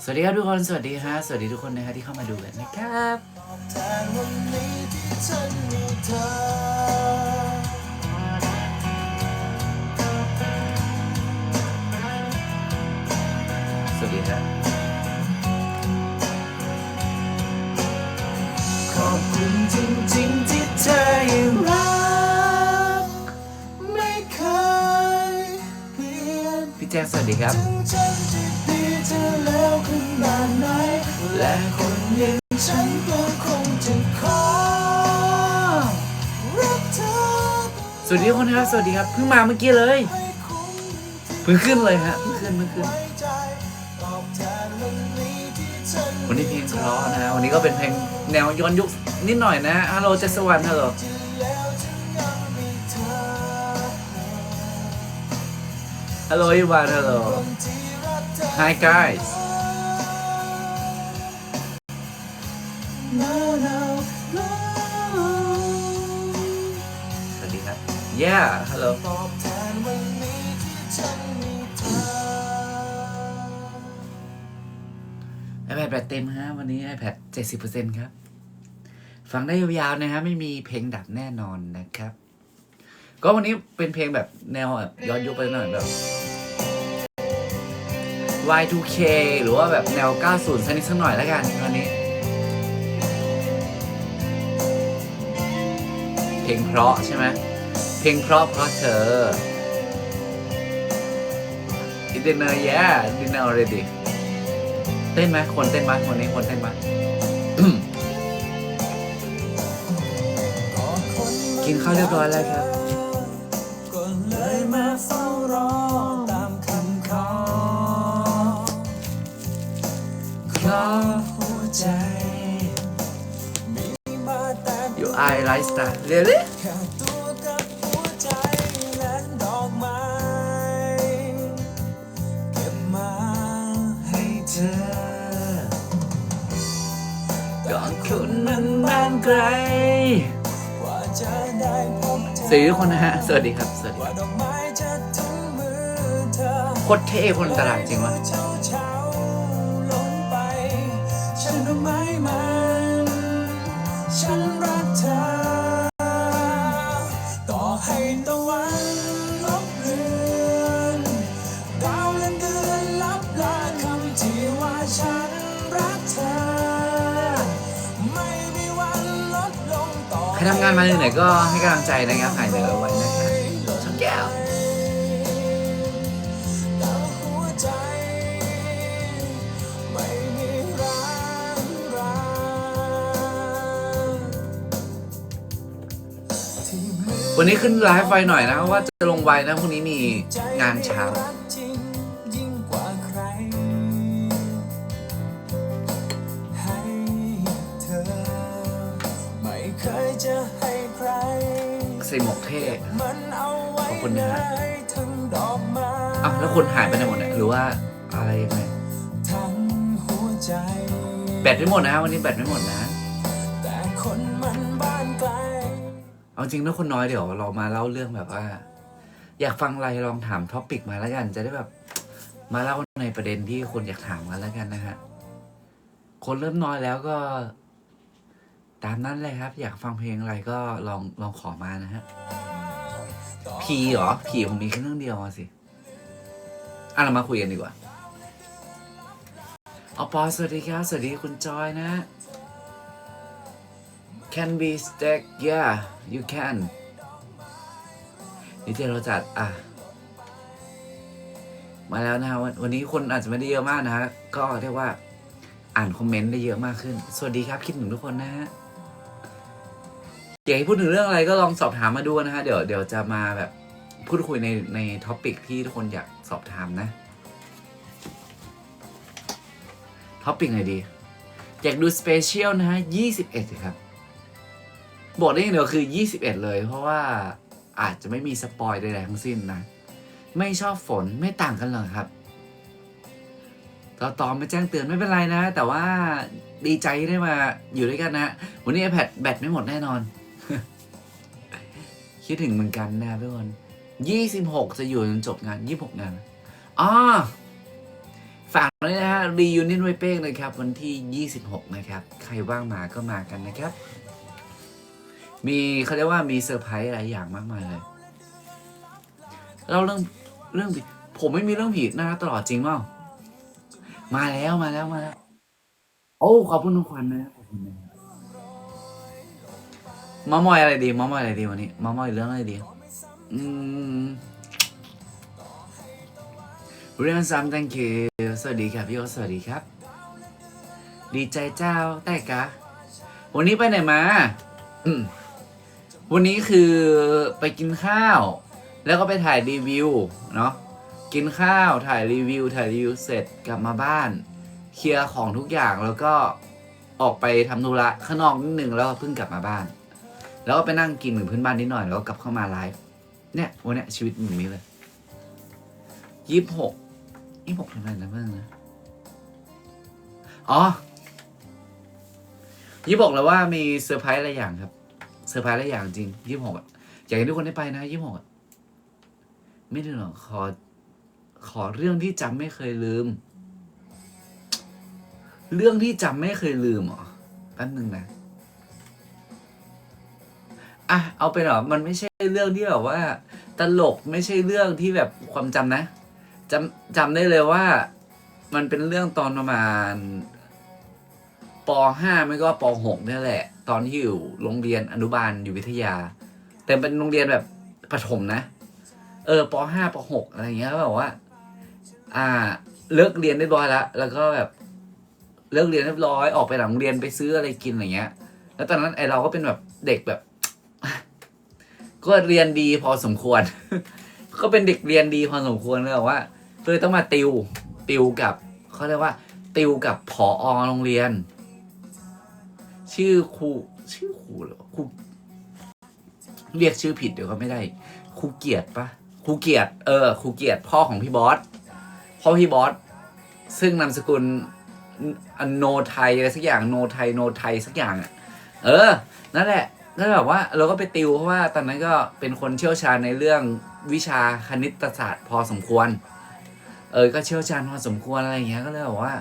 สวัสดีครับทุกคนสวัสดีฮะสวัสดีทุกคนนะครับที่เข้ามาดูกันนะครับสวัสดีครับขอบคุณจริงๆที่เธอยังรักไม่เคยเปลี่ยนพี่แจ๊คสวัสดีครับและคนอย่างฉันก็คงจะขอรักเธอสวัสดีทุกคนครับสวัสดีครับเพิ่งมาเมื่อกี้เลยเพิ่งขึ้นเลยฮะเพิ่งขึ้นวันนี้เพลงเพราะนะวันนี้ก็เป็นเพลงแนวย้อนยุคนิดหน่อยนะฮัลโหลเจสวรรค์ฮัลโหลฮัลโหลอีวานฮัลโหล Hi guysสวัสดีครับ Yeah hello iPad แบตเต็มฮะวันนี้ iPad 70% ครับฟังได้ยาวๆนะฮะไม่มีเพลงดับแน่นอนนะครับก็วันนี้เป็นเพลงแบบแนวแบบย้อนยุคไปหน่อยแบบ Y2K หรือว่าแบบแนว 90 สักนิดสักหน่อยแล้วกันวันนี้เพลงเพราะใช่ไหมเพลงเพราะเธอ It dinner yeah dinner already เต้นไหมคนเต้นไหมวันนี้คนเต้นไหม กินข้าวเรียบร้อยแล้วครับก็เลยมาเฝ้ารอตามคำขอหัวใจ You are lifestyle really แค่ตัวกับหัวใจและดอกไม้เก็บมาให้เธอก่อนคุณนั้นบ้านไกลสวัสดีทุกคนนะฮะสวัสดีครับสวัสดีโคตรเท่คนตลาดจริงวะฉันรักเธอต่อให้ตะวันลบเลือนดาวและเดือนลับลาคำที่ว่าฉันรักเธอไม่มีวันลดลงต่อใครทำงานมาเหนื่อยก็ให้กำลังใจนะครับหายเหนื่อยไว้นะครับชมแก้ววันนี้ขึ้นไลฟ์ไฟหน่อยนะว่าจะลงไวนะพรุ่งนี้มีงานเช้าใส่หมวกเท่ขอบคุณนะฮะอ้าวแล้วคนหายไปไหนหมดเนี่ยหรือว่าอะไรยังไงแบตไม่หมดนะวันนี้แบตไม่หมดนะเอาจริงนะคนน้อยเดี๋ยวเรามาเล่าเรื่องแบบว่าอยากฟังอะไรลองถามท็อปิกมาแล้วกันจะได้แบบมาเล่าในประเด็นที่คนอยากถามกันแล้วกันนะฮะคนเริ่มน้อยแล้วก็ตามนั้นเลยครับอยากฟังเพลงอะไรก็ลองขอมานะฮะผีเหรอผีผมมีแค่เรื่องเดียวสิเรามาคุยกันดีกว่าเอาปอสวัสดีครับสวัสดีคุณจอยนะCan be stack yeah you can นี่ที่เราจัดมาแล้วนะวันนี้คนอาจจะไม่ได้เยอะมากนะฮะก็เรียกว่าอ่านคอมเมนต์ได้เยอะมากขึ้นสวัสดีครับคิดถึงทุกคนนะฮะอยากให้พูดถึงเรื่องอะไรก็ลองสอบถามมาดูนะฮะเดี๋ยวจะมาแบบพูดคุยในท็อปิกที่ทุกคนอยากสอบถามนะท็อปิกไหนดีอยากดูสเปเชียลนะฮะ21ครับบอกได้อย่างเดียวคือ21เลยเพราะว่าอาจจะไม่มีสปอยใดๆทั้งสิ้นนะไม่ชอบฝนไม่ต่างกันหรอกครับตอนไม่แจ้งเตือนไม่เป็นไรนะแต่ว่าดีใจได้มาอยู่ด้วยกันนะวันนี้ iPad แบตไม่หมดแน่นอน คิดถึงเหมือนกันนะทุกคน26จะอยู่จนจบงาน26งาน ฝากด้วยนะฮะรียูนิยนไวเป้งนะครับวันที่26นะครับใครว่างมาก็มากันนะครับมีเขาเรียกว่ามีเซอร์ไพรส์หลายอย่างมากมายเลยเราเรื่องผีผมไม่มีเรื่องผีน่าตลอดจริงเปล่ามาแล้วโอ้ขอบคุณทุกคนนะขอบคุณนะมอมอยอะไรดีมอมอยอะไรดีวันนี้มอมอยเรื่องอะไรดีเรื่องซ้ำ thank you สวัสดีครับพี่โอสวัสดีครับดีใจเจ้าแต่กะวันนี้ไปไหนมาวันนี้คือไปกินข้าวแล้วก็ไปถ่ายรีวิวเนาะกินข้าวถ่ายรีวิวเสร็จกลับมาบ้านเคลียร์ของทุกอย่างแล้วก็ออกไปทำธุระข้างนอกนิดนึงแล้วก็เพิ่งกลับมาบ้านแล้วก็ไปนั่งกินกับเพื่อนบ้านนิดหน่อยแล้วก็กลับเข้ามาไลฟ์เนี่ยวันนี้ชีวิตอย่างนี้เลย26ทำอะไรนะเพื่อนนะอ๋อ26แล้วว่ามีเซอร์ไพรส์อะไรอย่างครับเซอร์ไพรส์อะไรอย่างจริง26อยากให้ทุกคนได้ไปนะ26ไม่ได้หรอกขอเรื่องที่จำไม่เคยลืมเรื่องที่จำไม่เคยลืมเหรอแป๊บนึงนะอ่ะเอาไปหรอมันไม่ใช่เรื่องที่แบบว่าตลกไม่ใช่เรื่องที่แบบความจำนะจำได้เลยว่ามันเป็นเรื่องตอนประมาณป.5 ไม่ก็ป.6นี่แหละตอนที่อยู่โรงเรียนอนุบาลอยู่วิทยาแต่เป็นโรงเรียนแบบประถมนะป.5 ป.6อะไรเงี้ยแบบว่าเลิกเรียนเรียบร้อยแล้วก็แบบเลิกเรียนเรียบร้อยออกไปหลังโรงเรียนไปซื้ออะไรกินอะไรเงี้ยแล้วตอนนั้นไอเราก็เป็นแบบเด็กแบบก็เรียนดีพอสมควร ก็เป็นเด็กเรียนดีพอสมควรเลยว่าเลยต้องมาติวกับเขาเรียกว่าติวกับผอ.โรงเรียนชื่อครูเหรอครูเรียกชื่อผิดเดี๋ยวก็ไม่ได้ครูเกียรติปะครูเกียรติครูเกียรติพ่อของพี่บอสซึ่งนามสกุลโนไทยอะไรสักอย่างโนไทยสักอย่างนั่นแหละแล้วแบบว่าเราก็ไปติวเพราะว่าตอนนั้นก็เป็นคนเชี่ยวชาญในเรื่องวิชาคณิตศาสตร์พอสมควรก็เชี่ยวชาญพอสมควรอะไรอย่างเงี้ยก็เลยบอกว่า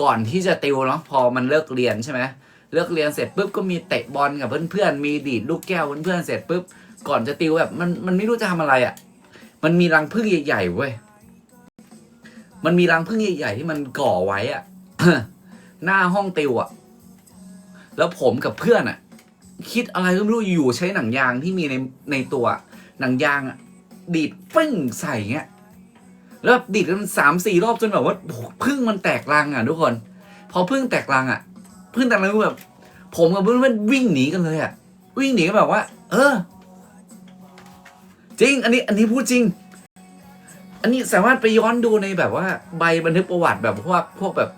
ก่อนที่จะติวเนาะพอมันเลิกเรียนใช่ไหมเลิกเรียนเสร็จปุ๊บก็มีเตะบอลกับเพื่อนๆมีดีดลูกแก้วเพื่อนๆเสร็จปุ๊บก่อนจะติวแบบมันไม่รู้จะทำอะไรอ่ะมันมีรังผึ้งใหญ่ๆเว้ยมันมีรังผึ้งใหญ่ๆที่มันก่อไว้อ่ะ หน้าห้องติวอ่ะแล้วผมกับเพื่อนอ่ะคิดอะไรก็ไม่รู้อยู่ใช้หนังยางที่มีในตัวหนังยางอ่ะดีดปึ้งใส่เงี้ยแล้วดีดกัน3-4 รอบจนแบบว่าพึ่งมันแตกรังอ่ะทุกคนพอพึ่งแตกรังแบบผมกับเพื่อนวิ่งหนีกันเลยอ่ะวิ่งหนีกันแบบว่าจริงอันนี้พูดจริงอันนี้สามารถไปย้อนดูในแบบว่าใบบันทึกประวัติแบบพวกแบบ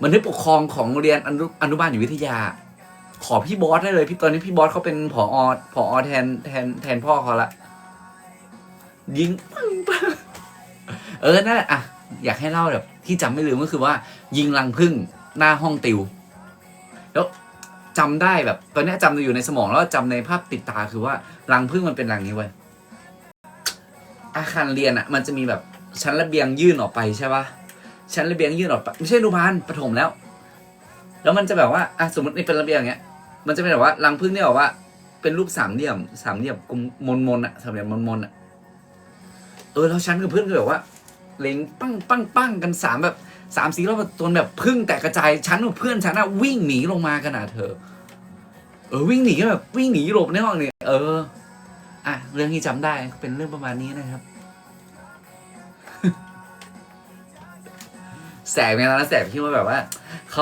บันทึกปกครองของโรงเรียนอนุบาลอยู่วิทยาขอพี่บอสได้เลยตอนนี้พี่บอสเขาเป็นผอแทนพ่อเขาละยิงนั่นแหละอ่ะอยากให้เล่าแบบที่จำไม่ลืมก็คือว่ายิงรังผึ้งหน้าห้องติวแล้วจำได้แบบตอนนี้จำอยู่ในสมองแล้วจำในภาพติดตาคือว่ารังผึ้งมันเป็นรังนี้เว้ยอาคารเรียนอ่ะมันจะมีแบบชั้นระเบียงยื่นออกไปใช่ปะชั้นระเบียงยื่นออกไปไม่ใช่อนุบาลประถมแล้วมันจะแบบว่าสมมตินี่เป็นระเบียงอย่างเงี้ยมันจะเป็นแบบว่ารังผึ้งเนี่ยบอกว่าเป็นรูปสามเหลี่ยมกลมมนอ่ะสามเหลี่ยมมนอ่ะแล้วชั้นกับเพื่อนก็แบบว่าเล็งปั้งกันแบบ3-4 รอบจนแบบพึ่งแตกกระจายชั้นกับเพื่อนชั้นอะวิ่งหนีลงมากันเธอวิ่งหนีก็แบบวิ่งหนีหลบในห้องเนี่ยเรื่องที่จำได้เป็นเรื่องประมาณนี้นะครับแสบเนี่ยนะแสบที่ว่าแบบว่าเข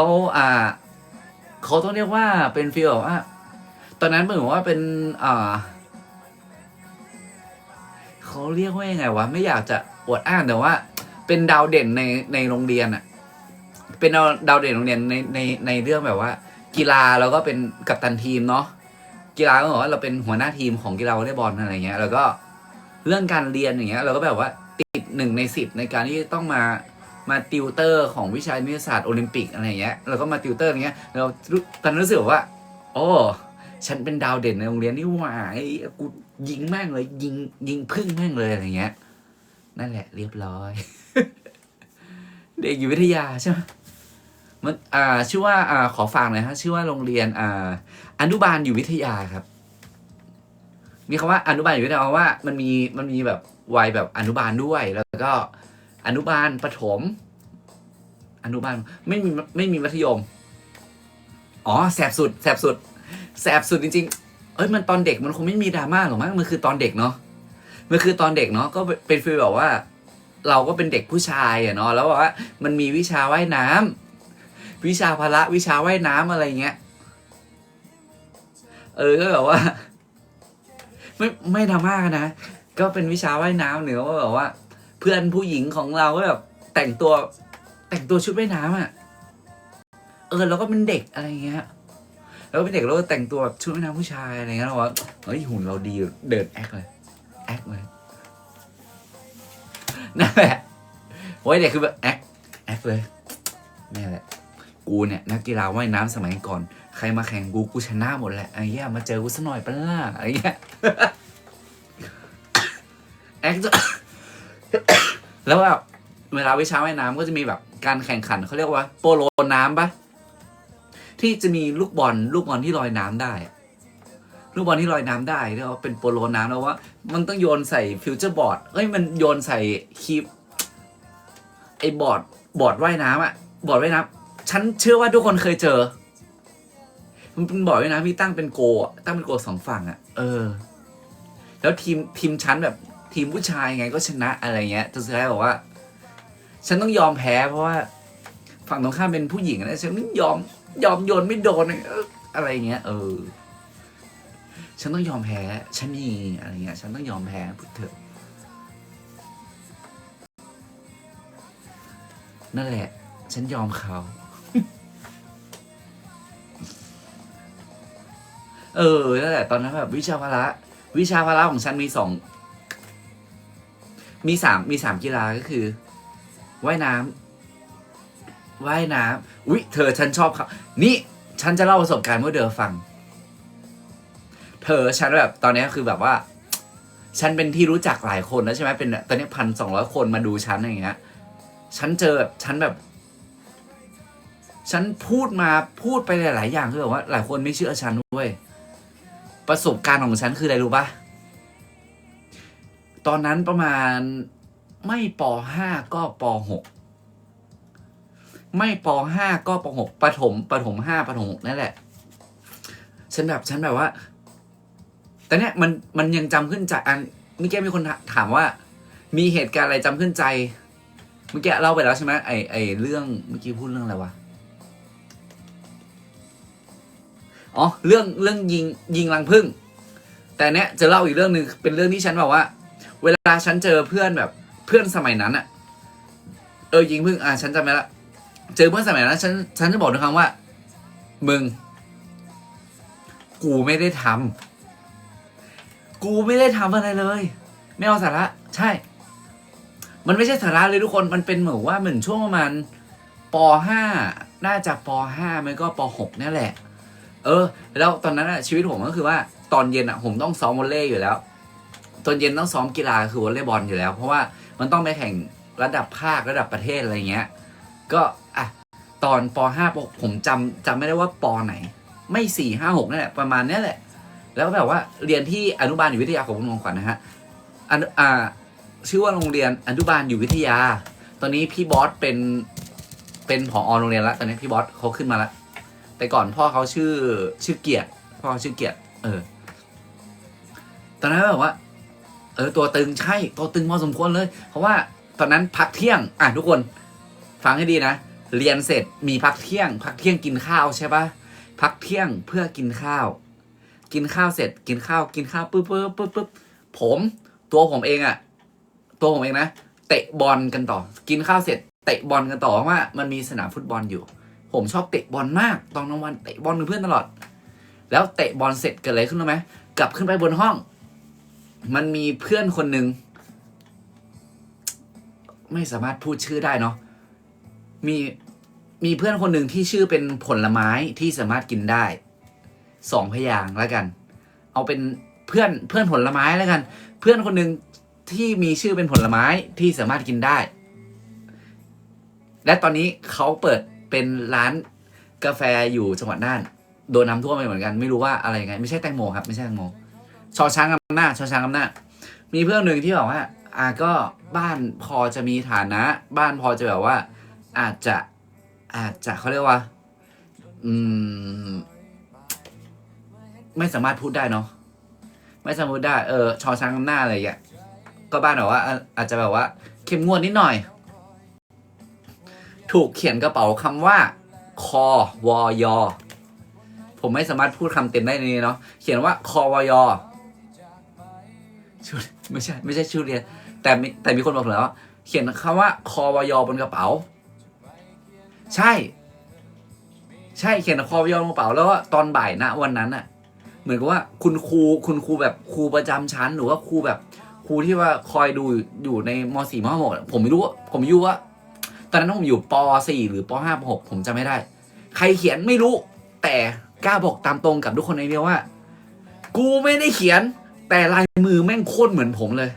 าต้องเรียกว่าเป็นฟีลแบบว่าตอนนั้นเหมือนว่าเป็นเขาเรียกว่ายังไงวะไม่อยากจะอวดอ้างแต่ว่าเป็นดาวเด่นในโรงเรียนอ่ะเป็นดาวเด่นโรงเรียนในเรื่องแบบว่ากีฬาเราก็เป็นกัปตันทีมเนาะกีฬาก็บอกว่าเราเป็นหัวหน้าทีมของกีฬาวอลเลย์บอลอะไรเงี้ยแล้วก็เรื่องการเรียนอย่างเงี้ยเราก็แบบว่าติด1 ใน 10ในการที่ต้องมาติวเตอร์ของวิชาวิทยาศาสตร์โอลิมปิกอะไรเงี้ยเราก็มาติวเตอร์อย่างเงี้ยเราตอนนั้นรู้สึกว่าโอ้ฉันเป็นดาวเด่นในโรงเรียนนี่หว่ากูยิงแม่งเลยยิงพึ่งแม่งเลยอะไรเงี้ยนั่นแหละเรียบร้อย เด็กอยู่วิทยาใช่ไหมมันชื่อว่าขอฝากหน่อยฮะชื่อว่าโรงเรียนอนุบาลอยู่วิทยาครับมีคำว่าอนุบาลอยู่วิทยาเพราะว่ามันมีแบบวัยแบบอนุบาลด้วยแล้วก็อนุบาลประถมอนุบาลไม่มีมัธยมอ๋อแสบสุดแสบสุดแสบสุดจริงๆเอ้ยมันตอนเด็กมันคงไม่มีดราม่าหรอกมั้งมันคือตอนเด็กเนาะมันคือตอนเด็กเนาะก็เป็นฟีลแบบว่า เราก็เป็นเด็กผู้ชายอะเนาะแล้วว่ามันมีวิชาว่ายน้ำวิชาพละวิชาว่ายน้ำอะไรเงี้ยก็แบบว่าไม่ดราม่ากันนะก็เป็นวิชาว่ายน้ำหรือว่าแบบว่า เพื่อนผู้หญิงของเราก็แบบแต่งตัวชุดว่ายน้ำอ่ะเราก็เป็นเด็กอะไรเงี้ยแล้วก็เป็นเด็กแล้วก็แต่งตัวแบบชุดว่ายน้ำผู้ชายอะไรเงี้ยเราว่าเฮ้ยหุ่นเราดีเดินแอคเลยนั่นแหละโอ้ยเด็กคือแบบแอคเลยนี่แหละกูเนี่ยนักกีฬาว่ายน้ำสมัยก่อนใครมาแข่งกูชนะหมดแหละไอ้เหี้ยมาเจอกูสักหน่อยปะล่ะอะไรเงี้ยแอคแล้วแบบเวลาวิชาว่ายน้ำก็จะมีแบบการแข่งขันเขาเรียกว่าโปโลน้ำปะที่จะมีลูกบอลที่ลอยน้ำได้ลูกบอลที่ลอยน้ำได้เรียกว่าเป็นโปโลน้ำแล้วว่ามันต้องโยนใส่ฟิวเจอร์บอร์ดมันโยนใส่คีบไอ้บอร์ดว่ายน้ำอะบอร์ดว่ายน้ำฉันเชื่อว่าทุกคนเคยเจอมันเป็นบอร์ดว่ายน้ำที่ตั้งเป็นโกสองฝั่งอะแล้วทีมชั้นแบบทีมผู้ชายไงก็ชนะอะไรเงี้ยจนสุดท้ายบอกว่าฉันต้องยอมแพ้เพราะว่าฝั่งตรงข้ามเป็นผู้หญิงนะฉันยอมโยนไม่โดนอะไรเงี้ยฉันต้องยอมแพ้ฉันนี่อะไรเงี้ยฉันต้องยอมแพ้พูดเถอะนั่นแหละฉันยอมเขานั่นแหละตอนนั้นแบบวิชาพละของฉันมีสามกีฬาก็คือว่ายน้ำอุ๊ยเธอฉันชอบเขานี่ฉันจะเล่าประสบการณ์เมื่อเดือนฟังฉันแบบตอนนี้คือแบบว่าฉันเป็นที่รู้จักหลายคนแล้วใช่ไหมเป็นตอนนี้1,200 คนมาดูฉันอย่างเงี้ยฉันเจอแบบฉันพูดไปหลายๆอย่างคือแบบว่าหลายคนไม่เชื่อฉันด้วยประสบการณ์ของฉันคืออะไรรู้ปะตอนนั้นประมาณไม่ป.5 ก็ป.6ไม่ป.5 ก็ป.6ประถม5ประถม6นั่นแหละฉันแบบว่าแต่เนี้ยมันยังจำขึ้นใจอันเมื่อกี้มีคนถามว่ามีเหตุการณ์อะไรจำขึ้นใจเมื่อกี้เล่าไปแล้วใช่ไหมไอเรื่องเมื่อกี้พูดเรื่องอะไรวะอ๋อเรื่องยิงรังผึ้งแต่เนี้ยจะเล่าอีกเรื่องนึงเป็นเรื่องที่ฉันบอกว่าเวลาฉันเจอเพื่อนแบบเพื่อนสมัยนั้นอะยิงผึ้งฉันจำไม่ละเจอเพื่อนสมัยนั้นฉันจะบอกทุกครั้งว่ามึงกูไม่ได้ทำอะไรเลยไม่เอาสาระใช่มันไม่ใช่สาระเลยทุกคนมันเป็นเหมือนว่าเหมือนช่วงประมาณป.5 น่าจะป.5 มันก็ป.6 นี่แหละแล้วตอนนั้นชีวิตผมก็คือว่าตอนเย็นผมต้องซ้อมวอลเลย์อยู่แล้วตอนเย็นต้องซ้อมกีฬาคือวอลเลย์บอลอยู่แล้วเพราะว่ามันต้องไปแข่งระดับภาคระดับประเทศอะไรเงี้ยก็ตอนป.5 ผมจำไม่ได้ว่าป.ไหนไม่4 5 6นั่นแหละประมาณนี้แหละแล้วแบบว่าเรียนที่อนุบาลอยู่วิทยาของคุณมงคลนะฮะชื่อว่าโรงเรียนอนุบาลอยู่วิทยาตอนนี้พี่บอสเป็นผอ.โรงเรียนแล้วตอนนี้พี่บอสเขาขึ้นมาแล้วแต่ก่อนพ่อเขาชื่อเกียรติพ่อชื่อเกียรติตอนนั้นแบบว่าตัวตึงใช่ตัวตึงพอสมควรเลยเพราะว่าตอนนั้นพักเที่ยงทุกคนฟังให้ดีนะเรียนเสร็จมีพักเที่ยงกินข้าวใช่ปะพักเที่ยงเพื่อกินข้าวเสร็จกินข้าวปุ๊บตัวผมเองนะเตะบอลกันต่อกินข้าวเสร็จเตะบอลกันต่อเพราะว่ามันมีสนามฟุตบอลอยู่ผมชอบเตะบอลมากตอนกลางวันเตะบอลกับเพื่อนตลอดแล้วเตะบอลเสร็จเกิดอะไรขึ้นรู้ไหมกลับขึ้นไปบนห้องมันมีเพื่อนคนหนึ่งไม่สามารถพูดชื่อได้เนาะมีเพื่อนคนหนึ่งที่ชื่อเป็นผลไม้ที่สามารถกินได้2 พยางค์แล้วกันเอาเป็นเพื่อนผลไม้แล้วกันเพื่อนคนหนึ่งที่มีชื่อเป็นผลไม้ที่สามารถกินได้ และตอนนี้เขาเปิดเป็นร้านกาแฟอยู่จังหวัดน่านโดนน้ำท่วมไปเหมือนกันไม่รู้ว่าอะไรไงไม่ใช่แตงโมครับไม่ใช่แตงโมชอช้างอำนาจชอช้างอำนาจมีเพื่อนหนึ่งที่บอกว่าก็บ้านพอจะมีฐานะบ้านพอจะแบบว่าอาจจะเขาเรียกว่าไม่สามารถพูดได้เนาะไม่สามารถพูดได้ชอช้างอำนาจอะไรอย่างเงี้ยก็บ้านแบบว่าอาจจะแบบว่าเข้มงวดนิดหน่อยถูกเขียนกระเป๋าคำว่าคอวอยอผมไม่สามารถพูดคำเต็มได้ในนี้เนาะเขียนว่าคอวอยอชื่อไม่ใช่ชื่อเรียนแต่มีคนบอกแล้วว่าเขียนคำว่าคอวอยอบนกระเป๋าใช่เขียนคอวอยอบนกระเป๋าแล้วก็ตอนบ่ายนะวันนั้นอะเหมือนกับว่าคุณครูแบบครูประจำชั้นหรือว่าครูแบบครูที่ว่าคอยดูอยู่ในม.4 ม.6ผมไม่รู้ผมอยู่ว่าตอนนั้นผมอยู่ป.4 หรือป.5 ป.6ผมจำไม่ได้ใครเขียนไม่รู้แต่กล้าบอกตามตรงกับทุกคนในเดียวว่ากูไม่ได้เขียนแต่ลายมือแม่งโคตรเหมือนผมเลย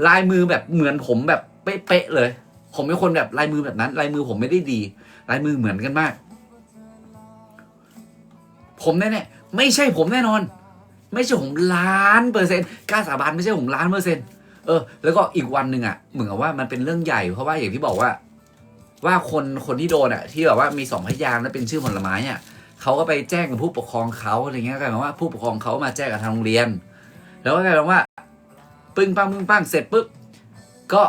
ลายมือแบบเหมือนผมแบบเป๊ะๆเลยผมเป็นคนแบบลายมือแบบนั้นลายมือผมไม่ได้ดีลายมือเหมือนกันมากผมแน่ๆไม่ใช่ผมแน่นอนไม่ใช่ผม1,000,000%กล้าสาบานไม่ใช่ผม1,000,000%แล้วก็อีกวันหนึ่งเหมือนกับว่ามันเป็นเรื่องใหญ่เพราะว่าอย่างที่บอกว่าคนที่โดนที่แบบว่ามี2 พยางค์แล้วเป็นชื่อผลไม้เขาก็ไปแจ้งกับผู้ปกครองเขาอะไรเงี้ยกลายเป็นว่าผู้ปกครองเขามาแจ้งกับทางโรงเรียนแล้วก็กลายเป็นว่าปึ้งปังเสร็จปุ๊บก็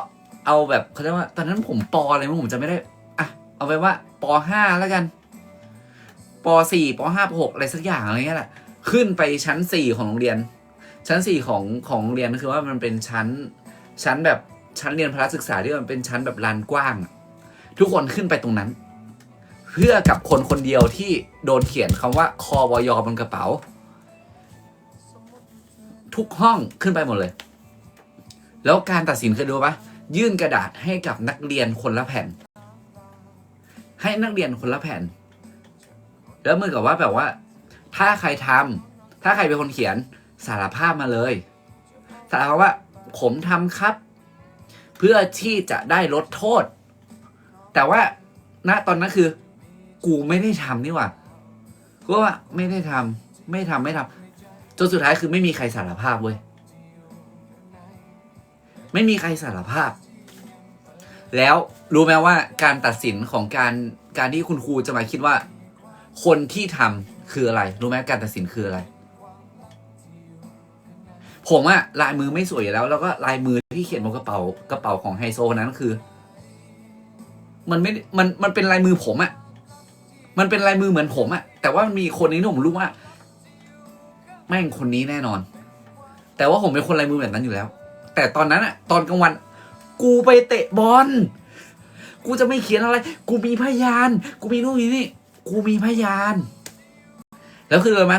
เอาแบบเขาเรียกว่าตอนนั้นผมป.อะไรมั้งผมจำไม่ได้เอาไปว่าป.5แล้วกันป.4 ป.5 ป.6อะไรสักอย่างอะไรเงี้ยแหละขึ้นไปชั้น4ของโรงเรียนชั้น4ของโรงเรียนก็คือว่ามันเป็นชั้นแบบชั้นเรียนพละศึกษาที่มันเป็นชั้นแบบลานกว้างทุกคนขึ้นไปตรงนั้นเพื่อกับคนเดียวที่โดนเขียนคำว่าคอวอยอบนกระเป๋าทุกห้องขึ้นไปหมดเลยแล้วการตัดสินเคยดูปะยื่นกระดาษให้กับนักเรียนคนละแผ่นให้นักเรียนคนละแผ่นแล้วเหมือนกับว่าแบบว่าถ้าใครเป็นคนเขียนสารภาพมาเลยสารภาพว่าผมทำครับเพื่อที่จะได้ลดโทษแต่ว่าณตอนนั้นคือกูไม่ได้ทำนี่หว่าก็ว่าไม่ได้ทำไม่ทำจนสุดท้ายคือไม่มีใครสารภาพเว้ยไม่มีใครสารภาพแล้วรู้ไหมว่าการตัดสินของการที่คุณครูจะมาคิดว่าคนที่ทำคืออะไรรู้ไหมการตัดสินคืออะไรผมลายมือไม่สวยอยู่แล้วแล้วก็ลายมือที่เขียนบนกระเป๋าของไฮโซนั้นคือมันไม่มันเป็นลายมือผมมันเป็นลายมือเหมือนผมแต่ว่ามีคนนี้ผมรู้ว่าแม่งคนนี้แน่นอนแต่ว่าผมเป็นคนลายมือแบบนั้นอยู่แล้วแต่ตอนนั้นตอนกลางวันกูไปเตะบอลกูจะไม่เขียนอะไรกูมีพยานกูมีนู่นนี่กูมีพยานแล้วคืออะไรไหม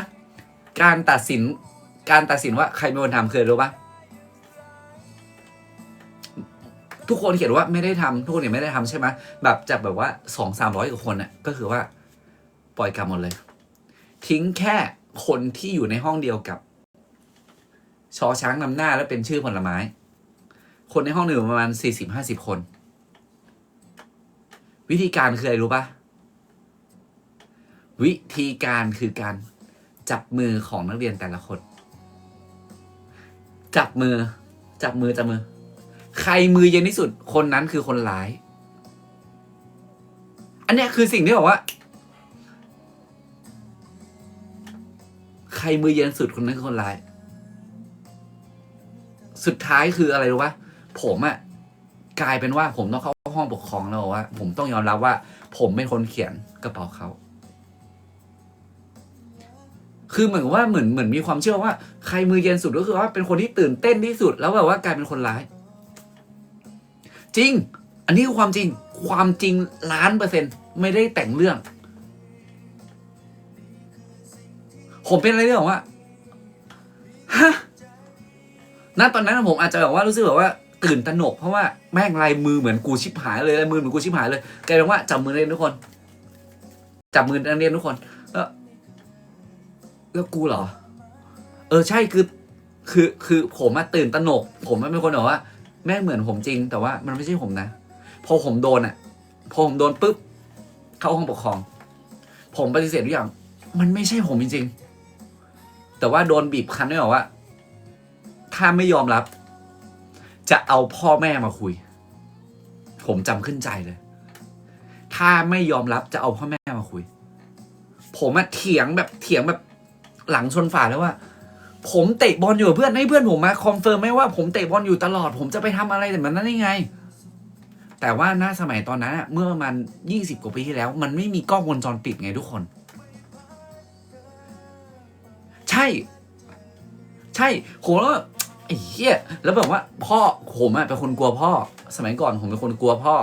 การตัดสินว่าใครเป็นคนทำคือรู้ปะทุกคนเขียนว่าไม่ได้ทำทุกคนเขียนไม่ได้ทำใช่ไหมแบบจากแบบว่า200-300 กว่าคนก็คือว่าปล่อยกรรมหมดเลยทิ้งแค่คนที่อยู่ในห้องเดียวกับชอช้างนำหน้าแล้วเป็นชื่อผลไม้คนในห้องหนึ่งประมาณ40-50 คนวิธีการคืออะไรรู้ปะวิธีการคือการจับมือของนักเรียนแต่ละคนจับมือใครมือเย็นที่สุดคนนั้นคือคนร้ายอันนี้คือสิ่งที่บอกว่าใครมือเย็นสุดคนนั้นคือคนร้ายสุดท้ายคืออะไรรู้ปะผมกลายเป็นว่าผมต้องเข้าห้องปกครองแล้วว่าผมต้องยอมรับว่าผมเป็นคนเขียนกระเป๋าเขาคือเหมือนว่าเหมือนมีความเชื่อว่าใครมือเย็นสุดก็คือว่าเป็นคนที่ตื่นเต้นที่สุดแล้วแบบว่ากลายเป็นคนร้ายจริงอันนี้คือความจริง1,000,000%ไม่ได้แต่งเรื่องผมเป็นอะไรเรื่องว่าฮะณตอนนั้นผมอาจจะแบบว่ารู้สึกแบบว่าตื่นตระหนกเพราะว่าแม่งลายมือเหมือนกูชิบหายเลยลายมือเหมือนกูชิบหายเลยกลายเป็นว่าจับมือนักเรียนทุกคนจับมือนักเรียนทุกคนแล้วกูเหรอใช่คือผมตื่นตระหนกผมเป็นคนบอกว่าแม่งเหมือนผมจริงแต่ว่ามันไม่ใช่ผมนะพอผมโดน พอผมโดนปุ๊บเข้าห้องปกครองผมปฏิเสธทุกอย่างมันไม่ใช่ผมจริงๆแต่ว่าโดนบีบคั้นด้วยว่าถ้าไม่ยอมรับจะเอาพ่อแม่มาคุยผมจำขึ้นใจเลยถ้าไม่ยอมรับจะเอาพ่อแม่มาคุยผมเถียงแบบหลังชนฝาแล้วว่าผมเตะบอลอยู่กับเพื่อนให้เพื่อนผมมาคอนเฟิร์มไหมว่าผมเตะบอลอยู่ตลอดผมจะไปทำอะไรแต่มันนั้นได้ไงแต่ว่าณสมัยตอนนั้นเมื่อประมาณ20 กว่าปีที่แล้วมันไม่มีกล้องวงจรปิดไงทุกคนใช่ผมแล้วไอ้เหี้ยแล้วแบบว่าพ่อผมเป็นคนกลัวพ่อสมัยก่อนผมเป็นคนกลัวพ่อ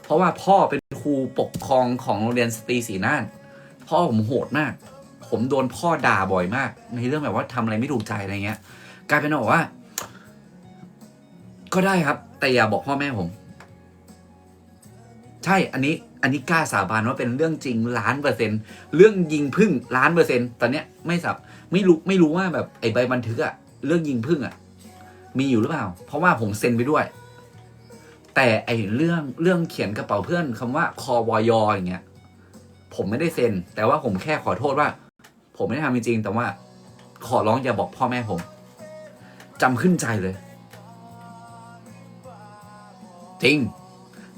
เพราะว่าพ่อเป็นครูปกครองของโรงเรียนสตรีศรีน่านพ่อผมโหดมากผมโดนพ่อด่าบ่อยมากในเรื่องแบบว่าทำอะไรไม่ถูกใจอะไรเงี้ยกลายเป็นบอกว่าก็ได้ครับแต่อย่าบอกพ่อแม่ผมใช่อันนี้กล้าสาบานว่าเป็นเรื่องจริง1,000,000%เรื่องยิงผึ้ง1,000,000%ตอนเนี้ยไม่รู้ว่าแบบไอ้ใบบันทึกเรื่องยิงผึ้งมีอยู่หรือเปล่าเพราะว่าผมเซ็นไปด้วยแต่ไอ้เรื่องเขียนกระเป๋าเพื่อนคำว่าควยอย่างเงี้ยผมไม่ได้เซ็นแต่ว่าผมแค่ขอโทษว่าผมไม่ได้ทำจริงๆแต่ว่าขอร้องอย่าบอกพ่อแม่ผมจำขึ้นใจเลยจริง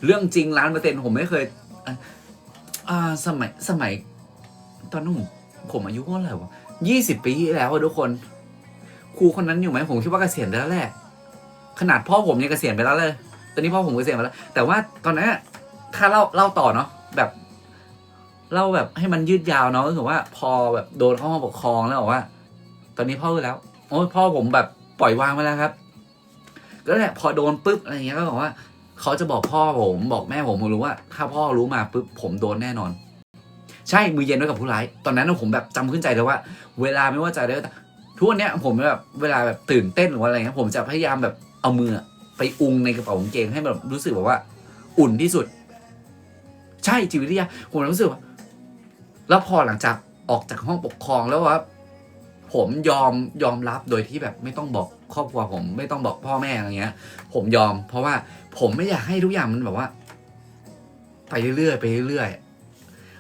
เรื่องจริง1,000,000%ผมไม่เคยสมัยตอนนั้นผมอายุเท่าไหร่วะ20 ปีแล้วทุกคนครูคนนั้นอยู่ไหมผมคิดว่าเกษียณไปแล้วแหละขนาดพ่อผมเนี่ยเกษียณไปแล้วเลยตอนนี้พ่อผมเกษียณไปแล้วแต่ว่าตอนนั้นถ้าเล่าต่อเนาะแบบเล่าแบบให้มันยืดยาวเนาะก็คือว่าพอแบบโดนเข้าห้องปกครองแล้วบอกว่าตอนนี้พ่อแล้วโอ้ยพ่อผมแบบปล่อยวางไปแล้วครับก็แหละพอโดนปุ๊บอะไรเงี้ยก็บอกว่าเขาจะบอกพ่อผมบอกแม่ผมรู้ว่าถ้าพ่อรู้มาปุ๊บผมโดนแน่นอนใช่มือเย็นด้วยกับผู้ร้ายตอนนั้นผมแบบจำขึ้นใจเลยว่าเวลาไม่ว่าจะได้ทุกวันนี้ผมแบบเวลาแบบตื่นเต้นหรือว่าอะไรเงี้ยผมจะพยายามแบบเอามือไปอุ้งในกระเป๋ากางเกงให้แบบรู้สึกแบบว่าอุ่นที่สุดใช่จิตวิทยาผมรู้สึกว่าแล้วพอหลังจากออกจากห้องปกครองแล้วว่าผมยอมรับโดยที่แบบไม่ต้องบอกครอบครัวผมไม่ต้องบอกพ่อแม่อะไรเงี้ยผมยอมเพราะว่าผมไม่อยากให้ทุกอย่างมันแบบว่าไปเรื่อย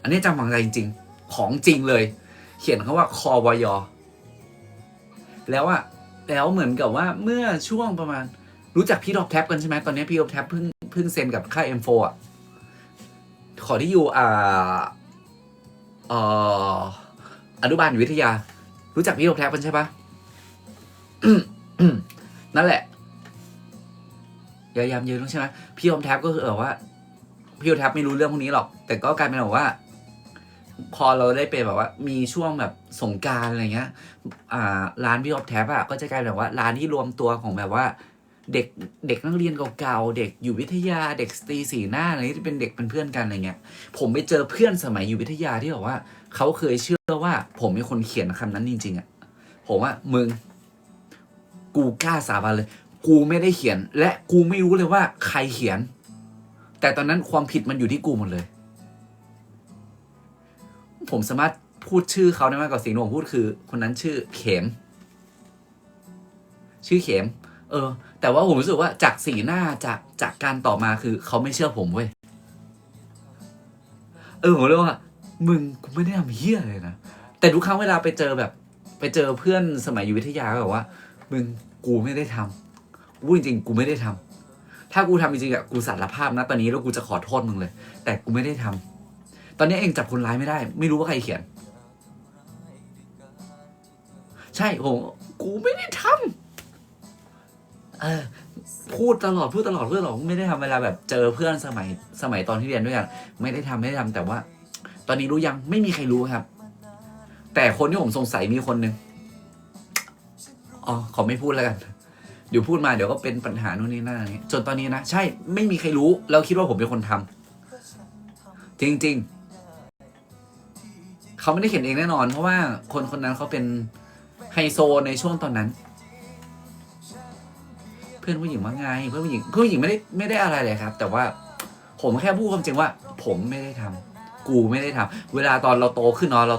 อันนี้จำฝังใจจริงๆของจริงเลยเขียนคำว่าควยแล้วเหมือนกับว่าเมื่อช่วงประมาณรู้จักพี่ดอกแท็บกันใช่ไหมตอนนี้พี่ดอกแท็บเพิ่งเซ็นกับค่าย M4 ขอที่อยู่อนุบาลวิทยารู้จักพี่ดอกแท็บกันใช่ปะ นั่นแหละยามยืนใช่ไหมพี่ดอกแท็บก็คือว่าพี่ดอกแท็บไม่รู้เรื่องพวกนี้หรอกแต่ก็กลายเป็นแบบว่าพอเราได้ไปแบบว่ามีช่วงแบบสงกรานต์อะไรเงี้ยร้านพี่ดอกแท็บก็จะกลายแบบว่าร้านที่รวมตัวของแบบว่าเด็กนักเรียนเก่าๆเด็กอยู่วิทยาเด็กสตรีศรีน่านอะไรที่เป็นเด็กเป็นเพื่อนกันอะไรเงี้ยผมไปเจอเพื่อนสมัยอยู่วิทยาที่บอกว่าเขาเคยเชื่อว่าผมเป็นคนเขียนคำนั้นจริงๆผมว่ามึงกูกล้าสาบานเลยกูไม่ได้เขียนและกูไม่รู้เลยว่าใครเขียนแต่ตอนนั้นความผิดมันอยู่ที่กูหมดเลยผมสามารถพูดชื่อเขาได้มากกว่าสิ่งที่ผมพูดคือคนนั้นชื่อเข็มแต่ว่าผมรู้สึกว่าจากสีหน้าจากการต่อมาคือเขาไม่เชื่อผมเว้ยผมเรียกว่ามึงกูไม่ได้ทำเหี้ยเลยนะแต่ทุกครั้งเวลาไปเจอเพื่อนสมัยอยู่วิทยาก็บอกว่ามึงกูไม่ได้ทำพูดจริงๆกูไม่ได้ทำถ้ากูทำจริงๆกูสารภาพนะตอนนี้แล้วกูจะขอโทษมึงเลยแต่กูไม่ได้ทำตอนนี้เองจับคนร้ายไม่ได้ไม่รู้ว่าใครเขียนใช่กูไม่ได้ทำพูดตลอดเพื่อนหรอกไม่ได้ทำเวลาแบบเจอเพื่อนสมัยตอนที่เรียนด้วยกันไม่ได้ทำแต่ว่าตอนนี้รู้ยังไม่มีใครรู้ครับแต่คนที่ผมสงสัยมีคนนึงขอไม่พูดแล้วกันเดี๋ยวพูดมาเดี๋ยวก็เป็นปัญหานู่นนี่นั่นอะไรจนตอนนี้นะใช่ไม่มีใครรู้แล้วคิดว่าผมเป็นคนทำจริงๆเขาไม่ได้เขียนเองแน่นอนเพราะว่าคนนั้นเขาเป็นไฮโซในช่วงตอนนั้นเพื่อนผู้หญิงว่าไงเพื่อนผู้หญิงไม่ได้อะไรเลยครับแต่ว่าผมแค่พูดความจริงว่าผมไม่ได้ทำกูไม่ได้ทำเวลาตอนเราโตขึ้นเนาะเรา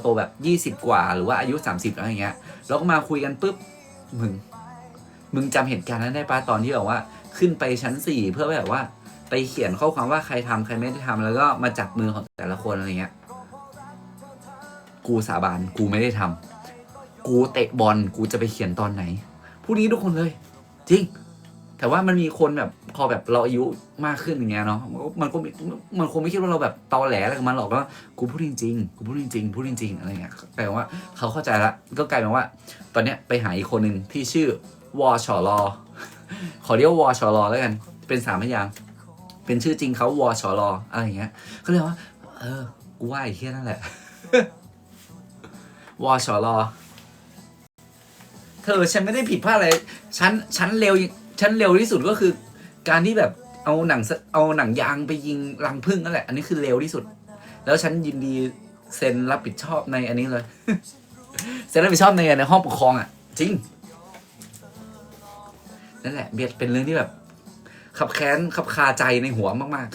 โตแบบ20 กว่าหรือว่าอายุ30อะไรอย่างเงี้ยเราก็มาคุยกันปุ๊บมึงจำเหตุการณ์นั้นได้ปะตอนที่แบบว่าขึ้นไปชั้น4เพื่อแบบว่า ไปเขียนข้อความว่าใครทำใครไม่ได้ทำแล้วก็มาจับมือของแต่ละคนอะไรเงี้ยกูสาบานกูไม่ได้ทำกูเตะบอลกูจะไปเขียนตอนไหนพูดนี้ทุกคนเลยจริงแต่ว่ามันมีคนแบบพอแบบเราอายุมากขึ้นอย่างเงี้ยเนาะมันคงไม่คิดว่าเราแบบตอแหลอะไรกับมันหรอกก็กูพูดจริงๆกูพูดจริงๆพูดจริงๆอะไรเงี้ยแปลว่าเขาเข้าใจละก็กลายเป็นว่าตอนเนี้ยไปหาอีกคนหนึ่งที่ชื่อวชรขอเรียกว่าวชรแล้วกันเป็น3 พยางค์เป็นชื่อจริงเขาวชรอะไรอย่างเงี้ยเขาเรียกว่ากูว่าไอ้เหี้ยนั่นแหละ วชรเธอฉันไม่ได้ผิดพลาดอะไรฉันเร็วที่สุดก็คือการที่แบบเอาหนังยางไปยิงรังผึ้งนั่นแหละอันนี้คือเร็วที่สุดแล้วฉันยินดีเซ็นรับผิดชอบในอันนี้เลย เซ็นรับผิดชอบในห้องปกครองอ่ะจริงนั่นแหละเบียดเป็นเรื่องที่แบบขับแค้นขับคาใจในหัวมาก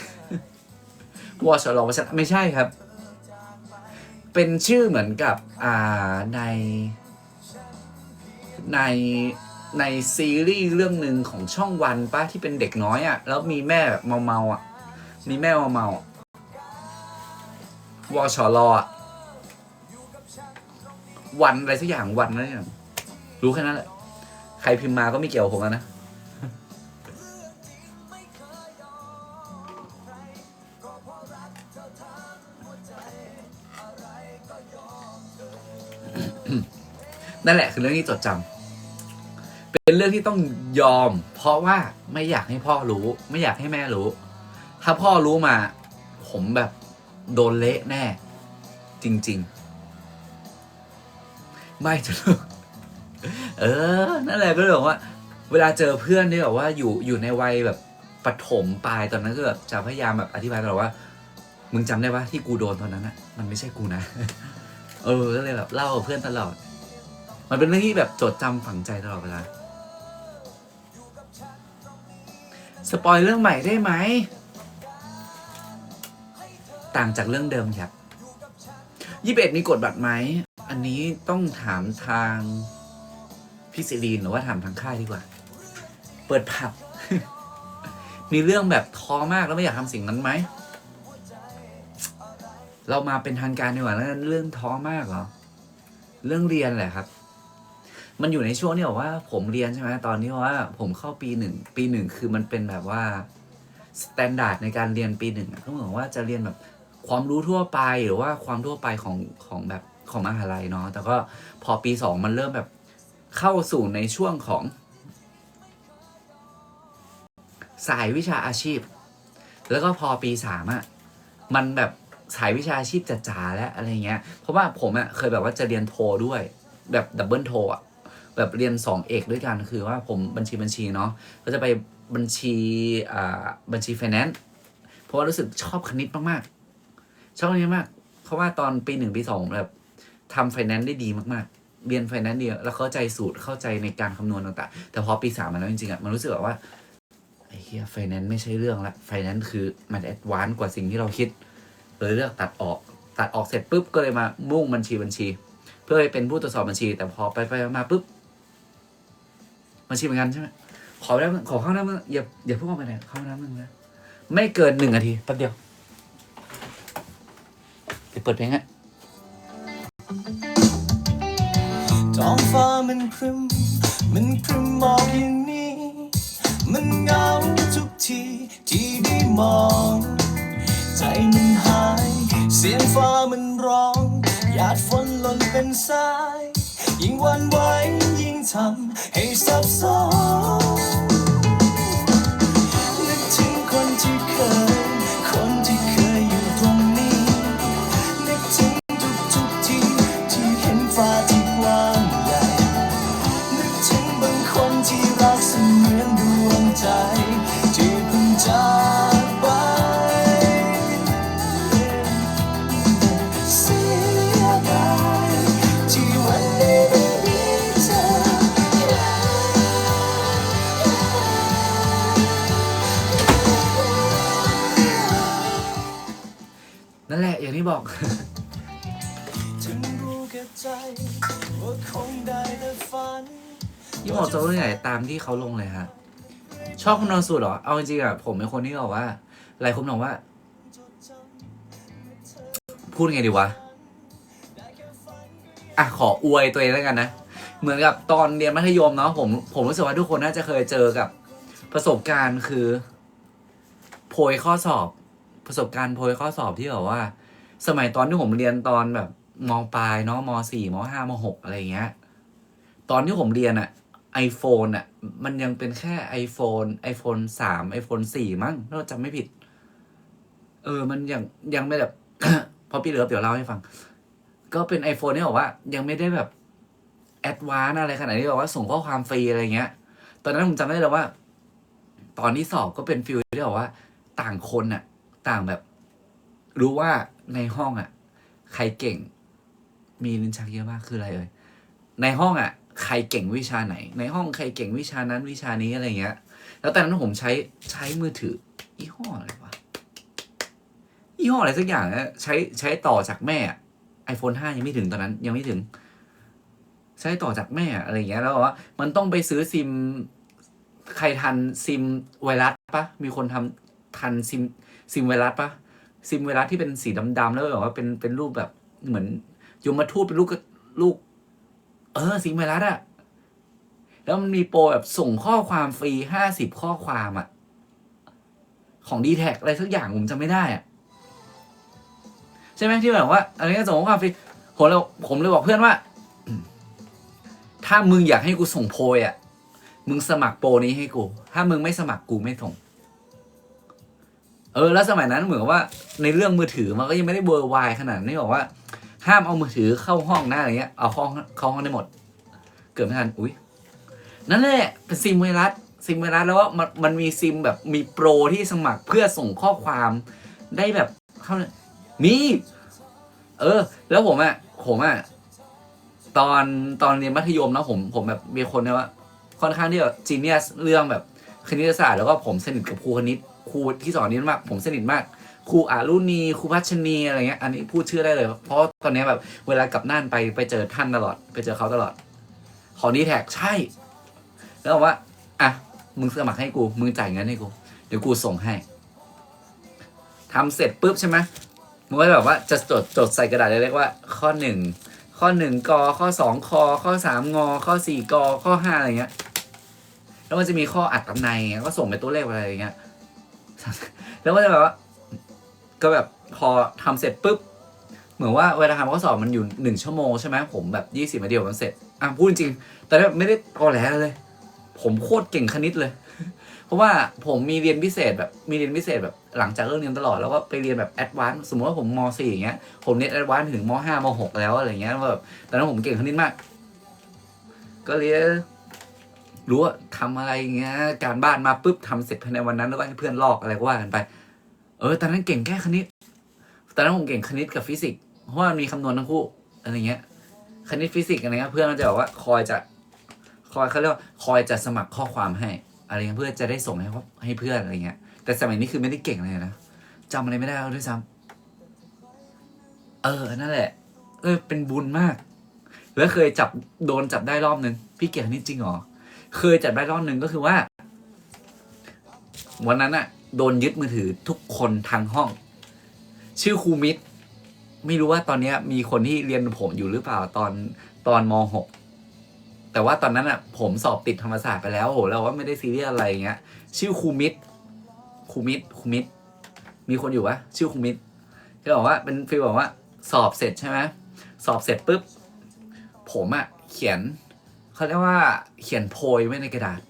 ๆวชรวชไม่ใช่ครับเป็นชื่อเหมือนกับในซีรีส์เรื่องหนึ่งของช่องวันป้าที่เป็นเด็กน้อยอ่ะแล้วมีแม่แบบเมาอ่ะมีแม่เมาวชรอ่ะวันอะไรสักอย่างวันนั่นเองรู้แค่นั้นแหละใครพิมพ์มาก็ไม่เกี่ยวผมแล้วนะ นั่นแหละคือเรื่องที่จดจำเป็นเรื่องที่ต้องยอมเพราะว่าไม่อยากให้พ่อรู้ไม่อยากให้แม่รู้ถ้าพ่อรู้มาผมแบบโดนเละแน่จริงๆไม่จะนั่นแหละก็เลยบอกว่าเวลาเจอเพื่อนที่แบบว่าอยู่ในวัยแบบปฐมปลายตอนนั้นก็แบบจะพยายามแบบอธิบายตลอดว่ามึงจำได้ปะที่กูโดนตอนนั้นอ่ะมันไม่ใช่กูนะ ก็เลยแบบเล่ากับเพื่อนตลอดมันเป็นเรื่องที่แบบจดจำฝังใจตลอดเวลาสปอยเรื่องใหม่ได้ไหมต่างจากเรื่องเดิมครับ21มีกฎบัตรไหมอันนี้ต้องถามทางพี่ศิรินหรือว่าถามทางค่ายดีกว่าเปิดผับ มีเรื่องแบบท้อมากแล้วไม่อยากทำสิ่งนั้นไหมเรามาเป็นทางการดีกว่าแล้วเรื่องท้อมากเหรอเรื่องเรียนแหละครับมันอยู่ในช่วงที่บอกว่าผมเรียนใช่ไหมตอนนี้ว่าผมเข้าปีหนึ่งคือมันเป็นแบบว่าสแตนดาร์ดในการเรียนปีหนึ่งก็เหมือนว่าจะเรียนแบบความรู้ทั่วไปหรือว่าความทั่วไปของแบบของมหาลัยเนาะแต่ก็พอปี2มันเริ่มแบบเข้าสู่ในช่วงของสายวิชาอาชีพแล้วก็พอปี3อ่ะมันแบบสายวิชาอาชีพจ๋าๆแล้วอะไรเงี้ยเพราะว่าผมอ่ะเคยแบบว่าจะเรียนโทด้วยแบบดับเบิลโทอ่ะแบบเรียน2 เอกด้วยกันคือว่าผมบัญชีเนาะก็จะไปบัญชีไฟแนนซ์เพราะว่ารู้สึกชอบคณิตมากๆชอบคณิตมากเพราะว่าตอนปี1ปี2แบบทำไฟแนนซ์ได้ดีมากๆเรียนไฟแนนซ์ดีแล้วเข้าใจสูตรเข้าใจในการคำนวณต่างๆแต่พอปี3มาแล้วจริงๆอ่ะมันรู้สึกแบบว่าไอ้เหี้ยไฟแนนซ์ไม่ใช่เรื่องละไฟแนนซ์คือมันแอดวานซ์กว่าสิ่งที่เราคิดเลยเลือกตัดออกเสร็จปุ๊บก็เลยมามุ่งบัญชีเพื่อให้เป็นผู้ตรวจสอบบัญชีแต่พอไปมาปุ๊บบัญชีเหมือนกันใช่ไหมขอเข้าน้ำอย่าเพิ่งออกไปไหนเข้าน้ำนึงนะไม่เกิน1 นาทีแป๊บเดียวเดี๋ยวเปิดเพลงฮะท้องฟ้ามันครึ้มมองอย่างนี้มันเหงาทุกทีที่ได้มองใจมันหายเสียงฟ้ามันร้องหยาดฝนหล่นเป็นสายยิ่งหวั่นไหวยิ่งทำให้สับสนนึกถึงคนที่เคยอยู่ตรงนี้นึกถึงทุกทีที่เห็นฟ้าที่กว้างใหญ่นึกถึงบางคนที่รักเสมือนดวงใจที่เพิ่งจากไปเสียดายที่วันนี้ไม่มีเธอนั่นแหละอย่างที่บอกถึงรู้แก่ใจว่าคงได้แต่ฝันยี่ห้อโจ้เนี่ยตามที่เขาลงเลยฮะ ชอบคุณนอนสูตรเหรอเอาจริงๆอะผมเป็นคนที่บอกว่าหลายคนบอกว่า พูดไงดีวะอ่ะขออวยตัวเองแล้วกันนะเหมือนกับตอนเรียนมัธยมเนาะผมรู้สึกว่าทุกคนน่าจะเคยเจอกับประสบการณ์คือโพยข้อสอบประสบการณ์โพยข้อสอบที่แบบว่า สมัยตอนที่ผมเรียนตอนแบบม.ปลายเนาะม.4 ม.5 ม.6อะไรเงี้ยตอนที่ผมเรียนอะiPhone อะมันยังเป็นแค่ iPhone 3 iPhone 4มั้งถ้าจำไม่ผิดมันยังไม่แบบ เพราะพี่เลิฟเดี๋ยวเล่าให้ฟังก็เป็น iPhone ที่บอกว่ายังไม่ได้แบบแอดวานซ์อะไรขนาดนี้แบบว่าส่งข้อความฟรีอะไรเงี้ยตอนนั้นผมจำได้เลยว่า ตอนที่สอบก็เป็นฟิลที่บอกว่าต่างคนน่ะ ต่างแบบ รู้ว่าในห้องอ่ะ ใครเก่ง มีลิ้นชักเยอะมากคืออะไรในห้องอ่ะ ใครเก่งวิชาไหน ในห้องใครเก่งวิชานั้นวิชานี้อะไรเงี้ย แล้วตอนนั้นผมใช้มือถือยี่ห้ออะไรวะยี่ห้ออะไรสักอย่างนะใช้ต่อจากแม่ iPhone 5ยังไม่ถึงตอนนั้นยังไม่ถึง ใช้ต่อจากแม่อะไรเงี้ยแล้วว่ามันต้องไปซื้อซิมใครทันซิมไวรัสปะมีคนทำทันซิมไวรัสปะซิมไวรัสที่เป็นสีดำๆแล้วแบบว่าเป็นรูปแบบเหมือนยมทูตเป็นลูกซิมไวรัสอะแล้วมันมีโปรแบบส่งข้อความฟรี50 ข้อความอะของดีแท็อะไรสักอย่างผมจำไม่ได้อะใช่ไหมที่แบบว่าอะไรก็ส่งข้อความฟรีผมเลยบอกเพื่อนว่า ถ้ามึงอยากให้กูส่งโพยอ่ะ มึงสมัครโปรนี้ให้กู ถ้ามึงไม่สมัครกูไม่ส่ง แล้วสมัยนั้นเหมือนว่าในเรื่องมือถือมันก็ยังไม่ได้เวอร์ไวขนาดนี้บอกว่า ห้ามเอามือถือเข้าห้องนะอะไรเงี้ย เอาเข้าห้องได้หมด เกิดไม่ทัน อุ้ยนั่นแหละเป็นซิมไวรัสแล้วว่ามันมีซิมแบบมีโปรที่สมัครเพื่อส่งข้อความได้แบบเข้ามีแล้วผมตอนเรียนมัธยมนะผมแบบมีคนเนี่ยว่าค่อนข้างที่แบบจีเนียสเรื่องแบบคณิตศาสตร์แล้วก็ผมสนิทกับครูคณิตครูที่สอนนี้มากผมสนิทมากครูอารุณีครูพัชนีอะไรเงี้ยอันนี้พูดชื่อได้เลยเพราะตอนนี้แบบเวลากลับน่านไปเจอท่านตลอดไปเจอเขาตลอดขอดีแท็กใช่แล้วบอกว่าอ่ะมึงสมัครให้กูมึงจ่ายเงินให้กูเดี๋ยวกูส่งให้ทำเสร็จปุ๊บใช่ไหมมึงก็แบบว่าจะจดใส่กระดาษเล็กๆว่าข้อ 1 กข้อ 2 คข้อ 3 งข้อ 4 กข้อ 5อะไรเงี้ยแล้วมันจะมีข้ออัดตำในก็ส่งเป็นตัวเลขอะไรอย่างเงี้ยแล้วก็จะแบบว่าก็แบบพอทำเสร็จปุ๊บเหมือนว่าเวลาทำข้อสอบมันอยู่1 ชั่วโมงใช่ไหมผมแบบ20 นาทีมันเสร็จพูดจริงแต่แบบไม่ได้ตอแหลเลย ผมโคตรเก่งคณิตเลยเพราะว่าผมมีเรียนพิเศษแบบหลังจากเลิกเรียนตลอดแล้วก็ไปเรียนแบบแอดวานซ์สมมติว่าผมม.4อย่างเงี้ยผมเรียนแอดวานซ์ถึงม.5 ม.6แล้วอะไรเงี้ยแบบตอนนั้นผมเก่งคณิตมาก ก็เรียนรู้ว่าทำอะไรเงี้ยการบ้านมาปุ๊บทำเสร็จภายในวันนั้นแล้วก็ให้เพื่อนลอกอะไรก็ว่ากันไปตอนนั้นเก่งแค่คณิตตอนนั้นผมเก่งคณิตกับฟิสิกส์เพราะว่ามีคำนวณทั้งคู่อะไรเงี้ยคณิตฟิสิกส์อะไรเงี้ยเพื่อนมันจะบอกว่าเขาเรียกว่าคอยจะสมัครข้อความให้อะไรเงี้ยเพื่อจะได้ส่งให้เพื่อนอะไรเงี้ยแต่สมัยนี้คือไม่ได้เก่งเลยนะจำอะไรไม่ได้แล้วด้วยซ้ำนั่นแหละเป็นบุญมากแล้วเคยโดนจับได้รอบนึงพี่เก่งนี่จริงเหรอเคยจับได้รอบนึงก็คือว่าวันนั้นโดนยึดมือถือทุกคนทางห้องชื่อครูมิตรไม่รู้ว่าตอนนี้มีคนที่เรียนผมอยู่หรือเปล่าตอนม.6แต่ว่าตอนนั้นผมสอบติดธรรมศาสตร์ไปแล้วแล้วว่าไม่ได้ซีเรียสอะไรเงี้ยชื่อครูมิตรมีคนอยู่วะชื่อครูมิตรที่บอกว่าเป็นฟีลบอกว่าสอบเสร็จใช่ไหมสอบเสร็จปุ๊บผมเขียนเขาเรียกว่าเขียนโพยไว้ในกระดาษ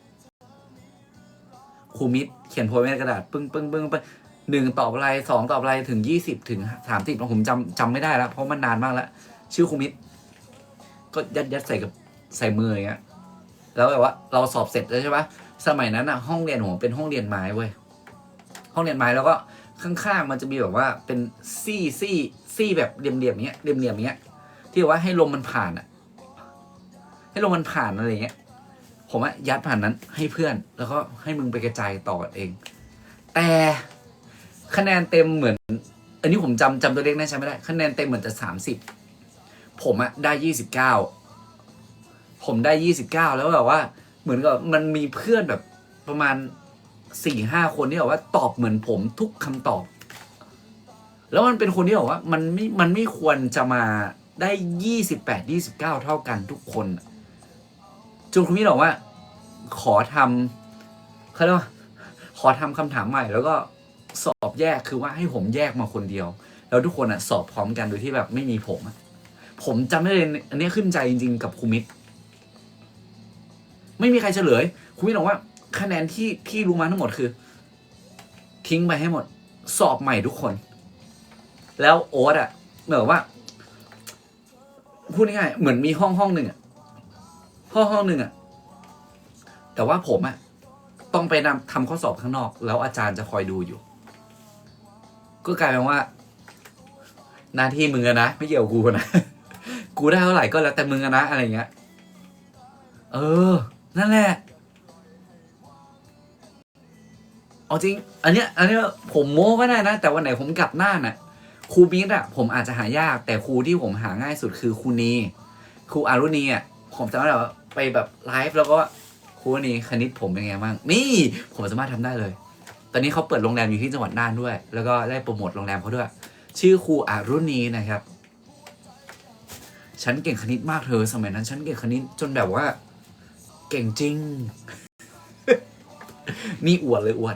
ครูมิตรเขียนโพยไว้ในกระดาษปึ้งไป1 ตอบอะไร2 ตอบอะไรถึง20ถึง30ผมจำไม่ได้แล้วเพราะมันนานมากแล้วชื่อครูมิตรก็ยัดใส่มืออย่างเงี้ยแล้วแบบว่าเราสอบเสร็จแล้วใช่ปะสมัยนั้นห้องเรียนผมเป็นห้องเรียนไม้เว้ยห้องเรียนไม้แล้วก็ข้างๆมันจะมีแบบว่าเป็นซี่แบบเหลี่ยมๆเงี้ยเงี้ยที่ว่าให้ลมมันผ่านให้ลมมันผ่านอะไรเงี้ยผมยัดผ่านนั้นให้เพื่อนแล้วก็ให้มึงไปกระจายต่อเองแต่คะแนนเต็มเหมือนอันนี้ผมจำตัวเลขแน่ใช่ไม่ได้คะแนนเต็มเหมือนจะ30ผมได้29ผมได้29แล้วแบบว่าเหมือนกับมันมีเพื่อนแบบประมาณ 4-5 คนที่แบบว่าตอบเหมือนผมทุกคำตอบ แล้วมันเป็นคนที่บอกว่ามันไม่ควรจะมาได้28-29เท่ากันทุกคนจนคุณพี่บอกว่าขอทำเขาเรียกว่าขอทำคำถามใหม่แล้วก็สอบแยกคือว่าให้ผมแยกมาคนเดียวแล้วทุกคนสอบพร้อมกันโดยที่แบบไม่มีผมจำได้เลยอันนี้ขึ้นใจจริงๆกับครูมิตรไม่มีใครเฉลยครูมิตรบอกว่าคะแนนที่รู้มาทั้งหมดคือทิ้งไปให้หมดสอบใหม่ทุกคนแล้วโอ๊ตเหมือนว่าพูดง่ายๆเหมือนมีห้องหนึ่งห้องหนึ่งแต่ว่าผมต้องไปทำข้อสอบข้างนอกแล้วอาจารย์จะคอยดูอยู่ก็กลายเป็นว่าหน้าที่มึงนะไม่เกี่ยวกับกูนะกูได้เท่าไหร่ก็แล้วแต่มึงนะอะไรเงี้ยนั่นแหละเอาจริงอันเนี้ยผมโม้ก็ได้นะแต่วันไหนผมกลับหน้าครูมิตรผมอาจจะหายากแต่ครูที่ผมหาง่ายสุดคือครูนีครูอารุณีผมจำได้ว่าไปแบบไลฟ์แล้วก็ครูนีคณิตผมเป็นไงบ้างนี่ผมสามารถทำได้เลยตอนนี้เขาเปิดโรงแรมอยู่ที่จังหวัดน่านด้วยแล้วก็ได้โปรโมทโรงแรมเขาด้วยชื่อครูอารุณีนะครับฉันเก่งคณิตมากเธอสมัยนั้นฉันเก่งคณิตจนแบบว่าเก่งจริง นี่อวดเลยอวด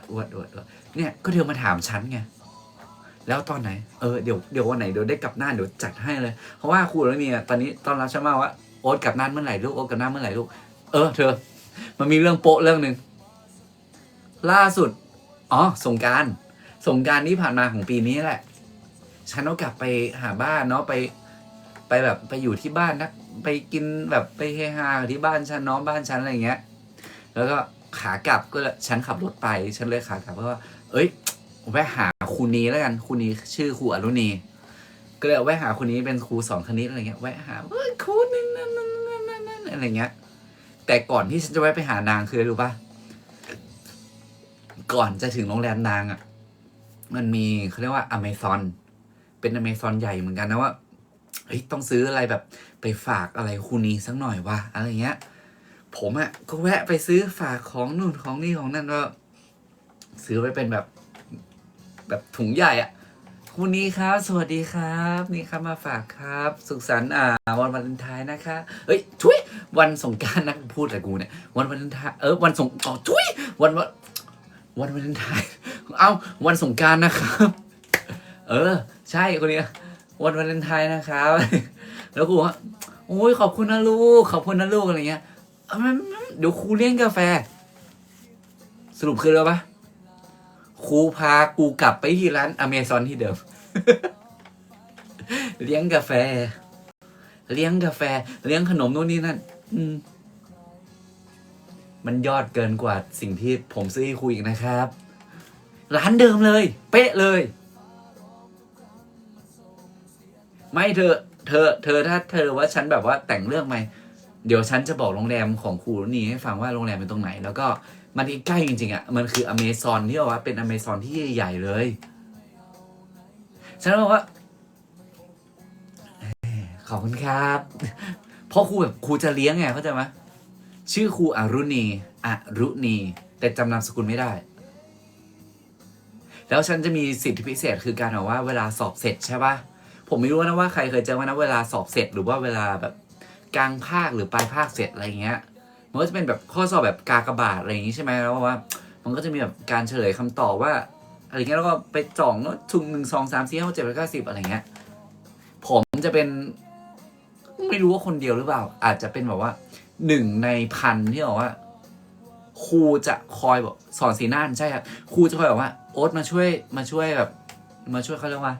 เนี่ยก็เธอมาถามฉันไงแล้วตอนไหนเดี๋ยววันไหนเดี๋ยวได้กลับน่านเดี๋ยวจัดให้เลยเพราะว่าครูแล้วเนี่ยตอนนี้ตอนรับฉันมาว่าโอ๊ตกลับน่านเมื่อไหร่ลูกโอ๊ตกลับน่านเมื่อไหร่ลูกเธอมันมีเรื่องโป๊ะเรื่องนึงล่าสุดสงกรานต์ที่ผ่านมาของปีนี้แหละฉันต้องกลับไปหาบ้านเนาะไปแบบไปอยู่ที่บ้านนะไปกินแบบไปเฮฮาที่บ้านฉันน้องบ้านฉันอะไรเงี้ยแล้วก็ขากลับก็ฉันขับรถไปฉันเลยขากลับเพราะว่าแวะหาครูนีแล้วกันครูนีชื่อครูอรุณีก็เลยแวะหาครูนี้เป็นครูสอนคณิตอะไรเงี้ยแวะหาครูนึงนั่นอะไรเงี้ยแต่ก่อนที่ฉันจะแวะไปหานางคือรู้ป่ะก่อนจะถึงโรงแรมนางมันมีเขาเรียกว่าอเมซอนเป็นอเมซอนใหญ่เหมือนกันนะว่าต้องซื้ออะไรแบบไปฝากอะไรครูนีสักหน่อยว่ะอะไรเงี้ยผมก็แวะไปซื้อฝากของนู่นของนี่ของนั่นก็ซื้อไปเป็นแบบถุงใหญ่คุณนี้ครับสวัสดีครับนี่ครับมาฝากครับสุขสันต์วันวาเลนไทน์นะคะช่วยวันสงกรานต์นะพูดอะไรกูเนี่ยวันวาเลนไทน์วันสงช่วยวันวาเลนไทน์วันสงกรานต์นะครับใช่คนนี้วันวาเลนไทน์นะครับแล้วกูว่าโอ้ยขอบคุณนะลูกอะไรเงี้ยเดี๋ยวครูเลี้ยงกาแฟสรุปคืออะไรปะครูพากูกลับไปที่ร้านอเมซอนที่เดิม เลี้ยงกาแฟเลี้ยงขนมนู่นนี่นั่นมันยอดเกินกว่าสิ่งที่ผมซื้อให้ครูอีกนะครับร้านเดิมเลยเป๊ะเลยไม่เธอถ้าเธอว่าฉันแบบว่าแต่งเรื่องไหมเดี๋ยวฉันจะบอกโรงแรมของครูนี่ให้ฟังว่าโรงแรมเป็นตรงไหนแล้วก็มันใกล้จริงๆมันคืออเมซอนที่ว่าเป็นอเมซอนที่ใหญ่เลยฉันบอกว่าขอบคุณครับเพราะครูแบบครูจะเลี้ยงไงเข้าใจไหมชื่อครูอรุณีแต่จำนามสกุลไม่ได้แล้วฉันจะมีสิทธิพิเศษคือการบอกว่าเวลาสอบเสร็จใช่ปะผมไม่รู้นะว่าใครเคยเจอไหมนะเวลาสอบเสร็จหรือว่าเวลาแบบกลางภาคหรือปลายภาคเสร็จอะไรเงี้ยมันก็จะเป็นแบบข้อสอบแบบกากบาทอะไรอย่างงี้ใช่ไหมแล้วว่ามันก็จะมีแบบการเฉลยคำตอบว่าอะไรเงี้ยแล้วก็ไปจ่องว่าทุง1 2 3 4 5 6 7 8 9 10อะไรเงี้ยผมจะเป็นไม่รู้ว่าคนเดียวหรือเปล่าอาจจะเป็นแบบว่า1 ใน 1,000ที่บอกว่าครูจะคอยบอกสอนสีน่านใช่ครับครูจะคอยบอกว่าโอ๊ตมาช่วยแบบมาช่วยเขาเรียกว่า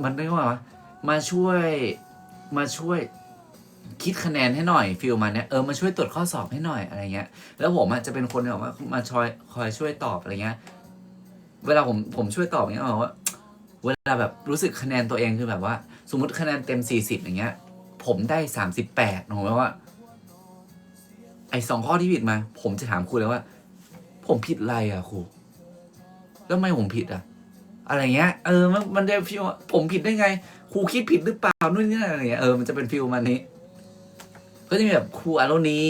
มันเรียกว่ามาช่วยคิดคะแนนให้หน่อยฟิลมาเนี้ยมาช่วยตรวจข้อสอบให้หน่อยอะไรเงี้ยแล้วผมจะเป็นคนแบบว่ามาคอยช่วยตอบอะไรเงี้ยเวลาผมช่วยตอบอย่างเงี้ยบอกว่าเวลาแบบรู้สึกคะแนนตัวเองคือแบบว่าสมมติคะแนนเต็ม40อย่างเงี้ยผมได้38ผมว่าไอ้2 ข้อที่ผิดมาผมจะถามครูเลยว่าผมผิดอะไรครูแล้วทำไมผมผิดอะไรเงี้ยมันจะฟีลผมผิดได้ไงครูคิดผิดหรือเปล่านู่นนี่อะไรเงี้ยมันจะเป็นฟีลมันนี้ก็จะมีแบบครูอารณี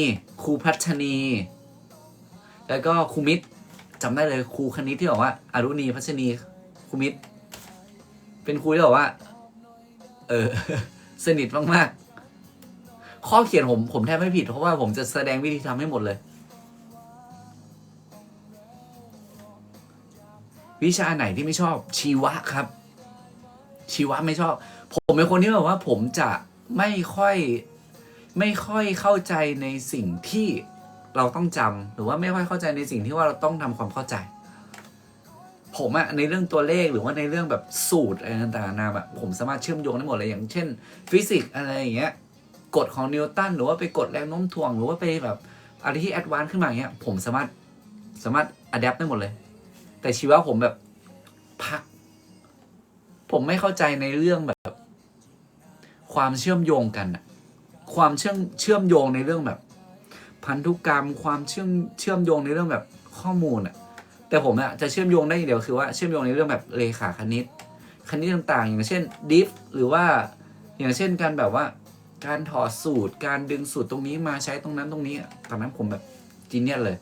ครูพัชนี แล้วก็ครูมิตรจำได้เลยครูคณิตที่บอกว่าอรุณีพัชนีครูมิตรเป็นครูที่บอกว่าสนิทมากๆข้อเขียนผมแทบไม่ผิดเพราะว่าผมจะแสดงวิธีทำให้หมดเลยวิชาไหนที่ไม่ชอบชีวะครับชีวะไม่ชอบผมเป็นคนที่แบบว่าผมจะไม่ค่อยเข้าใจในสิ่งที่เราต้องจำหรือว่าไม่ค่อยเข้าใจในสิ่งที่ว่าเราต้องทำความเข้าใจผมอะในเรื่องตัวเลขหรือว่าในเรื่องแบบสูตรอะไรต่างๆนาแบบผมสามารถเชื่อมโยงได้หมดเลยอย่างเช่นฟิสิกส์อะไรอย่างเงี้ยกฎของนิวตันหรือว่าไปกฎแรงโน้มถ่วงหรือว่าไปแบบอะไรที่แอดวานซ์ขึ้นมาอย่างเงี้ยผมสามารถอะแดปได้หมดเลยแต่ชีวะผมแบบพักผมไม่เข้าใจในเรื่องแบบความเชื่อมโยงกันอะความเชื่อมโยงในเรื่องแบบพันธุกรรมความเชื่อมโยงในเรื่องแบบข้อมูลอะแต่ผมอะจะเชื่อมโยงได้อย่างเดียวคือว่าเชื่อมโยงในเรื่องแบบเลขาคณิตต่างๆอย่างเช่นดิฟหรือว่าอย่างเช่นการแบบว่าการถอดสูตรการดึงสูตรตรงนี้มาใช้ตรงนั้นตรงนี้ตอนนั้นผมแบบจีเนียสเลย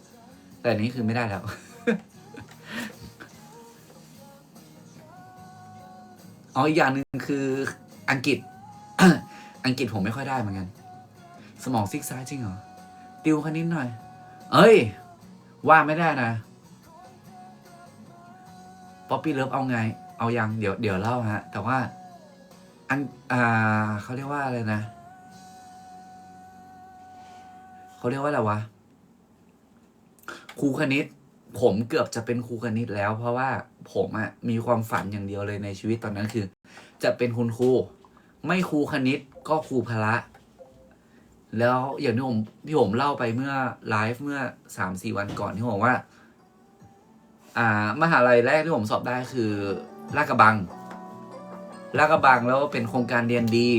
แต่อันนี้คือไม่ได้แล้ว อ๋ออีกอย่างหนึ่งคืออังกฤษ อังกฤษผมไม่ค่อยได้เหมือนกันสมองซิกซ้ายจริงเหรอติวคณิตหน่อยเอ้ยว่าไม่ได้นะป๊อปปี้เลิฟเอาไงเอายังเดี๋ยวเล่าฮะแต่ว่าเขาเรียกว่าอะไรนะเขาเรียกว่าอะไรวะครูคณิตผมเกือบจะเป็นครูคณิตแล้วเพราะว่าผมอะมีความฝันอย่างเดียวเลยในชีวิตตอนนั้นคือจะเป็นคุณครูไม่ครูคณิตก็ครูพละแล้วอย่างที่ผมเล่าไปเมื่อไลฟ์เมื่อ 3-4 วันก่อนที่ผมว่ามหาลัยแรกที่ผมสอบได้คือลาดกระบังแล้วเป็นโครงการเรียนดี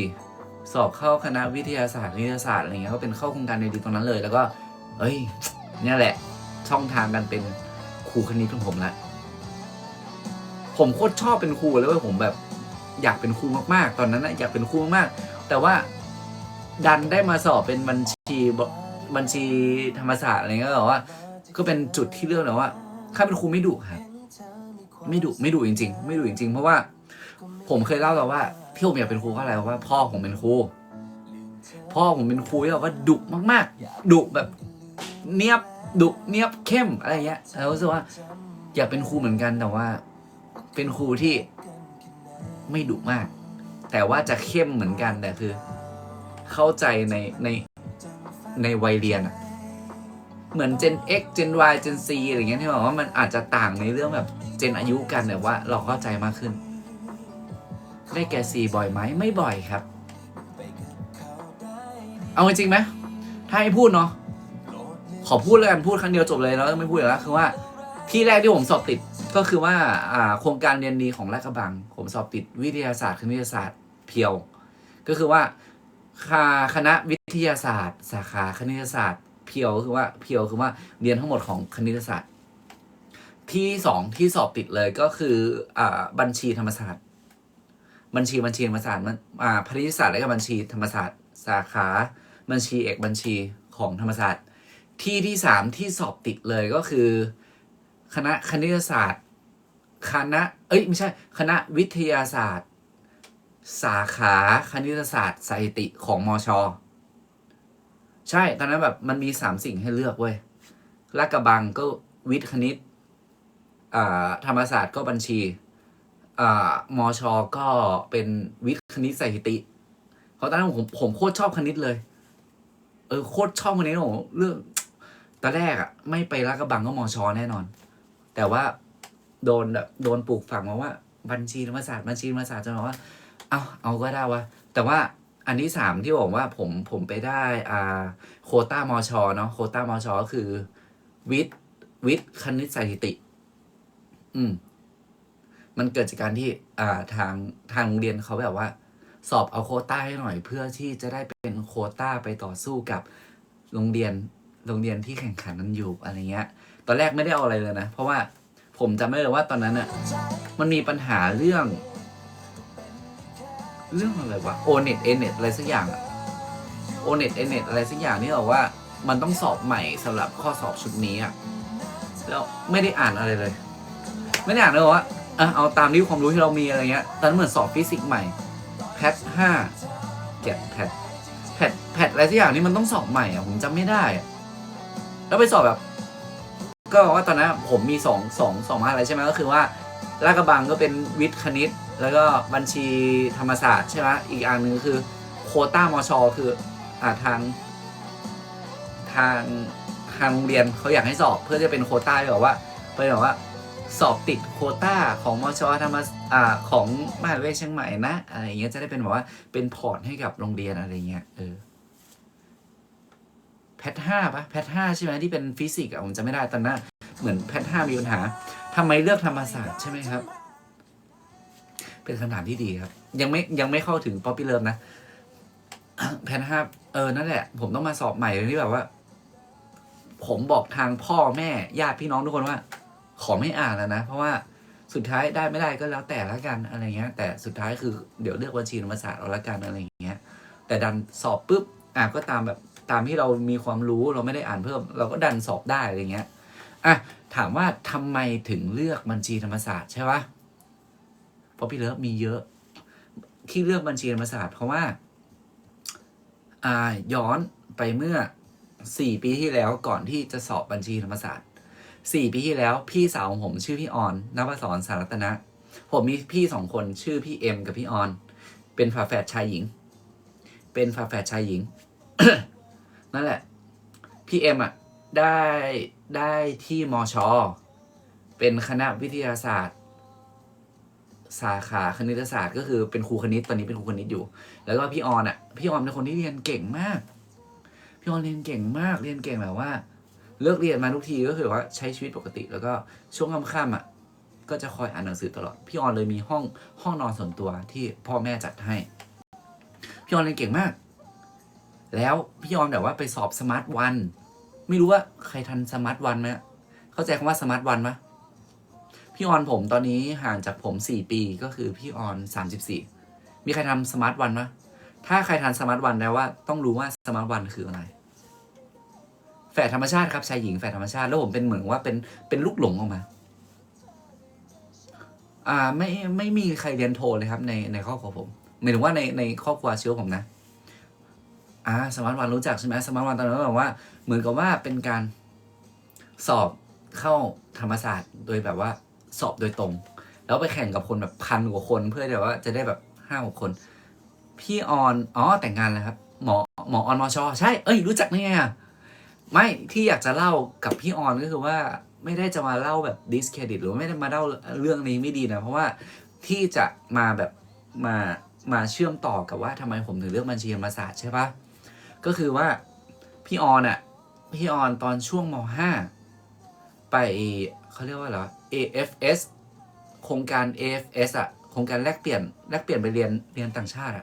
สอบเข้าคณะวิทยาศาสตร์คณิตศาสตร์อะไรเงี้ยก็เป็นเข้าโครงการเรียนดีตรงนั้นเลยแล้วก็เอ้ยเนี่ยแหละช่องทางกันเป็นครูคณิตของผมละผมโคตรชอบเป็นครูเลยว่าผมแบบอยากเป็นครูมากๆตอนนั้นนะอยากเป็นครูมากๆแต่ว่าดันได้มาสอบเป็นบัญชีธรรมศาสตร์อะไรเงี้ยก็บอกว่าก็เป็นจุดที่เลือกเลยว่าข้าเป็นครูไม่ดุครับไม่ดุจริงๆไม่ดุจริงๆเพราะว่าผมเคยเล่าแล้วว่าที่ผมอยากเป็นครูเพราะอะไรเพราะว่าพ่อผมเป็นครูที่แบบว่าดุมากๆดุแบบเนียบเข้มอะไรเงี้ยแล้วรู้สึกว่าอยากเป็นครูเหมือนกันแต่ว่าเป็นครูที่ไม่ดุมากแต่ว่าจะเข้มเหมือนกันแต่คือเข้าใจในวัยเรียนอะเหมือน Gen X Gen Y Gen C อะไรเงี้ยที่บอกว่ามันอาจจะต่างในเรื่องแบบเจนอายุกันแต่ว่าเราเข้าใจมากขึ้นได้แก่ C บ่อยไหมไม่บ่อยครับเอาจริงไหมถ้าให้พูดเนาะขอพูดแล้วกันพูดครั้งเดียวจบเลยแล้วไม่พูดแล้วคือว่าที่แรกที่ผมสอบติดก็คือว่าโครงการเรียนดีของลาดกระบังผมสอบติดวิทยาศาสตร์คณิตศาสตร์เพียวก็คือว่าคณะวิทยาศาสตร์สาขาคณิตศาสตร์เพียวคือว่าเรียนทั้งหมดของคณิตศาสตร์ที่2ที่สอบติดเลยก็คือบัญชีธรรมศาสตร์บัญชีธรรมศาสตร์คณิตศาสตร์และก็บัญชีธรรมศาสตร์สาขาบัญชีเอกบัญชีของธรรมศาสตร์ที่3ที่สอบติดเลยก็คือคณะคณิตศาสตร์ไม่ใช่คณะวิทยาศาสตร์สาขาคณิตศาสตร์สถิติของมช.ใช่ตอนนั้นแบบมันมี3สิ่งให้เลือกเว้ยลาดกระบังก็วิทย์คณิตธรรมศาสตร์ก็บัญชีมช.ก็เป็นวิทย์คณิตสถิติเพราะตอนนั้นผมโคตรชอบคณิตเลยโคตรชอบคณิตผมเรื่องตอนแรกไม่ไปลาดกระบังก็มช.แน่นอนแต่ว่าโดนปลูกฝังมาว่าบัญชีธรรมศาสตร์จนบอกว่าเอาก็ได้วะแต่ว่าอันที่3ที่บอกว่าผมไปได้โควต้ามช.เนาะโควต้ามช.ก็คือวิทย์คณิตสถิติมันเกิดจากการที่ทางโรงเรียนเขาแบบว่าสอบเอาโควต้าให้หน่อยเพื่อที่จะได้เป็นโควต้าไปต่อสู้กับโรงเรียนที่แข่งขันนั้นอยู่อะไรเงี้ยตอนแรกไม่ได้เอาอะไรเลยนะเพราะว่าผมจำไม่ได้ว่าตอนนั้นมันมีปัญหาเรื่องอะไรวะโอเน็ตอะไรสักอย่างโอเน็ตอะไรสักอย่างที่บอกว่ามันต้องสอบใหม่สำหรับข้อสอบชุดนี้ แล้วไม่ได้อ่านอะไรเลย ไม่ได้อ่านเลยว่าเอาตามที่ความรู้ที่เรามีอะไรเงี้ยตอนนั้นเหมือนสอบฟิสิกส์ใหม่แพท5 แกะแพทอะไรสักอย่างนี่มันต้องสอบใหม่ผมจำไม่ได้แล้วไปสอบแบบก็บอกว่าตอนนั้นผมมีสองมหาลัยใช่ไหมก็คือว่าลาดกระบังก็เป็นวิทย์คณิตแล้วก็บัญชีธรรมศาสตร์ใช่ไหมอีกอันนึงคือโควต้ามชคือทางโรงเรียนเขาอยากให้สอบเพื่อจะเป็นโควต้าแบบว่าไปแบบว่าสอบติดโควต้าของมชธรรมของมหาวิทยาลัยเชียงใหม่นะอะไรเงี้ยจะได้เป็นแบบว่าเป็นพอร์ตให้กับโรงเรียนอะไรเงี้ยแพท5ป่ะแพท5ใช่ไหมที่เป็นฟิสิกส์ผมจะไม่ได้ตอนนั้นเหมือนแพท5มีปัญหาทำไมเลือกธรรมศาสตร์ใช่ไหมครับเป็นคำถามที่ดีครับยังไม่เข้าถึงป๊อปปี้เลิฟนะแพท5นั่นแหละผมต้องมาสอบใหม่ที่แบบว่าผมบอกทางพ่อแม่ญาติพี่น้องทุกคนว่าขอไม่อ่านแล้วนะเพราะว่าสุดท้ายได้ไม่ได้ก็แล้วแต่ละกันอะไรเงี้ยแต่สุดท้ายคือเดี๋ยวเลือกบัญชีธรรมศาสตร์เอาละกันอะไรเงี้ยแต่ดันสอบปุ๊บก็ตามแบบตามที่เรามีความรู้เราไม่ได้อ่านเพิ่มเราก็ดันสอบได้อะไรเงี้ยถามว่าทำไมถึงเลือกบัญชีธรรมศาสตร์ใช่ปะเพราะพี่เลิฟมีเยอะที่เลือกบัญชีธรรมศาสตร์เพราะว่าย้อนไปเมื่อ4 ปีที่แล้วก่อนที่จะสอบบัญชีธรรมศาสตร์4 ปีที่แล้วพี่สาวของผมชื่อพี่ออนนภศรสารัตนะผมมีพี่2 คนชื่อพี่เอ็มกับพี่ออนเป็นฝาแฝดชายหญิงนั่นแหละพี่เอ็มได้ที่มชเป็นคณะวิทยาศาสตร์สาขาคณิตศาสตร์ก็คือเป็นครูคณิตตอนนี้เป็นครูคณิตอยู่แล้วก็พี่ออนเป็นคนที่เรียนเก่งมากพี่ออนเรียนเก่งมากเรียนเก่งแบบว่าเลิกเรียนมาทุกทีก็คือว่าใช้ชีวิตปกติแล้วก็ช่วงค่ำๆก็จะคอยอ่านหนังสือตลอดพี่ออนเลยมีห้องนอนส่วนตัวที่พ่อแม่จัดให้พี่ออนเรียนเก่งมากแล้วพี่ออนแบบว่าไปสอบสมาร์ทวันไม่รู้ว่าใครทันสมาร์ทวันไหมเข้าใจคำว่าสมาร์ทวันไหมพี่ออนผมตอนนี้ห่างจากผม4 ปีก็คือพี่ออน34มีใครทำสมาร์ทวันไหมถ้าใครทันสมาร์ทวันแล้วว่าต้องรู้ว่าสมาร์ทวันคืออะไรแฝดธรรมชาติครับชายหญิงแฝดธรรมชาติแล้วผมเป็นเหมือนว่าเป็นลูกหลงออกมาไม่มีใครเรียนโทเลยครับในครอบครัวผมหมายถึงว่าในครอบครัวเชื้อผมนะสมาร์ทวันรู้จักใช่ไหมสมาร์ทวันตอนนั้นแบบว่าเหมือนกับว่าเป็นการสอบเข้าธรรมศาสตร์โดยแบบว่าสอบโดยตรงแล้วไปแข่งกับคนแบบ1,000 กว่าคนเพื่อแบบว่าจะได้แบบ5-6 คนพี่ออนแต่งงานแล้วครับหมอออนมชใช่รู้จักได้ไงไม่ที่อยากจะเล่ากับพี่ออนก็คือว่าไม่ได้จะมาเล่าแบบดิสเครดิตหรือไม่ได้มาเล่าเรื่องนี้ไม่ดีนะเพราะว่าที่จะมาแบบมาเชื่อมต่อกับว่าทำไมผมถึงเลือกบัญชีธรรมศาสตร์ใช่ปะก็คือว่าพี่ออนตอนช่วงม.5 ไปเขาเรียกว่าเหรอ AFS โครงการ AFS โครงการแลกเปลี่ยนไปเรียนต่างชาติ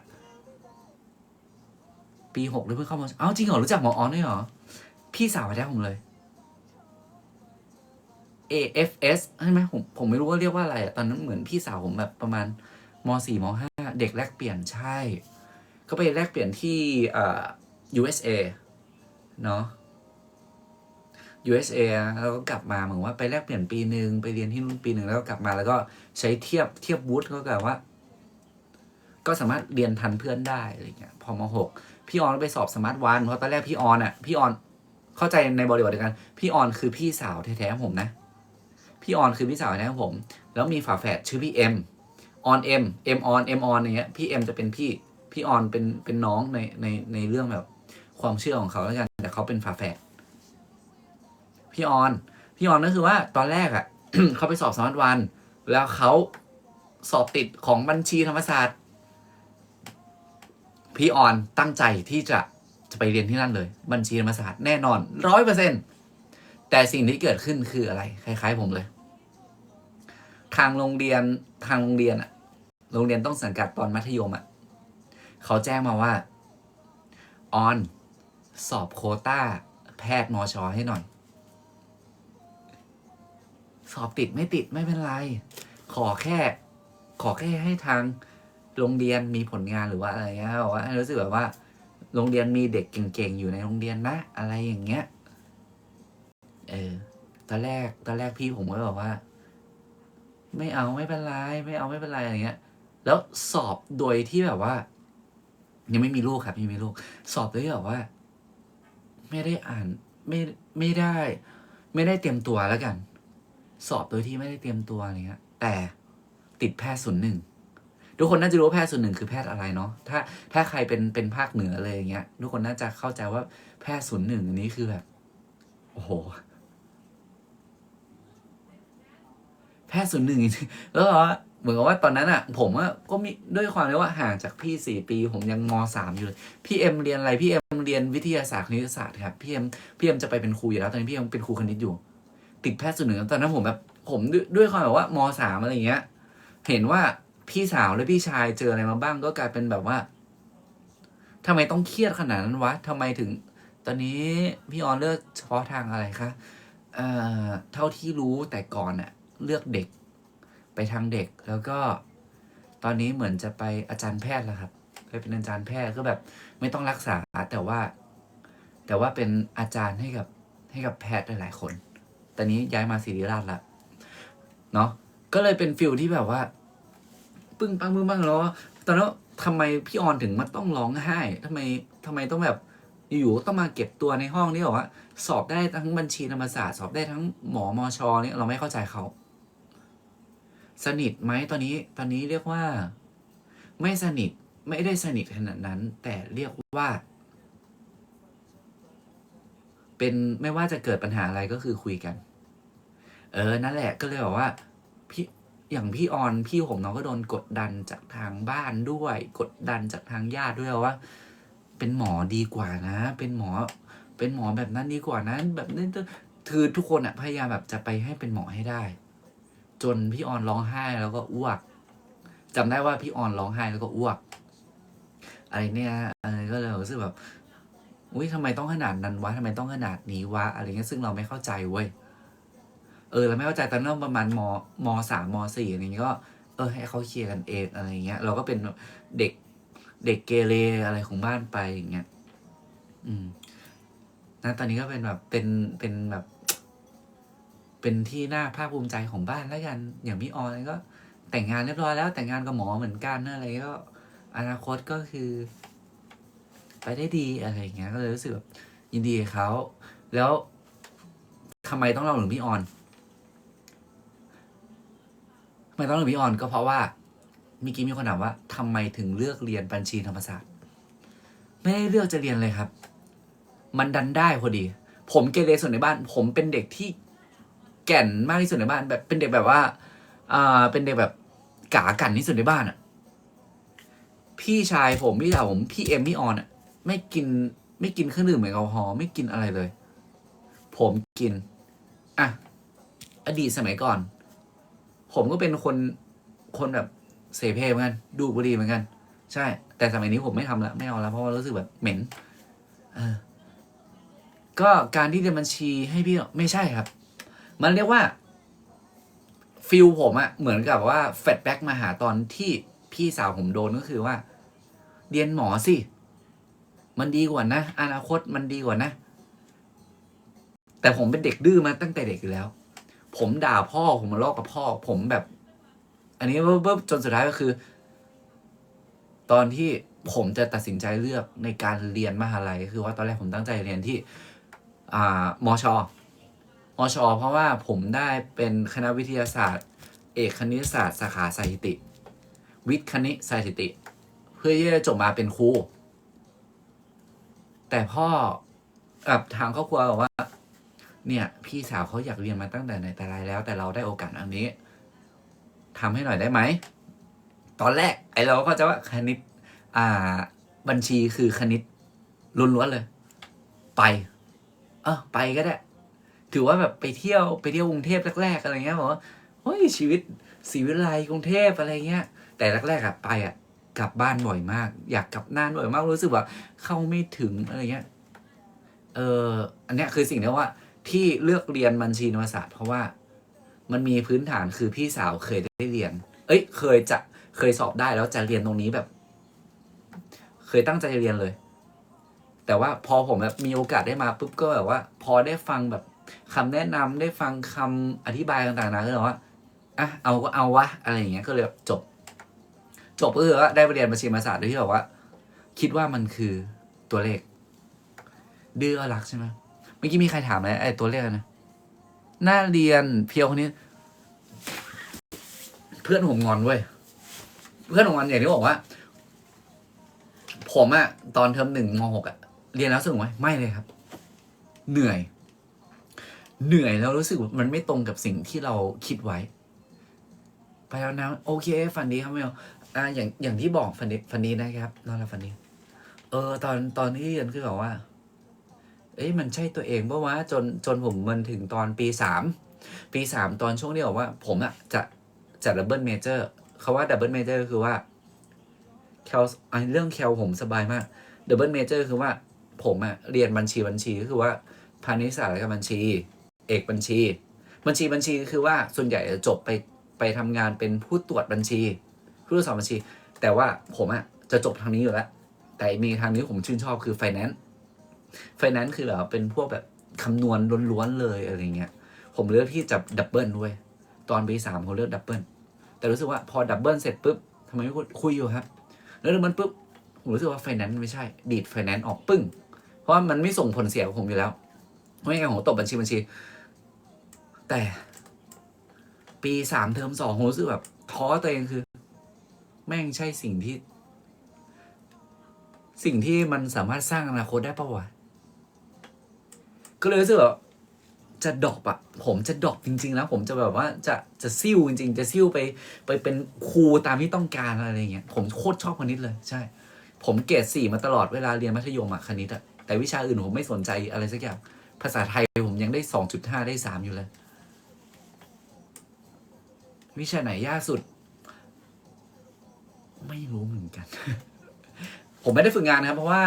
ปี 6เลยเพิ่งเข้ามาจริงเหรอรู้จักหมอออนด้วยเหรอพี่สาวแท้ผมเลย AFS ใช่ไหมผมไม่รู้ว่าเรียกว่าอะไรตอนนั้นเหมือนพี่สาวผมแบบประมาณม.4 ม.5 เด็กแลกเปลี่ยนใช่ก็ไปแลกเปลี่ยนที่USA เนาะ USA แล้วก็กลับมาเหมือนว่าไปแลกเปลี่ยนปีนึงไปเรียนที่นู่นปีนึงแล้วก็กลับมาแล้วก็ใช้เทียบวุฒิก็แบบว่าก็สามารถเรียนทันเพื่อนได้อะไรเงี้ยพอม.6 พี่ออนไปสอบสมาร์ทวันเพราะตอนแรกพี่ออนเข้าใจในบริบทเดียวกันพี่ออนคือพี่สาวแท้ๆผมนะพี่ออนคือพี่สาวแท้ของผมแล้วมีฝาแฝดชื่อพี่เอ็มออนเอ็มออนอย่างเงี้ยพี่เอ็มจะเป็นพี่ออนเป็นน้องในเรื่องแบบความเชื่อของเขาแล้วกันแต่เขาเป็นฝาแฝดพี่ออนก็คือว่าตอนแรกเขาไปสอบสมาร์ทวันแล้วเขาสอบติดของบัญชีธรรมศาสตร์พี่ออนตั้งใจที่จะไปเรียนที่นั่นเลยบัญชีธรรมศาสตร์แน่นอน100%แต่สิ่งที่เกิดขึ้นคืออะไรคล้ายๆผมเลยทางโรงเรียนโรงเรียนต้องสังกัดตอนมัธยมเขาแจ้งมาว่าออนสอบโควต้าแพทย์มชให้หน่อยสอบติดไม่ติดไม่เป็นไรขอแค่ให้ทางโรงเรียนมีผลงานหรือว่าอะไรเงี้ยบอกว่าให้รู้สึกแบบว่าโรงเรียนมีเด็กเก่งๆอยู่ในโรงเรียนนะอะไรอย่างเงี้ย ตอนแรกพี่ผมก็บอกว่า ไม่เอาไม่เป็นไรไม่เอาไม่เป็นไรอะไรเงี้ย แล้วสอบโดยที่แบบว่า ยังไม่มีลูกครับยังไม่มีลูก สอบโดยที่แบบว่า ไม่ได้อ่านไม่ได้ ไม่ได้เตรียมตัวแล้วกัน สอบโดยที่ไม่ได้เตรียมตัวอะไรเงี้ย แต่ติดแพทย์01ทุกคนน่าจะรู้ว่าแพทย์01คือแพทย์อะไรเนาะถ้าใครเป็นภาคเหนือเลยอย่างเงี้ยทุกคนน่าจะเข้าใจว่าแพทย์01อันนี้คือแบบโอ้โหแพทย์01แล้วเหมือนกับว่าตอนนั้นอ่ะ ผมก็มีด้วยความที่ว่าห่างจากพี่4 ปี ผมยังม.3อยู่เลยพี่เอ็มเรียนอะไรพี่เอ็มเรียนวิทยาศาสตร์คณิตศาสตร์ครับพี่เอ็มจะไปเป็นครูอยู่แล้วตอนนี้พี่เอ็มเป็นครูคณิตอยู่ ติดแพทย์01ตอนนั้นผมแบบผมด้วยความแบบว่าม.3อะไรเงี้ย เห็นว่าพี่สาวและพี่ชายเจออะไรมาบ้างก็กลายเป็นแบบว่าทำไมต้องเครียดขนาดนั้นวะทำไมถึง ตอนนี้พี่ออนเลือกเฉพาะทางอะไรคะเท่าที่รู้แต่ก่อนอะเลือกเด็กไปทางเด็ก แล้วก็ ตอนนี้เหมือนจะไปอาจารย์แพทย์แล้วครับไปเป็นอาจารย์แพทย์ก็แบบไม่ต้องรักษาแต่ว่าเป็นอาจารย์ให้กับแพทย์หลายๆคน ตอนนี้ย้ายมาศิริราชแล้วเนาะก็เลยเป็นฟิลที่แบบว่า ปึ้งปังแล้วตอนนั้นทำไมพี่ออนถึงมาต้องร้องไห้ทำไมต้องแบบอยู่ๆต้องมาเก็บตัวในห้องนี่บอกว่า สอบได้ทั้งบัญชีธรรมศาสตร์สอบได้ทั้งหมอมชเนี่ยเราไม่เข้าใจเขาสนิทไหมตอนนี้เรียกว่า ไม่สนิทไม่ได้สนิทขนาดนั้น แต่เรียกว่า เป็นไม่ว่าจะเกิดปัญหาอะไรก็คือคุยกัน นั่นแหละก็เลยบอกว่าพี่อย่างพี่ออนพี่ผมน้องก็โดนกดดันจากทางบ้านด้วย กดดันจากทางญาติด้วยว่า เป็นหมอดีกว่านะ เป็นหมอแบบนั้นดีกว่านั้นแบบนี้คือทุกคนพยายามแบบจะไปให้เป็นหมอให้ได้ จนพี่ออนร้องไห้แล้วก็อ้วกจำได้ว่าพี่ออนร้องไห้แล้วก็อ้วกอะไรเนี่ยก็เลยรู้สึกแบบอุ้ยทำไมต้องขนาดนั้นวะทำไมต้องขนาดนี้วะอะไรเงี้ยซึ่งเราไม่เข้าใจเว้ยเราไม่เข้าใจตอนนั้นประมาณม.3 ม.4อะไรเงี้ยก็ให้เขาเคลียร์กันเองอะไรเงี้ยเราก็เป็นเด็กเกเรอะไรของบ้านไปอย่างเงี้ยนะตอนนี้ก็เป็นแบบเป็นแบบ เป็นที่น่าภาคภูมิใจของบ้านแล้วกันอย่างพี่ออนก็ แต่งงานเรียบร้อยแล้วแต่งงานกับหมอเหมือนกันอะไรก็ อนาคตก็คือ ไปได้ดีอะไรเงี้ยก็เลยรู้สึกแบบยินดีกับเขาแล้วทำไมต้องเล่าถึงพี่ออนทำไมต้องเล่าถึงพี่ออนก็เพราะว่าเมื่อกี้มีคนถามว่าทำไมถึงเลือกเรียนบัญชีธรรมศาสตร์ไม่ได้เลือกจะเรียนเลยครับ มันดันได้พอดี ผมเกเรส่วนในบ้าน ผมเป็นเด็กที่แก่นมากที่สุดในบ้านแบบเป็นเด็กแบบว่าเป็นเด็กแบบกากันที่สุดในบ้านพี่ชายผมพี่สาวผมพี่เอ็มพี่ออนไม่กินเครื่องดื่มแอลกอฮอล์ไม่กินอะไรเลย ผมกินอดีตสมัยก่อน ผมก็เป็นคนแบบเสเพเหมือนกันดูบุหรี่เหมือนกัน ใช่ แต่สมัยนี้ผมไม่ทำละไม่เอาละเพราะว่ารู้สึกแบบเหม็นก็การที่เรียนบัญชีให้พี่ไม่ใช่ครับ มันเรียกว่าฟิลผมเหมือนกับว่าแฟลชแบ็กมาหาตอนที่พี่สาวผมโดนก็คือว่า เรียนหมอสิมันดีกว่านะอนาคตมันดีกว่านะแต่ผมเป็นเด็กดื้อมาตั้งแต่เด็กอยู่แล้ว ผมด่าพ่อผมมาลอกกับพ่อผมแบบ อันนี้เบิ่จนสุดท้ายก็คือ ตอนที่ผมจะตัดสินใจเลือกในการเรียนมหาลัยก็คือว่าตอนแรกผมตั้งใจเรียนที่มช เพราะว่าผมได้เป็นคณะวิทยาศาสตร์ เอกคณิตศาสตร์สาขาสถิติ วิทย์คณิตสถิติ เพื่อที่จะจบมาเป็นครูแต่พ่อทางครอบครัวบอกว่า เนี่ยพี่สาวเขาอยากเรียนมาตั้งแต่ไหนแต่ไรแล้ว แต่เราได้โอกาสอันนี้ทำให้หน่อยได้ไหมตอนแรกเราก็จะว่าคณิตบัญชีคือคณิตล้วนๆเลย ไปไปก็ได้ถือว่าแบบไปเที่ยวกรุงเทพแรกๆอะไรเงี้ยบอกว่าเฮ้ยชีวิตศรีวิไลกรุงเทพอะไรเงี้ยแต่แรกๆไปกลับบ้านบ่อยมากอยากกลับนานบ่อยมากรู้สึกว่าเข้าไม่ถึงอะไรเงี้ยอันเนี้ยคือสิ่งที่ว่าที่เลือกเรียนบัญชีธรรมศาสตร์เพราะว่ามันมีพื้นฐานคือพี่สาวเคยได้เรียนเคยสอบได้แล้วจะเรียนตรงนี้แบบ เคยตั้งใจเรียนเลยแต่ว่าพอผมแบบมีโอกาสได้มาปุ๊บก็แบบว่าพอได้ฟังแบบ คำแนะนำได้ฟังคำอธิบายต่างๆนะก็เลยว่าอ่ะเอาก็เอาวะอะไรอย่างเงี้ยก็เลยจบก็คือว่าได้ไปเรียนบัญชีมาศาสตร์โดยที่แบบว่า คิดว่ามันคือตัวเลขดื้อก็รักใช่ไหมเมื่อกี้มีใครถามอะไรไอ้ตัวเลขนะน่าเรียนเพียวคนนี้ เพื่อนผมงอนเว้ยเพื่อนผมงอนอย่างที่บอกว่า ผมอะตอนเทอม1 ม .6 อะเรียนแล้วสนุกไหมไม่เลยครับ เหนื่อยแล้วรู้สึกว่ามันไม่ตรงกับสิ่งที่เราคิดไว้ ไปแล้วนะโอเคฝันดีครับเมลอย่างที่บอกฝันดีนะครับนอนหลับฝันดีตอนที่เรียนคือแบบว่าเอ้ยมันใช่ตัวเองปะวะจนผมมันถึงตอนปี 3ตอนช่วงที่บอกว่า ผมอะจะดับเบิลเมเจอร์เขาว่าดับเบิลเมเจอร์คือว่าแคลเรื่องแคลผมสบายมากดับเบิลเมเจอร์คือว่าผมอะเรียนบัญชีก็คือว่าพาณิชยศาสตร์และบัญชีเอกบัญชีคือว่าส่วนใหญ่จะจบไปทำงานเป็นผู้ตรวจบัญชีผู้ตรวจสอบบัญชี แต่ว่าผมอะจะจบทางนี้อยู่แล้วแต่มีทางนี้ผมชื่นชอบคือไฟแนนซ์คือแบบเป็นพวกแบบคำนวณล้วนๆเลยอะไรเงี้ยผมเลือกที่จะดับเบิลด้วยตอนปี 3ผมเลือกดับเบิลแต่รู้สึกว่าพอดับเบิลเสร็จปุ๊บทำไมไม่คุยอยู่ครับแล้วดับเบิลปุ๊บผมรู้สึกว่าไฟแนนซ์ไม่ใช่ดีดไฟแนนซ์ออกปึ้งเพราะว่ามันไม่ส่งผลเสียกับผมอยู่แล้วไม่งั้นผมตกบัญชีแต่ปี 3 เทอม 2ผมรู้สึกแบบท้อตัวเองคือแม่งใช่สิ่งที่มันสามารถสร้างอนาคตได้ปะวะก็เลยรู้สึกแบบจะดรอปอะผมจะดรอปจริงๆแล้วผมจะแบบว่าจะซิ่วจริงๆจะซิ่วไปเป็นครูตามที่ต้องการอะไรเงี้ยผมโคตรชอบคณิตเลยใช่ผมเกรด 4มาตลอดเวลาเรียนมัธยมอะคณิตอะแต่วิชาอื่นผมไม่สนใจอะไรสักอย่างภาษาไทยผมยังได้ 2.5 ได้ 3อยู่เลยวิชาไหนยากสุดไม่รู้เหมือนกัน ผมไม่ได้ฝึกงานนะครับเพราะว่า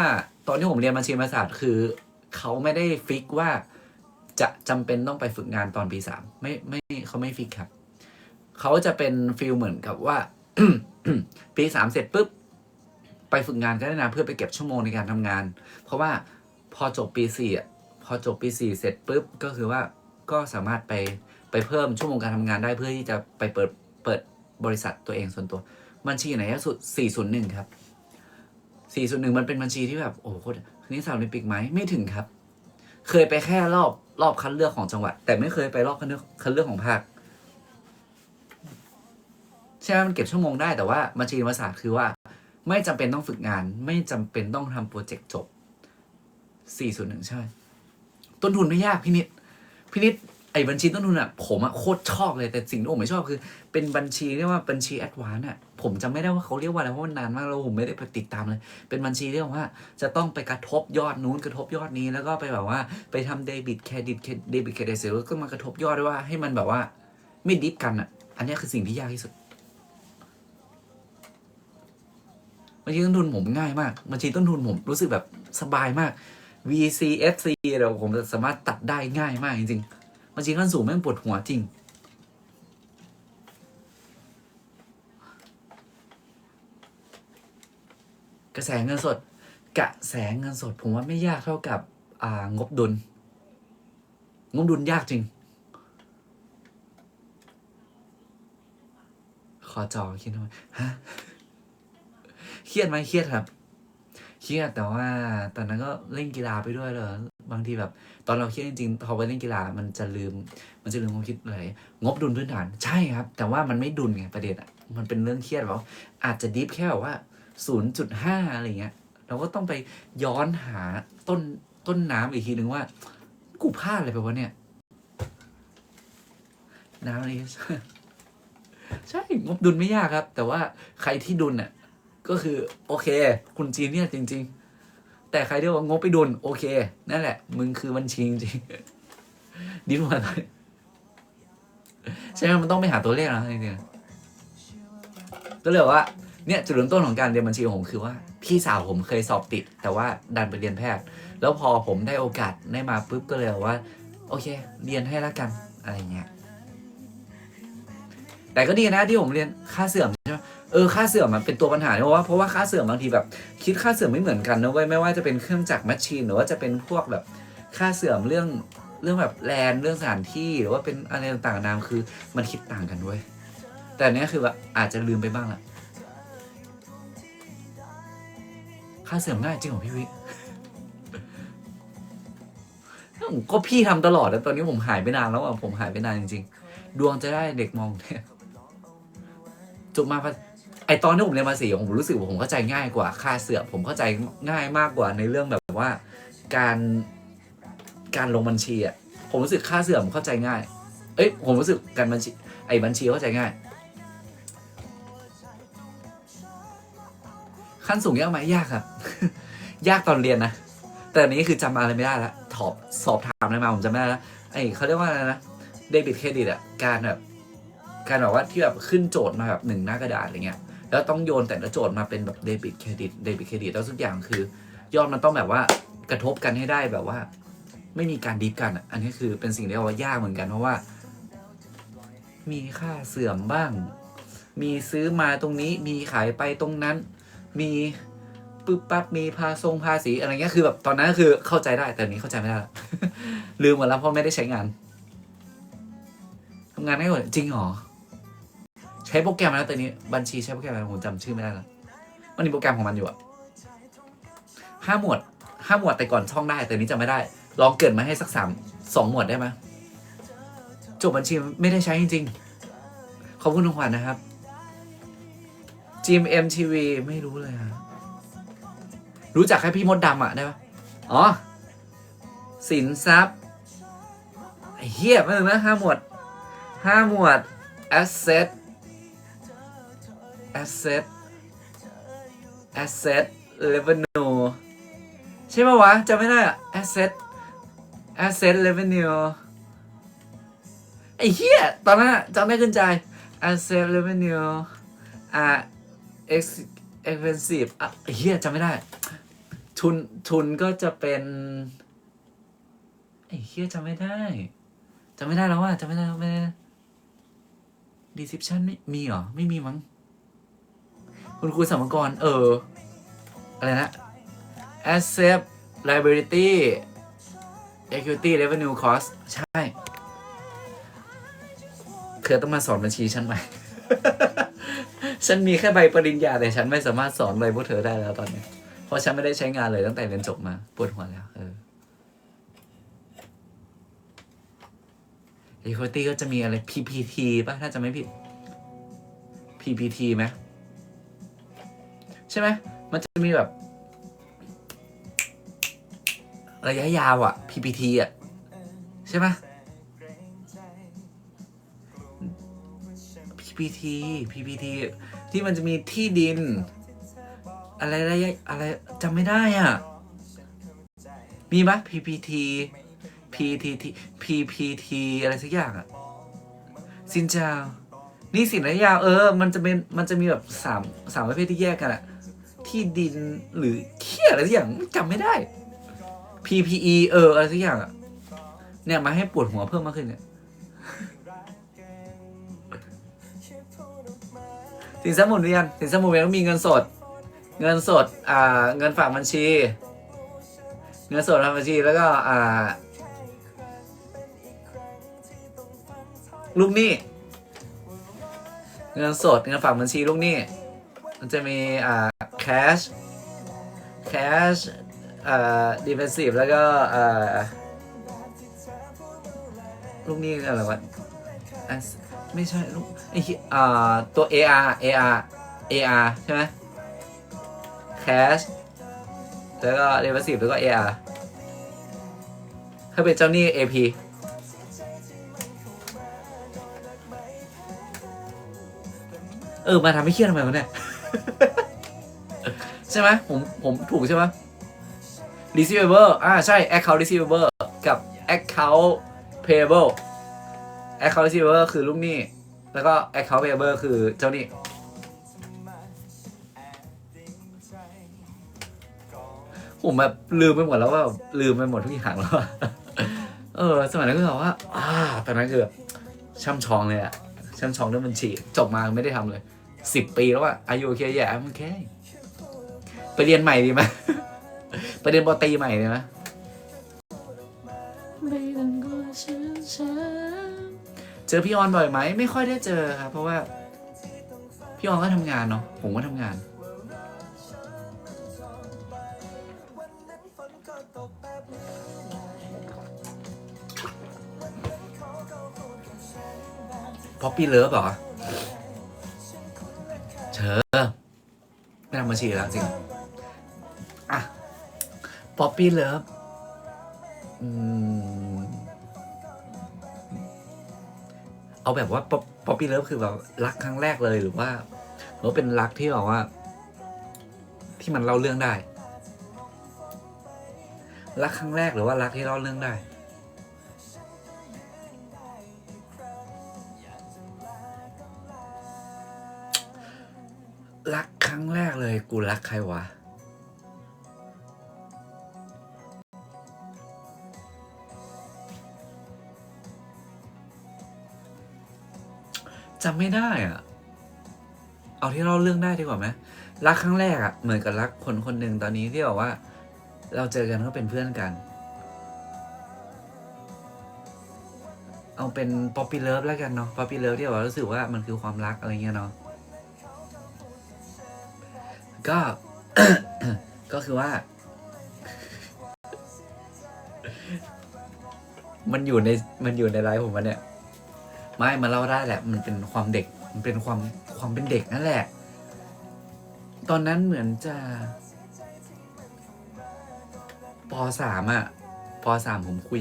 ตอนที่ผมเรียนบัญชีศาสตร์คือเขาไม่ได้ฟิกว่าจะจำเป็นต้องไปฝึกงานตอนปี 3ไม่เขาไม่ฟิกครับเขาจะเป็นฟิลเหมือนกับว่า ปี 3เสร็จปุ๊บไปฝึกงานก็ได้นะเพื่อไปเก็บชั่วโมงในการทำงาน เพราะว่าพอจบปี 4อ่ะพอจบปี 4เสร็จปุ๊บก็คือว่าก็สามารถไปเพิ่มชั่วโมงการทำงานได้เพื่อที่จะไปเปิดบริษัทตัวเองส่วนตัวบัญชีไหนที่สุด401ครับ401มันเป็นบัญชีที่แบบโอ้โหคณิตศาสตร์โอลิมปิกไหมไม่ถึงครับเคยไปแค่รอบคัดเลือกของจังหวัดแต่ไม่เคยไปรอบคัดเลือกของภาคใช่ไหมมันเก็บชั่วโมงได้แต่ว่าบัญชีศาสตร์คือว่าไม่จำเป็นต้องฝึกงานไม่จำเป็นต้องทำโปรเจกต์จบ401ใช่ต้นทุนไม่ยากพี่นิดไอ้บัญชีต้นทุนอ่ะผมอ่ะโคตรชอบเลยแต่สิ่งที่ผมไม่ชอบคือเป็นบัญชีเรียกว่าบัญชีแอดวานซ์อ่ะผมจำไม่ได้ว่าเขาเรียกว่าอะไรเพราะมันนานมากแล้วผมไม่ได้ไปติดตามเลยเป็นบัญชีเรียกว่าจะต้องไปกระทบยอดนู้นกระทบยอดนี้แล้วก็ไปแบบว่าไปทำเดบิตเครดิตเสร็จแล้วก็มากระทบยอดด้วยว่าให้มันแบบว่าไม่ดิฟกันอ่ะอันนี้คือสิ่งที่ยากที่สุดบัญชีต้นทุนผมง่ายมากบัญชีต้นทุนผมรู้สึกแบบสบายมาก VC FC เราผมสามารถตัดได้ง่ายมากจริงๆบัญชีขั้นสูงแม่งปวดหัวจริงกระแสเงินสดผมว่าไม่ยากเท่ากับงบดุลยากจริงขอจอคิดทำไมฮะเครียดไหมเครียดครับเครียดแต่ว่าตอนนั้นก็เล่นกีฬาไปด้วยเลยบางทีแบบตอนเราเครียดจริงๆพอไปเล่นกีฬามันจะลืมความคิดอะไรงบดุลพื้นฐานใช่ครับแต่ว่ามันไม่ดุลไงประเด็นอ่ะมันเป็นเรื่องเครียดว่าอาจจะดิฟแค่แบบว่า0.5อะไรเงี้ยเราก็ต้องไปย้อนหาต้นน้ำอีกทีนึงว่ากูพลาดอะไรไปวะเนี่ยน้ำนี้ใช่งบดุลไม่ยากครับแต่ว่าใครที่ดุลน่ะก็คือโอเคคุณจีนเนี่ยจริงๆแต่ใครที่ว่างบไปดุลโอเคนั่นแหละมึงคือบัญชีจริงดิฟมาเลยใช่ไหมมันต้องไปหาตัวเลขนะจริงๆก็เลยว่าเนี่ยจุดเริ่มต้นของการเรียนบัญชีของผมคือว่าพี่สาวผมเคยสอบติดแต่ว่าดันไปเรียนแพทย์แล้วพอผมได้โอกาสได้มาปุ๊บก็เลยว่าโอเคเรียนให้แล้วกันอะไรเงี้ยแต่ก็ดีนะที่ผมเรียนค่าเสื่อมใช่ไหมค่าเสื่อมมันเป็นตัวปัญหาเพราะว่าค่าเสื่อมบางทีแบบคิดค่าเสื่อมไม่เหมือนกันนะเว้ยไม่ว่าจะเป็นเครื่องจักรแมชชีนหรือว่าจะเป็นพวกแบบค่าเสื่อมเรื่อง เรื่องแบบแลนด์เรื่องสถานที่หรือว่าเป็นอะไรต่างๆนานาคือมันคิดต่างกันด้วยแต่อันเนี้ยคือแบบอาจจะลืมไปบ้างละค่าเสื่อมง่ายจริงเหรอพี่วิก็พี่ทำตลอดแล้วตอนนี้ผมหายไปนานแล้วอ่ะผมหายไปนานจริงๆดวงจะได้เด็กมองเนี่ยจบมาไอตอนที่ผมเรียนภาษีผมรู้สึกว่าผมเข้าใจง่ายกว่าค่าเสื่อมผมเข้าใจง่ายมากกว่าในเรื่องแบบว่าการลงบัญชีอ่ะผมรู้สึกค่าเสื่อมเข้าใจง่ายผมรู้สึกการบัญชีบัญชีเข้าใจง่ายขั้นสูงยากไหมยากครับ ยากตอนเรียนนะแต่อันนี้คือจำอะไรไม่ได้แล้วสอบถามอะไรมาผมจำไม่ได้แล้วเขาเรียกว่าอะไรนะเดบิตเครดิตอ่ะการแบบว่าที่แบบขึ้นโจทย์มาแบบ1 หน้ากระดาษอะไรเงี้ยแล้วต้องโยนแต่ละโจทย์มาเป็นแบบเดบิตเครดิตแล้วทุกอย่างคือยอดมันต้องแบบว่ากระทบกันให้ได้แบบว่าไม่มีการดิฟกันอันนี้คือเป็นสิ่งที่ว่ายากเหมือนกันเพราะว่ามีค่าเสื่อมบ้างมีซื้อมาตรงนี้มีขายไปตรงนั้นมีปึ๊บปั๊บมีภาษีอะไรเงี้ยคือแบบตอนนั้นคือเข้าใจได้แต่นี้เข้าใจไม่ได้ ลืมหมดแล้วเพราะไม่ได้ใช้งานทำงานได้หมดจริงหรอใช้โปรแกรมแล้วแต่นี้บัญชีใช้โปรแกรมอะไรผมจำชื่อไม่ได้แล้วมันมีโปรแกรมของมันอยู่อะ5 หมวดแต่ก่อนท่องได้แต่นี้จำไม่ได้ลองเกิดมาให้สัก2 หมวดได้ไหมจบบัญชีไม่ได้ใช้จริงๆขอบคุณทุกคนนะครับ GMMTV ไม่รู้เลยฮะรู้จักแค่พี่มดดำอะได้ปะอ๋อสินทรัพย์เฮียไม่ถึงนะ5 หมวด asset revenue ใช่ไหมวะจำไม่ได้อะ asset revenue ไอ้เหี้ยตอนนั้นจำไม่ขึ้นใจ asset revenue expensive ไอ้เหี้ยจำไม่ได้ทุนก็จะเป็นไอ้เหี้ยจำไม่ได้แล้วว่าจำไม่ได้ไม่ได้ description ไม่มีหรอไม่มีมั้งคุณครูสมกรอะไรนะ asset liability equity revenue cost ใช่เธอต้องมาสอนบัญชีฉันใหม่ ฉันมีแค่ใบปริญญาแต่ฉันไม่สามารถสอนอะไรพวกเธอได้แล้วตอนนี้เพราะฉันไม่ได้ใช้งานเลยตั้งแต่เรียนจบมาปวดหัวแล้วequity ก็จะมีอะไร PPT ป่ะถ้าจะไม่ผิด PPT ไหมใช่ไหมมันจะมีแบบระยะยาวอ่ะ PPT อ่ะใช่ไหม PPT ที่มันจะมีที่ดินอะไรจำไม่ได้อ่ะมีปะ PPT อะไรสักอย่างอ่ะสินเจ้านี่สินระยะยาวมันจะมีแบบสามประเภทที่แยกกันอ่ะที่ดินหรือเขี้ยอะไรสักอย่างจำไม่ได้ PPE อะไรสักอย่างอ่ะเนี่ยมาให้ปวดหัวเพิ่มมากขึ้นเนี่ยสินทรัพย์หมุนเวียนต้องมีเงินสดเงินฝากบัญชีเงินสดฝากบัญชีแล้วก็ลูกหนี้เงินสดเงินฝากบัญชีลูกหนี้มันจะมีcash defensive แล้วก็ลูกหนี้อะไรวะไม่ใช่ลูกตัว AR ใช่ไหม cash แล้วก็ defensive แล้วก็ AR ถ้าเป็นเจ้าหนี้ AP มาทำให้เครียดทำไมวะเนี่ย ใช่ไหมผมถูกใช่ไหม receivable ใช่ account receivable กับ account payable account receivable คือลูกหนี้แล้วก็ account payable คือเจ้าหนี้ผมแบบลืมไปหมดแล้วว่าลืมไปหมดทุกอย่างแล้วสมัยนั้นก็แบบว่าตอนนั้นคือแบบช่ำชองเลยอะช่ำชองเรื่องบัญชีจบมาไม่ได้ทำเลย10 ปีแล้วอะอายุโอเคแย่โอเคไปเรียนใหม่ดีไหม ไปเรียนป.ตรีใหม่ดีไหม เจอพี่ออนบ่อยไหมไม่ค่อยได้เจอครับเพราะว่าพี่ออนก็ทำงานเนาะผมก็ทำงานป๊อปปี้เลิฟเหรอเชอไม่ทำบัญชีแล้วจริงอะป๊อปปี้เลิฟเอาแบบว่าป๊อปปี้เลิฟคือแบบรักครั้งแรกเลยหรือว่าเป็นรักที่แบบว่าที่มันเล่าเรื่องได้รักครั้งแรกหรือว่ารักที่เล่าเรื่องได้รักครั้งแรกเลยกูรักใครวะจำไม่ได้อะเอาที่เล่าเรื่องได้ดีกว่าไหมรักครั้งแรกอะเหมือนกับรักคนคนหนึ่งตอนนี้ที่บอกว่าเราเจอกันก็เป็นเพื่อนกันเอาเป็นป๊อปปี้เลิฟแล้วกันเนาะป๊อปปี้เลิฟที่แบบว่ารู้สึกว่ามันคือความรักอะไรเงี้ยเนาะก็ ก็คือว่ามันอยู่ในไลฟ์ผมวันเนี้ยไม่มาเล่าได้แหละมันเป็นความเด็กมันเป็นความเป็นเด็กนั่นแหละตอนนั้นเหมือนจะป.3อะป.3ผมคุย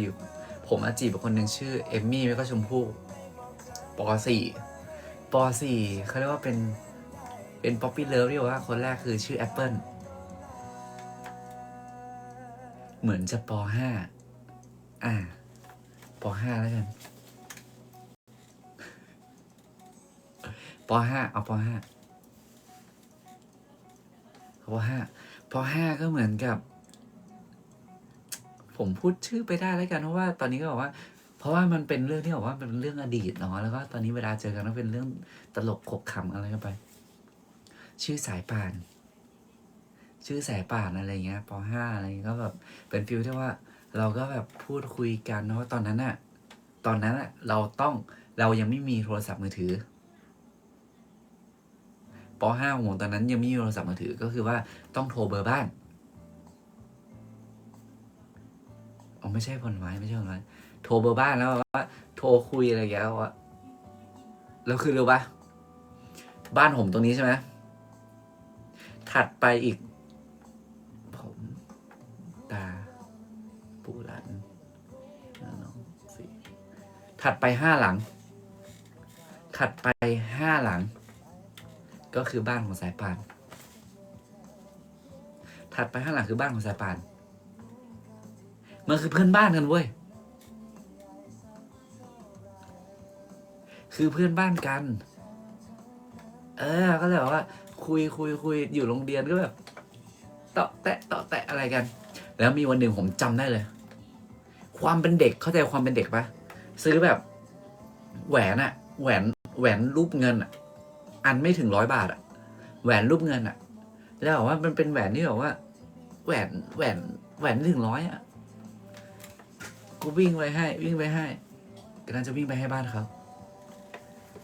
ผมจีบกับคนหนึ่งชื่อเอมมี่แล้วก็ชมพู่ป.4เขาเรียกว่าเป็นป๊อปปี้เลิฟที่ว่าคนแรกคือชื่อแอปเปิลเหมือนจะป.5ป.5แล้วกันป.5เอาป.5ก็เหมือนกับผมพูดชื่อไปได้แล้วกันเพราะว่าตอนนี้ก็บอกว่าเพราะว่ามันเป็นเรื่องที่บอกว่ามันเป็นเรื่องอดีตเนาะแล้วก็ตอนนี้เวลาเจอกันก็เป็นเรื่องตลกขบขันอะไรกันไปชื่อสายป่านอะไรเงี้ยป.5อะไรก็แบบเป็นฟิลที่ว่าเราก็แบบพูดคุยกันเนาะตอนนั้นอะเรายังไม่มีโทรศัพท์มือถือป.5ของผมตอนนั้นยังไม่มีโทรศัพท์มือถือก็คือว่าต้องโทรเบอร์บ้านไม่ใช่คนไว้โทรเบอร์บ้านแล้วว่าโทรคุยอะไรอย่างเงี้ยแล้วคือรู้ปะบ้านผมตรงนี้ใช่ไหมถัดไปอีกผมตาปู่หลานน้องสี่ถัดไป5 หลังก็คือบ้านของสายป่านถัดไป5 หลังคือบ้านของสายป่านมันคือเพื่อนบ้านกันเว้ยคือเพื่อนบ้านกันก็เลยบอกว่าคุยอยู่โรงเรียนก็แบบเตาะแตะอะไรกันแล้วมีวันหนึ่งผมจำได้เลยความเป็นเด็กเข้าใจความเป็นเด็กปะซื้อแบบแหวนรูปเงินอันไม่ถึง100 บาทแหวนรูปเงินแล้วบอกว่ามันเป็นแหวนที่แบบว่าแหวนไม่ถึง100กูวิ่งไปให้กำลังจะวิ่งไปให้บ้านเขา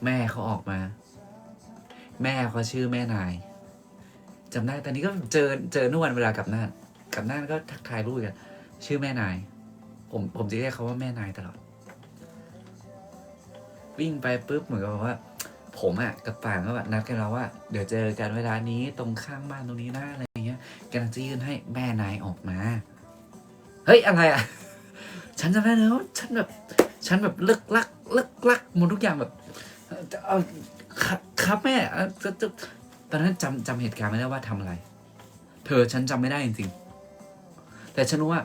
แม่เขาออกมาแม่เขาชื่อแม่นายจำได้ตอนนี้ก็เจอทุกวันเวลากลับน่านก็ทักทายลูกกันชื่อแม่นายผมจะเรียกเขาว่าแม่นายตลอดวิ่งไปปุ๊บเหมือนกับว่าผมกับป่านก็แบบนัดกันแล้วว่าเดี๋ยวเจอกันเวลานี้ตรงข้างบ้านตรงนี้นะอะไรอย่างเงี้ยกำลังจะยื่นให้แม่นายออกมาเฮ้ยอะไรฉันจำได้แล้วฉันแบบเลิกลักหมดทุกอย่างแบบเอาครับแม่ตอนนั้นจำเหตุการณ์ไม่ได้ว่าทำอะไรฉันจำไม่ได้จริงๆแต่ฉันรู้ว่า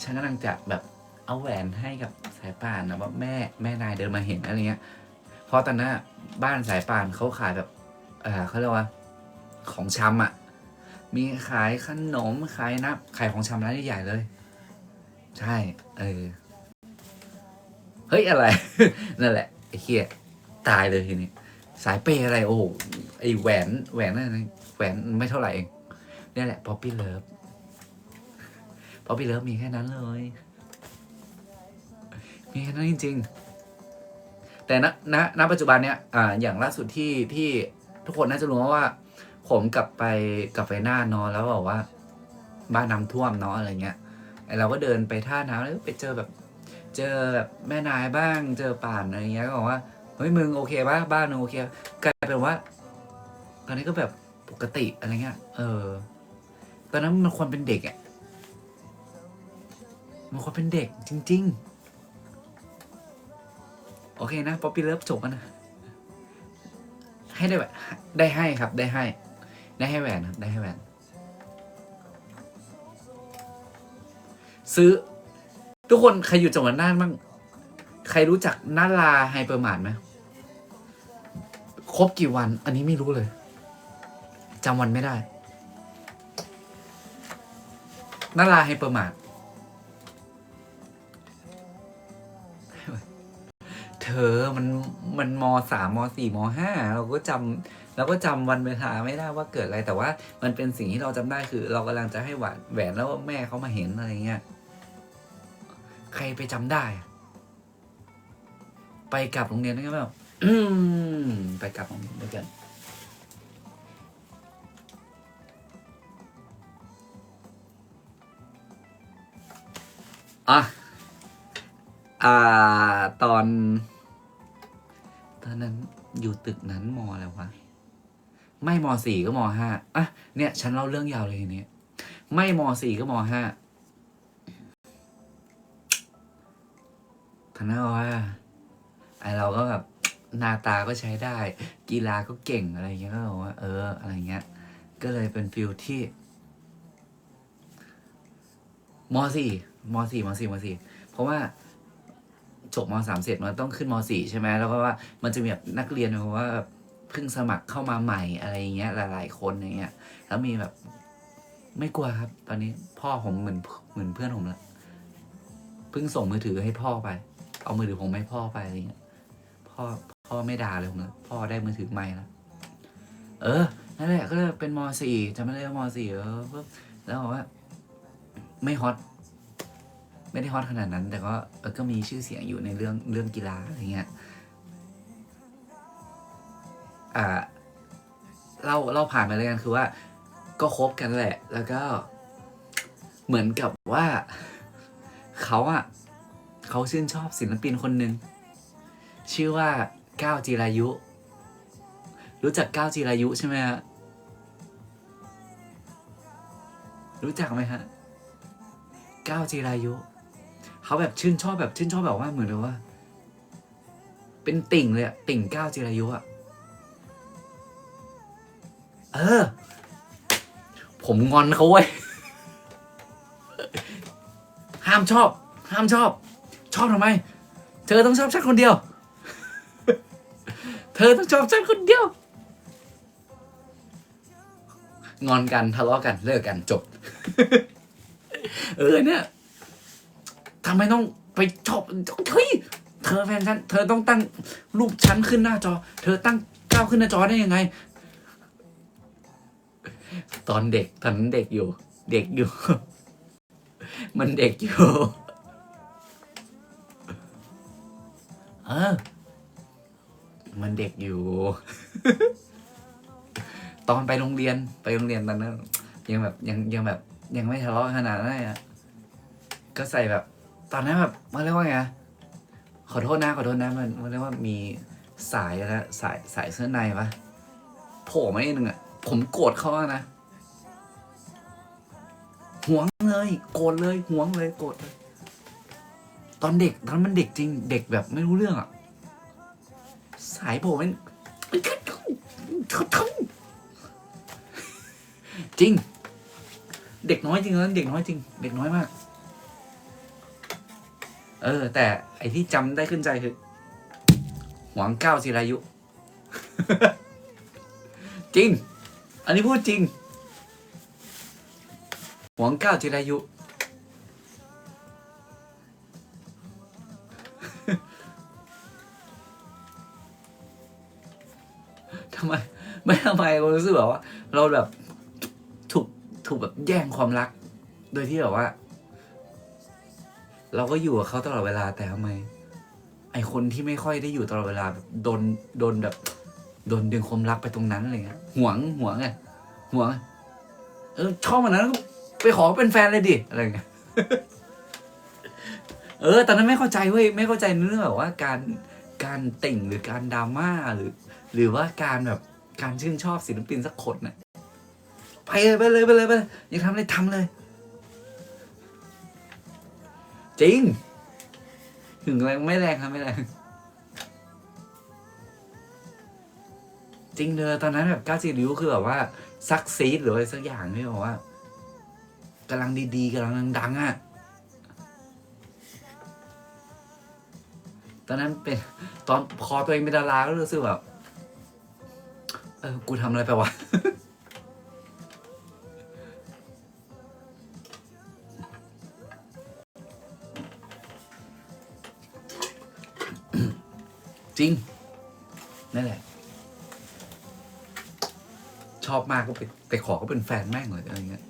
ฉันกำลังจะแบบเอาแหวนให้กับสายป่านนะว่าแม่นายเดินมาเห็นอะไรเงี้ยเพราะตอนนั้นบ้านสายป่านเขาขายแบบเขาเรียกว่าของชำมีขายขนมขายของชำร้านใหญ่ๆเลยใช่เฮ้ยอะไร นั่นแหละไอ้เหี้ยตายเลยทีนี้สายเปย์อะไรโอ้โหไอ้แหวนนั่นแหวนไม่เท่าไหร่เองนี่แหละป๊อปปี้เลิฟมีแค่นั้นเลยมีแค่นั้นจริงๆแต่ แต่ณปัจจุบันเนี้ยอย่างล่าสุดที่ทุกคนน่าจะรู้ว่าผมกลับไปน่านเนาะแล้วบอกว่าบ้านน้ำท่วมเนาะอะไรเงี้ยเราก็เดินไปท่าน้ำแล้วไปเจอแบบแม่นายบ้างเจอป่านอะไรเงี้ยก็บอกว่าเฮ้ยมึงโอเคป่ะบ้านมึงโอเคกลายเป็นว่าตอนนี้ก็แบบปกติอะไรเงี้ยตอนนั้นมันควรเป็นเด็กอ่ะมันควรเป็นเด็กจริงๆโอเคนะป๊อปปี้เลิฟจบแล้วนะให้ได้แบบได้ให้ครับได้ให้แหวนครับได้ให้แหวนซื้อทุกคนใครอยู่จังหวัดน่านบ้างใครรู้จักนาราไฮเปอร์มาร์ทไหมครบกี่วันอันนี้ไม่รู้เลยจำวันไม่ได้นาราไฮเปอร์มาร์ทเธอมันม.3 ม.4 ม.5เราก็จำวันเวลาไม่ได้ว่าเกิดอะไรแต่ว่ามันเป็นสิ่งที่เราจำได้คือเรากำลังจะให้แหวนแล้วแม่เขามาเห็นอะไรเงี้ยใครไปจำได้ไปกลับโรงเรียนได้ไหมแบบไปกลับโรงเรียนด้วยกันตอนนั้นอยู่ตึกนั้นม.อะไรวะไม่ม.4 ก็ม.5เนี่ยฉันเล่าเรื่องยาวเลยทีนี้ไม่ม.4 ก็ม.5ท่านว่าไอเราก็แบบหน้าตาก็ใช้ได้กีฬาก็เก่งอะไรเงี้ยก็บอกว่าอะไรเงี้ยก็เลยเป็นฟิลที่ม.4 เพราะว่าจบม.3 เสร็จมันต้องขึ้นม.4 ใช่ไหมแล้วก็ว่ามันจะมีแบบนักเรียนเพราะว่าเพิ่งสมัครเข้ามาใหม่อะไรเงี้ยหลายๆคนอย่างเงี้ยแล้วมีแบบไม่กลัวครับตอนนี้พ่อผมเหมือนเพื่อนผมละเพิ่งส่งมือถือให้พ่อไปเอามือถือผมให้พ่อไปอะไรเงี้ยพ่อไม่ด่าเลยผมเลยพ่อได้มือถือใหม่แล้วนั่นแหละก็เลยเป็นม.4จำไม่ได้ว่าม.4ปุ๊บแล้วบอกว่าไม่ฮอตไม่ได้ฮอตขนาดนั้นแต่ก็มีชื่อเสียงอยู่ในเรื่องกีฬาอะไรเงี้ยเราผ่านมาเลยกันคือว่าก็คบกันแหละแล้วก็เหมือนกับว่าเขาชื่นชอบศิลปินคนหนึ่งชื่อว่าก้าวจิรายุรู้จักก้าวจิรายุใช่ไหมฮะรู้จักไหมฮะก้าวจิรายุเขาแบบชื่นชอบแบบว่าเหมือนว่าเป็นติ่งเลยอะติ่งก้าวจิรายุอะผมงอนเขาเว้ยห้ามชอบชอบทำไมเธอต้องชอบฉันคนเดียวเธอต้องชอบฉันคนเดียวงอนกันทะเลาะกันเลิกกันจบเนี่ยทำไมต้องไปชอบเฮ้ยเธอแฟนฉันเธอต้องตั้งรูปฉันขึ้นหน้าจอเธอตั้งก้าวขึ้นหน้าจอได้ยังไงตอนเด็กตอนนั้นเด็กอยู่มันเด็กอยู่มันเด็กอยู่ตอนไปโรงเรียนตอนนั้นยังแบบยังไม่ทะเลาะขนาดนั้นอ่ะก็ใส่แบบตอนนั้นแบบมันเรียกว่าไงขอโทษนะมันเรียกว่ามีสายแล้วสายเสื้อในปะโผล่มาอีกนึงอ่ะผมโกรธเขานะหวงเลยโกรธเลยหวงเลยโกรธเลยตอนนั้นมันเด็กจริงเด็กแบบไม่รู้เรื่องอ่ะสายโผล่มันจริงเด็กน้อยจริงนั้นเด็กน้อยจริงเด็กน้อยมากแต่ไอที่จำได้ขึ้นใจคือหวังก้าวจิรายุ จริงอันนี้พูดจริงหวังก้าวจิรายุ ทำไมเรารู้สึกแบบว่าเราแบบถูกแบบแย่งความรักโดยที่แบบว่าเราก็อยู่กับเขาตลอดเวลาแต่ทำไม ไอคนที่ไม่ค่อยได้อยู่ตลอดเวลาแบบโดนแบบโดนดึงความรักไปตรงนั้นอะไรเงี้ยหวงไงหวงชอบมันนั้นก็ไปขอเป็นแฟนเลยดิอะไรเงี้ย ตอนนั้นไม่เข้าใจเว้ยไม่เข้าใจเรื่องแบบว่าการติ่งหรือการดราม่าหรือว่าการแบบการชื่นชอบศิลปินสักคนน่ะไปเลยอยากทำอะไรทำเลย จริงถึงแรงไม่แรงครับไม่แรงจริงเลยตอนนั้นแบบ9 ริ้วคือแบบว่าซักซีดหรืออะไรสักอย่างที่บอกว่ากำลังดีๆกำลังดังๆอ่ะตอนนั้นเป็นตอนพอตัวเองเป็นดาราก็รู้สึกแบบกูทำอะไรไปวะ จริงนั่นแหละชอบมากก็ไปขอก็เป็นแฟนแม่งเลยอะไรเงี้ย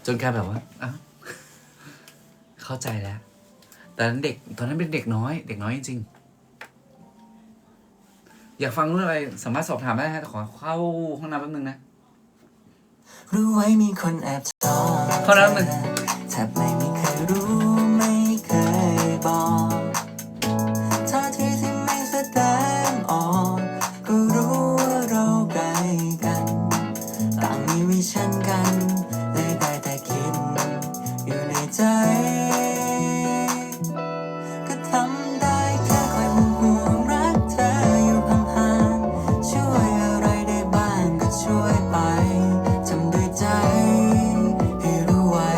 จนกลายแบบว่าเข้าใจแล้วแต่นั้นตอนนั้นเป็นเด็กน้อยจริงๆอยากฟังเรื่องอะไรสามารถสอบถามได้ฮะขอเข้าห้องน้ำแป๊บนึงนะรู้ไว้มีคนแอบชอบเข้าน้ำนึงแทบไม่มีใครรู้ไม่เคยบอกท่าทีที่ไม่แสดงออกก็รู้ว่าเราใกล้กันต่างมีวิชั่นกันเลยได้แต่คิดอยู่ในใจก็ทำได้แค่คอยห่วงรักเธออยู่ห่างๆช่วยอะไรได้บ้างก็ช่วยไปทำด้วยใจให้รู้ไว้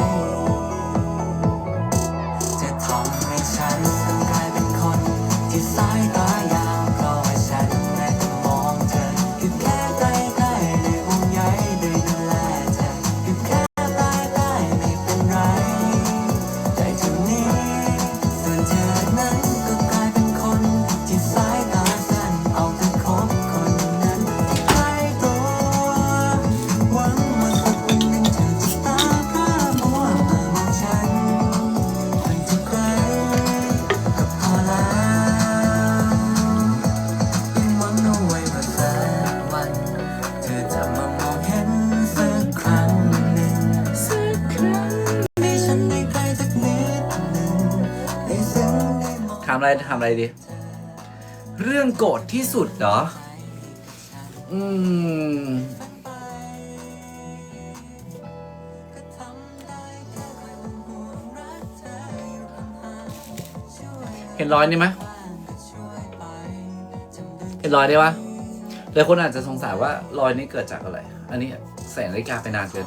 จะทำให้ฉันต้องกลายเป็นคนที่สายตายาวเพราะว่าฉันได้แต่มองเธออยู่แค่ใกล้ๆด้วยห่วงใยด้วยดูแลเธออยู่แค่ใต้ๆไม่เป็นไรใจเท่านี้ส่วนเธอนั้นก็กลายเป็นคนที่สายตาสั้นเอาแต่คบคนนั้นที่ใกล้ตัวหวังว่าสักวันหนึ่งเธอจะตาพร่ามัวมามองฉันคนที่ใกล้ก็พอแล้วยังหวังเอาไว้ว่าสักวันเธอจะมามองเห็นสักครั้งหนึ่งให้ฉันได้ใกล้สักนิดหนึ่งได้ซึ้งได้มอง ทำอะไรดีเรื่องโกรธที่สุดเหรอเห็นรอยนี่ไหมเห็นรอยได้ปะหลายคนอาจจะสงสัยว่ารอยนี้เกิดจากอะไรอันนี้แสงนาฬิกาไปนานเกิน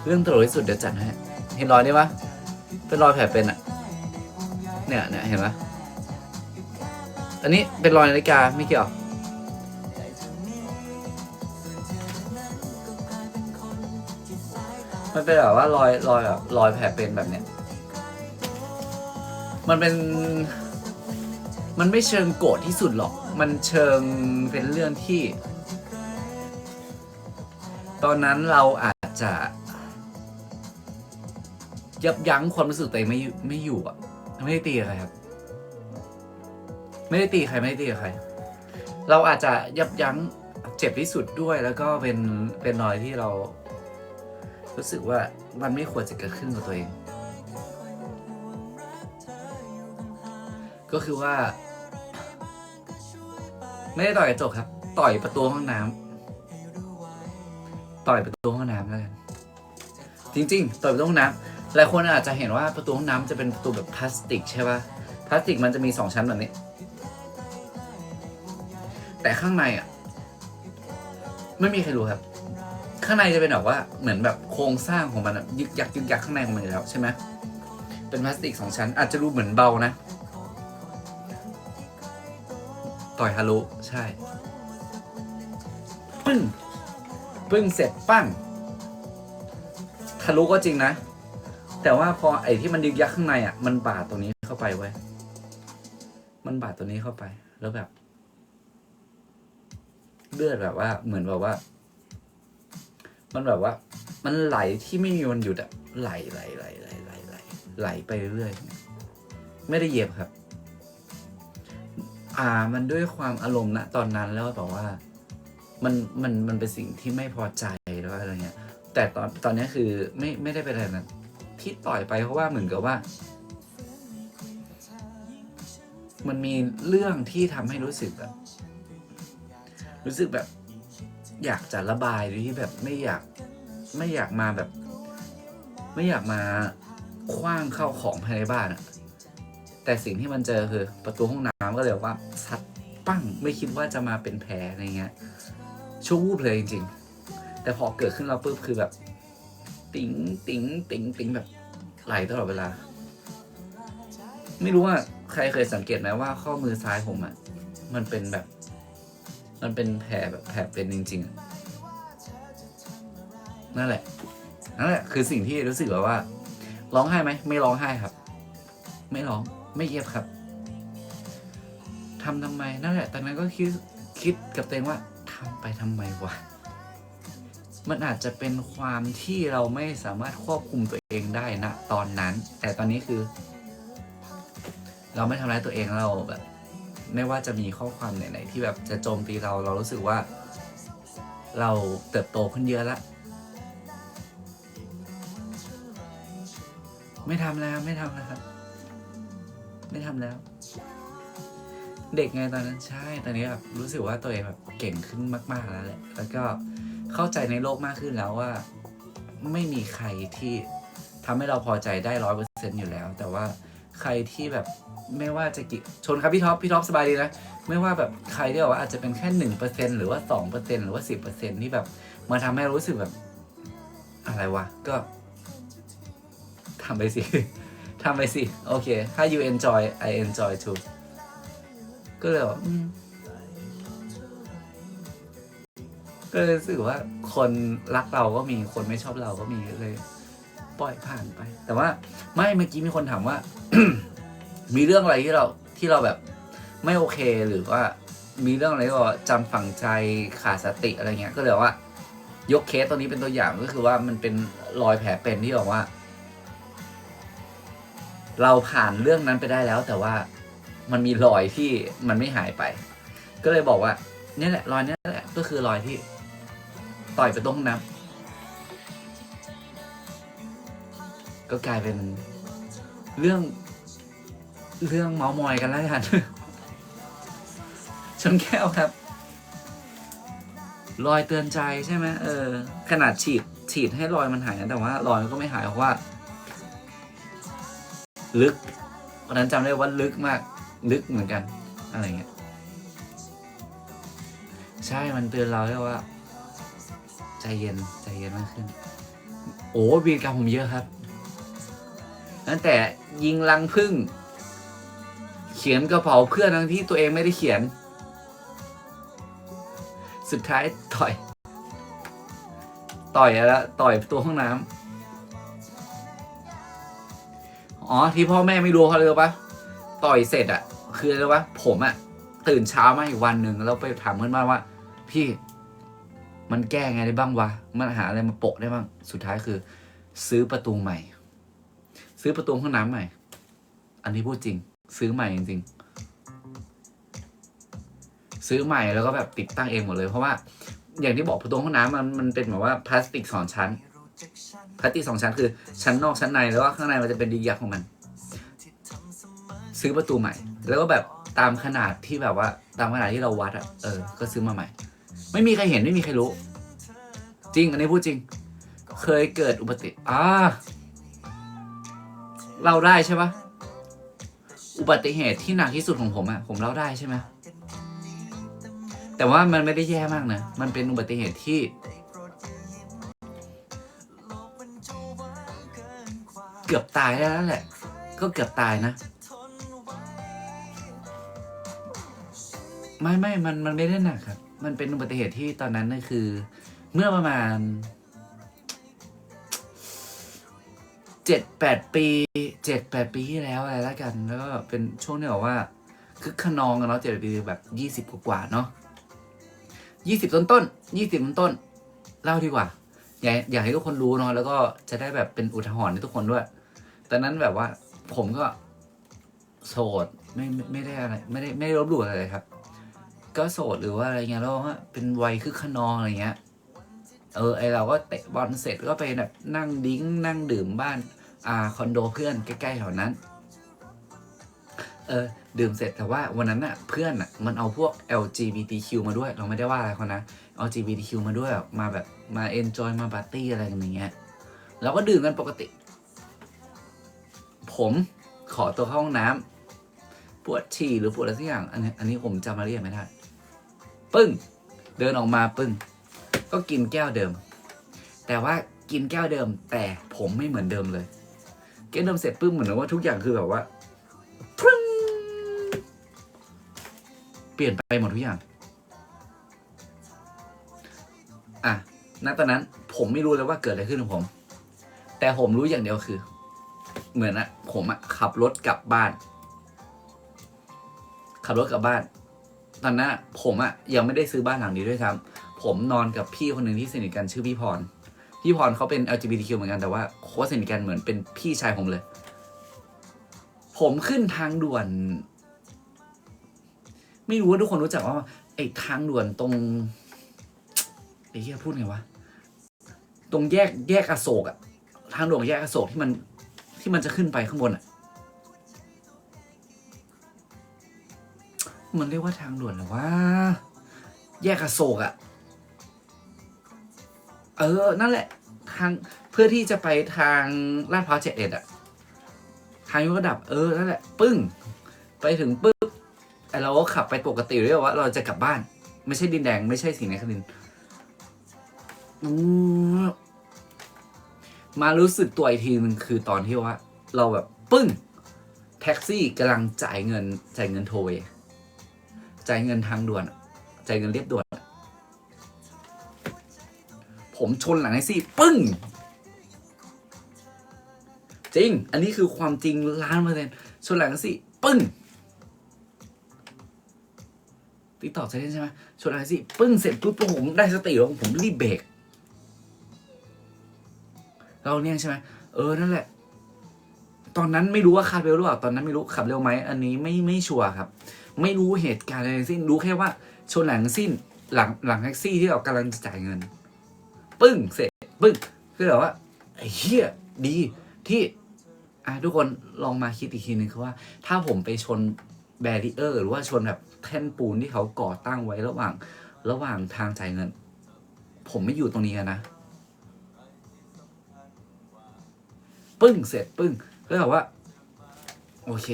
เรื่องตลกที่สุดเดี๋ยวจัดให้เห็นรอยนี่ปะเป็นรอยแผลเป็นอ่ะเนี่ยเห็นปะอันนี้เป็นรอยนาฬิกาไม่เกี่ยวมันเป็นแบบว่ารอยแบบรอยแผลเป็นแบบเนี้ยมันไม่เชิงโกรธที่สุดหรอกมันเชิงเป็นเรื่องที่ตอนนั้นเราอาจจะยับยั้งความรู้สึกตัวเองไม่อยู่อ่ะไม่ได้ตีกับใครครับไม่ได้ตีใครไม่ได้ตีกับใครเราอาจจะยับยั้งเจ็บที่สุดด้วยแล้วก็เป็นรอยที่เรารู้สึกว่ามันไม่ควรจะเกิดขึ้นกับตัวเองก็คือว่าไม่ได้ต่อยกระจกครับต่อยประตูห้องน้ำต่อยประตูห้องน้ำแล้วกันจริงๆต่อยประตูห้องน้ำหลายคนอาจจะเห็นว่าประตูห้องน้ำจะเป็นประตูแบบพลาสติกใช่ป่ะพลาสติกมันจะมี2 ชั้นแบบนี้แต่ข้างในอ่ะไม่มีใครรู้ครับข้างในจะเป็นแบบว่าเหมือนแบบโครงสร้างของมันยึกยักข้างในของมันอยู่แล้วใช่ไหมเป็นพลาสติก2 ชั้นอาจจะดูเหมือนเบานะต่อยฮารุใช่ปึ้งเสร็จปั้งทะลุก็จริงนะแต่ว่าพอไอ้ที่มันยึกยักข้างในอ่ะมันบาดตรงนี้เข้าไปเว้ยมันบาดตัวนี้เข้าไปแล้วแบบเลือดแบบว่าเหมือนแบบว่ามันแบบว่ามันไหลที่ไม่มีวันหยุดอะไหลไปเรื่อย ไม่ได้เย็บครับมันด้วยความอารมณ์ณตอนนั้นแล้วแบบว่ามันเป็นสิ่งที่ไม่พอใจหรือว่าอะไรเงี้ยแต่ตอนนี้คือไม่ได้เป็นอะไรนั้นที่ต่อยไปเพราะว่าเหมือนกับว่ามันมีเรื่องที่ทำให้รู้สึกแบบอยากจะระบายโดยที่แบบไม่อยากมาแบบไม่อยากมาคว้างเข้าของภายในบ้านอะแต่สิ่งที่มันเจอคือประตูห้องน้ำก็เลยว่าซัดปั้งไม่คิดว่าจะมาเป็นแผลอะไรเงี้ยชั่ววูบเลยจริงๆแต่พอเกิดขึ้นเราปุ๊บคือแบบติ๋งติ๋งติ๋งติ๋งแบบไหลตลอดเวลาไม่รู้ว่าใครเคยสังเกตไหมว่าข้อมือซ้ายผมอะมันเป็นแบบมันเป็นแผลแบบแผลเป็นจริงๆนั่นแหละคือสิ่งที่รู้สึกแบบว่าร้องไห้ไหมไม่ร้องไห้ครับไม่ร้องไม่เย็บครับทำไมนั่นแหละตอนนั้นก็คิดกับตัวเองว่าทำไปทำไมวะมันอาจจะเป็นความที่เราไม่สามารถควบคุมตัวเองได้นะตอนนั้นแต่ตอนนี้คือเราไม่ทำร้ายตัวเองเราแบบไม่ว่าจะมีข้อความไหนๆที่แบบจะโจมตีเรารู้สึกว่าเราเติบโตขึ้นเยอะแล้วไม่ทำแล้วครับไม่ทำแล้วเด็กไงตอนนั้นใช่ตอนนี้แบบรู้สึกว่าตัวเองแบบเก่งขึ้นมากๆแล้วแหละแล้วก็เข้าใจในโลกมากขึ้นแล้วว่าไม่มีใครที่ทำให้เราพอใจได้ 100% อยู่แล้วแต่ว่าใครที่แบบไม่ว่าจะกี่ชนครับพี่ท็อปสบายดีนะไม่ว่าแบบใครที่แบบว่าอาจจะเป็นแค่ 1% หรือว่า 2% หรือว่า 10% ที่แบบมาทำให้รู้สึกแบบอะไรวะก็ทำไปสิโอเคถ้า you enjoy I enjoy too ก็เลยว่าก็เลยรู้สึกว่าคนรักเราก็มีคนไม่ชอบเราก็มีเลยปล่อยผ่านไปแต่ว่าไม่เมื่อกี้มีคนถามว่า มีเรื่องอะไรที่เราแบบไม่โอเคหรือว่ามีเรื่องอะไรก็จำฝังใจขาดสติอะไรเงี้ยก็เลยว่ายกเคสตัวนี้เป็นตัวอย่างก็คือว่ามันเป็นรอยแผลเป็นที่บอกว่าเราผ่านเรื่องนั้นไปได้แล้วแต่ว่ามันมีรอยที่มันไม่หายไปก็เลยบอกว่านี่แหละรอยนี้แหละก็คือรอยที่ต่อยไปตรงน้ำก็กลายเป็นเรื่องเมาท์มอยกันแล้วกัน ชนแก้วครับรอยเตือนใจใช่ไหมขนาดฉีดให้รอยมันหายนะแต่ว่ารอยมันก็ไม่หายเพราะว่าลึกวันนั้นจำได้ว่าลึกมากลึกเหมือนกันอะไรเงี้ยใช่มันเตือนเราได้ว่าใจเย็นมากขึ้นโอ้วีรกรรมผมเยอะครับตั้งแต่ยิงรังผึ้งเขียนกระเป๋าเพื่อนทั้งที่ตัวเองไม่ได้เขียนสุดท้ายต่อยแล้วต่อยตัวห้องน้ำอ๋อที่พ่อแม่ไม่รู้เขาเลยปะต่อยเสร็จอะคืออะไรวะผมอะตื่นเช้ามาอีกวันหนึ่งแล้วไปถามเพื่อนบ้านว่าพี่มันแก้ไงได้บ้างวะมันหาอะไรมาโปะได้บ้างสุดท้ายคือซื้อประตูใหม่ซื้อประตูห้องน้ำใหม่อันนี้พูดจริงซื้อใหม่จริงๆซื้อใหม่แล้วก็แบบติดตั้งเองหมดเลยเพราะว่าอย่างที่บอกประตูห้องน้ำมันเป็นแบบว่าพลาสติก2 ชั้นพลาสติก2 ชั้นคือชั้นนอกชั้นในแล้วก็ข้างในมันจะเป็นดินยักษ์ของมันซื้อประตูใหม่แล้วก็แบบตามขนาดที่แบบว่าตามขนาดที่เราวัดก็ซื้อมาใหม่ไม่มีใครเห็นไม่มีใครรู้จริงอันนี้พูดจริงเคยเกิดอุบัติเหตุเล่าได้ใช่ปะอุบัติเหตุที่หนักที่สุดของผมผมเล่าได้ใช่ไหมแต่ว่ามันไม่ได้แย่มากนะมันเป็นอุบัติเหตุที่เกือบตายแล้วแหละก็เกือบตายนะไม่มันไม่ได้หนักครับมันเป็นอุบัติเหตุที่ตอนนั้นนั่นคือเมื่อประมาณ7-8 ปีที่แล้วอะไรแล้วกันแล้วก็เป็นช่วงที่บอกว่าคึกขนองกันเนาะ7 ปีแบบ20 กว่าเนาะ20 ต้นเล่าดีกว่าอยากให้ทุกคนรู้เนาะแล้วก็จะได้แบบเป็นอุทาหรณ์ให้ทุกคนด้วยตอนนั้นแบบว่าผมก็ โสดไม่ได้อะไรไม่ได้ลบหลู่อะไรเลยครับ ก็โสดหรือว่าอะไรเงี้ยแล้วก็เป็นวัยคึกขนองอะไรเงี้ยไอเราก็เตะบอลเสร็จก็ไปแบบนั่งดิ้งนั่งดื่มบ้านคอนโดเพื่อนใกล้ๆแถวนั้นดื่มเสร็จแต่ว่าวันนั้นเพื่อนมันเอาพวก LGBTQ มาด้วยเราไม่ได้ว่าอะไรเขานะ LGBTQ มาด้วยมาแบบมา enjoy มาปาร์ตี้อะไรกันอย่างเงี้ยเราก็ดื่มกันปกติผมขอตัวเข้าห้องน้ำปวดฉี่หรือปวดอะไรสักอย่างอันนี้ผมจำรายละเอียดไม่ได้ปึ้งเดินออกมาปึ้งก็กินแก้วเดิมแต่ว่ากินแก้วเดิมแต่ผมไม่เหมือนเดิมเลยแก้วเดิมเสร็จปึ้งเหมือนว่าทุกอย่างคือแบบว่าเปลี่ยนไปหมดทุกอย่างณตอนนั้นผมไม่รู้เลยว่าเกิดอะไรขึ้นกับผมแต่ผมรู้อย่างเดียวคือเหมือนผมขับรถกลับบ้านตอนนั้นผมยังไม่ได้ซื้อบ้านหลังนี้ด้วยซ้ำผมนอนกับพี่คนหนึ่งที่สนิทกันชื่อพี่พรเขาเป็น LGBTQ เหมือนกันแต่ว่าโคตรสนิทกันเหมือนเป็นพี่ชายผมเลยผมขึ้นทางด่วนไม่รู้ว่าทุกคนรู้จักว่าไอ้ทางด่วนตรงไอ้เหี้ยพูดไงวะตรงแยกอโศกทางด่วนแยกอโศกที่มันจะขึ้นไปข้างบนมันเรียกว่าทางด่วนหรือว่าแยกอโศกนั่นแหละทางเพื่อที่จะไปทางลาดพร้าว71ทางยกระดับนั่นแหละปึ้งไปถึงปึ๊บเราก็ขับไปปกติเรียกว่าเราจะกลับบ้านไม่ใช่ดินแดงไม่ใช่ศรีนครินทร์มารู้สึกตัวอีกทีนึงคือตอนที่ว่าเราแบบปึ้งแท็กซี่กำลังจ่ายเงินโทเวจ่ายเงินทางด่วนจ่ายเงินเรียบด่วนผมชนหลังแท็กซี่ปึ้งจริงอันนี้คือความจริง1,000,000%ชนหลังแท็กซี่ปึ้งติ๊กตอกใช่ไหมชนหลังแท็กซี่ปึ้งเสร็จปุ๊บผมได้สติแล้วผมรีบเบรกเราเนี่ยใช่ไหมนั่นแหละตอนนั้นไม่รู้ว่าคาดเร็วหรือเปล่าตอนนั้นไม่รู้ขับเร็วไหมอันนี้ไม่ชัวร์ครับไม่รู้เหตุการณ์อะไรทั้งสิ้นรู้แค่ว่าชนหลังสิ้นหลังแท็กซี่ที่เรากำลังจะจ่ายเงินปึ้งเสร็จปึ้งคือแบบว่าไอ้เหี้ยดีที่ทุกคนลองมาคิดอีกทีนึงคือว่าถ้าผมไปชนแบรีเออร์หรือว่าชนแบบแท่นปูนที่เขาก่อตั้งไว้ระหว่างทางจ่ายเงินผมไม่อยู่ตรงนี้นะปึ้งเสร็จปึ้งก็แบบว่าโอเค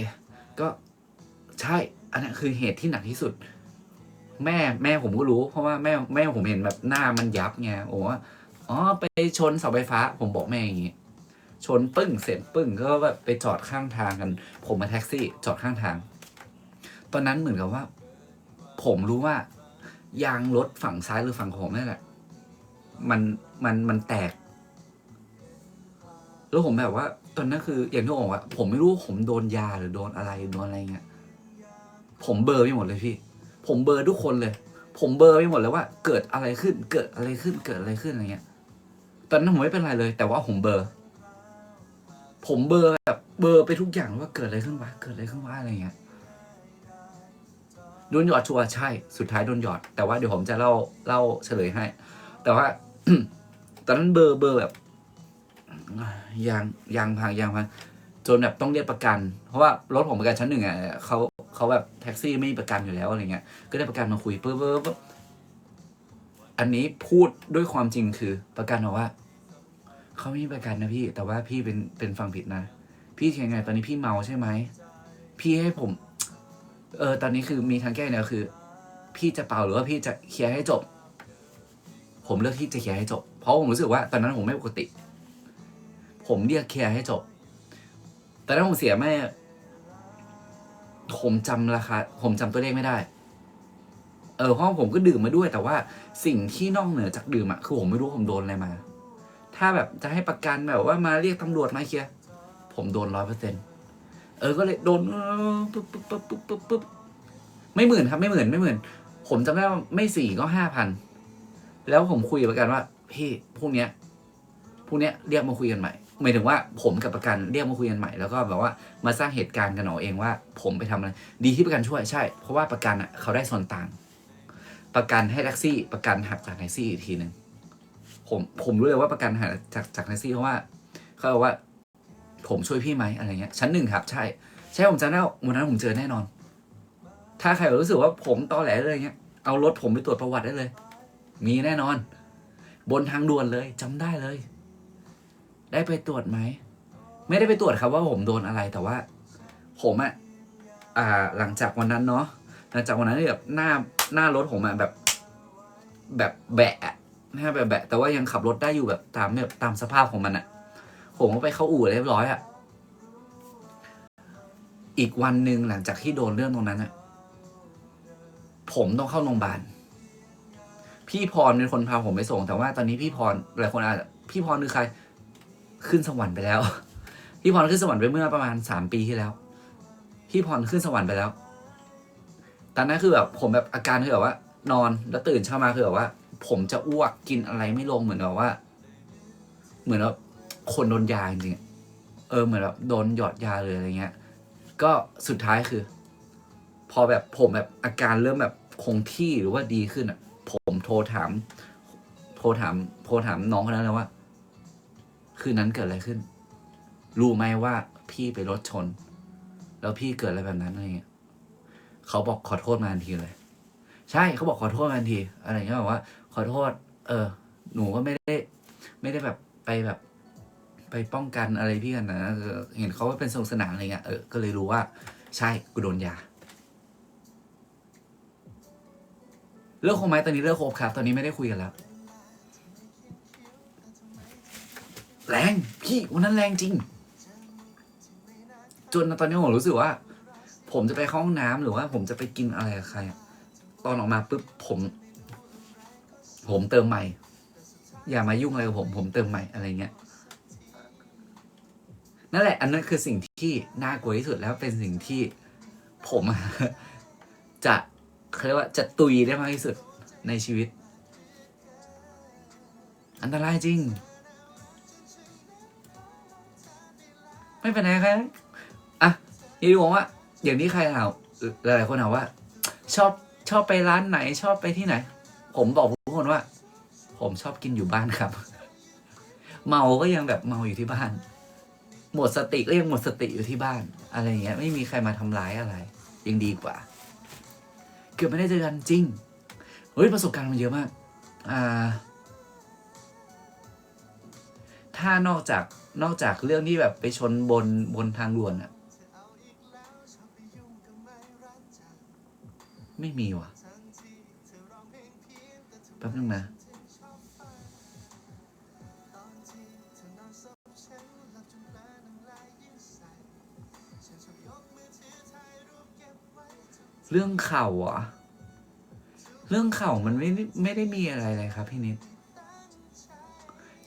ก็ใช่อันนั้นคือเหตุที่หนักที่สุดแม่ผมก็รู้เพราะว่าแม่ผมเห็นแบบหน้ามันยับไงโอ้ไปชนเสาไฟฟ้าผมบอกแม่อย่างงี้ชนปึ้งเสร็จปึ้งก็แบบไปจอดข้างทางกันผมมาแท็กซี่จอดข้างทางตอนนั้นเหมือนกับว่าผมรู้ว่ายางรถฝั่งซ้ายหรือฝั่งผมนั่นแหละมันแตกแล้วผมแบบว่าตอนนั้นคืออย่างที่บอกว่าผมไม่รู้ผมโดนยาหรือโดนอะไรเงี้ยผมเบลอไปหมดเลยพี่ผมเบลอทุกคนเลยผมเบลอไปหมดเลยว่าเกิดอะไรขึ้นอะไรเงี้ยตอนนั้นผมไม่เป็นไรเลยแต่ว่าผมเบลอแบบเบลอไปทุกอย่างว่าเกิดอะไรขึ้นวะอะไรเงี้ยโดนหยอดชัวร์ใช่สุดท้ายโดนหยอดแต่ว่าเดี๋ยวผมจะเล่าเฉลยให้แต่ว่า ตอนนั้นเบลอแบบยางพังจนแบบต้องเรียกประกันเพราะว่ารถผมประกันชั้น 1เขาแบบแท็กซี่ไม่มีประกันอยู่แล้วอะไรเงี้ยก็ได้ประกันมาคุยปุ๊บอันนี้พูดด้วยความจริงคือประกันบอกว่าเขาไม่มีประกันนะพี่แต่ว่าพี่เป็นฟังผิดนะพี่ยังไงตอนนี้พี่เมาใช่ไหมพี่ให้ผมตอนนี้คือมีทางแก้แนวคือพี่จะเป่าหรือว่าพี่จะเคลียร์ให้จบผมเลือกที่จะเคลียร์ให้จบเพราะผมรู้สึกว่าตอนนั้นผมไม่ปกติผมเรียกเคลียร์ให้จบแต่ถ้าผมเสียแม่ผมจำตัวเลขไม่ได้เพราะผมก็ดื่มมาด้วยแต่ว่าสิ่งที่นอกเหนือจากดื่มคือผมไม่รู้ผมโดนอะไรมาถ้าแบบจะให้ประกันแบบว่ามาเรียกตำรวจมาเคลียร์ผมโดน 100%ก็เลยโดนปุ๊บไม่หมื่นครับไม่หมื่นผมจำได้ว่าไม่4ก็5,000แล้วผมคุยกับประกันว่าพี่พรุ่งนี้เรียกมาคุยกันใหม่ หมายถึงว่าผมกับประกันเรียกมาคุยกันใหม่แล้วก็แบบว่ามาสร้างเหตุการณ์กันเอาเองว่า ผมไปทำอะไรดีที่ประกันช่วยใช่เพราะว่าประกันอ่ะเขาได้ส่วนต่างประกันให้แท็กซี่ประกันหักจากแท็กซี่อีกทีหนึ่งผมรู้เลยว่าประกันหักจากแท็กซี่เพราะว่าเขาบอกว่า ผมช่วยพี่ไหมอะไรเงี้ยชั้น 1ครับใช่ผมจำได้วันนั้นผมเจอแน่นอน ถ้าใครรู้สึกว่าผมตอแหลเลยเงี้ยเอารถผมไปตรวจประวัติได้เลย มีแน่นอน บนทางด่วนเลยจำได้เลย ได้ไปตรวจไหมไม่ได้ไปตรวจครับว่าผมโดนอะไรแต่ว่า ผมอะหลังจากวันนั้นเนาะหลังจากวันนั้นแบบหน้ารถผมอะแบบแบะนะแบบแบะแต่ว่ายังขับรถได้อยู่แบบตามสภาพของมันอะผมก็ไปเข้าอู่เรียบร้อยอะอีกวันหนึ่งหลังจากที่โดนเรื่องตรงนั้นอะผมต้องเข้าโรงพยาบาลพี่พรเป็นคนพาผมไปส่งแต่ว่าตอนนี้พี่พรหลายคนอาจจะพี่พรคือใครขึ้นสวรรค์ไปแล้ว พี่พรขึ้นสวรรค์ไปเมื่อประมาณ3 ปีที่แล้วพี่พรขึ้นสวรรค์ไปแล้วตอนนั้นคือแบบผมแบบอาการคือแบบว่านอนแล้วตื่นเช้ามาคือแบบว่า ผมจะอ้วกกินอะไรไม่ลงเหมือนแบบว่า เหมือนแบบคนโดนยาจริงๆเหมือนแบบโดนหยอดยาเลยอะไรเงี้ยก็สุดท้ายคือ พอแบบผมแบบอาการเริ่มแบบคงที่หรือว่าดีขึ้นอ่ะผมโทรถามน้องคนนั้นเลยว่าคืนนั้นเกิดอะไรขึ้นรู้ไหมว่าพี่ไปรถชนแล้วพี่เกิดอะไรแบบนั้นอะไรเงี้ยเขาบอกขอโทษมาทันทีเลยใช่เขาบอกขอโทษมาทันทีอะไรเงี้ยแบบว่าขอโทษหนูก็ไม่ได้แบบไปป้องกันอะไรพี่กันนะเห็นเขาว่าเป็นสนุกสนานอะไรเงี้ยก็เลยรู้ว่าใช่กูโดนยาเลิกคบไหมตอนนี้เลิกคบครับตอนนี้ไม่ได้คุยกันแล้วแรงพี่วันนั้นแรงจริงจนตอนนี้ผมรู้สึกว่าผมจะไปเข้าห้องน้ำหรือว่าผมจะไปกินอะไรกับใครตอนออกมาปุ๊บผมเติมใหม่อย่ามายุ่งอะไรกับผมเติมใหม่อะไรเงี้ยนั่นแหละอันนั้นคือสิ่งที่น่ากลัวที่สุดแล้วเป็นสิ่งที่ผมจะเรียกว่าจะตุยได้มากที่สุดในชีวิตอันตรายจริงไม่เป็นไรครับอ่ะนี่ดูว่าอย่างนี้ใครถามหลายๆคนถามว่าชอบไปร้านไหนชอบไปที่ไหนผมบอกทุกคนว่าผมชอบกินอยู่บ้านครับเมาก็ยังแบบเมาอยู่ที่บ้านหมดสติก็ยังหมดสติอยู่ที่บ้านอะไรเงี้ยไม่มีใครมาทำร้ายอะไรยังดีกว่าเกือบไม่ได้เจอกันจริงเฮ้ยประสบการณ์มันเยอะมากถ้านอกจากเรื่องที่แบบไปชนบนทางด่วนอะไม่มีว่ะแป๊บนึงนะเรื่องเข่าอ่ะเรื่องเข่ามันไม่ได้มีอะไรเลยครับพี่นิด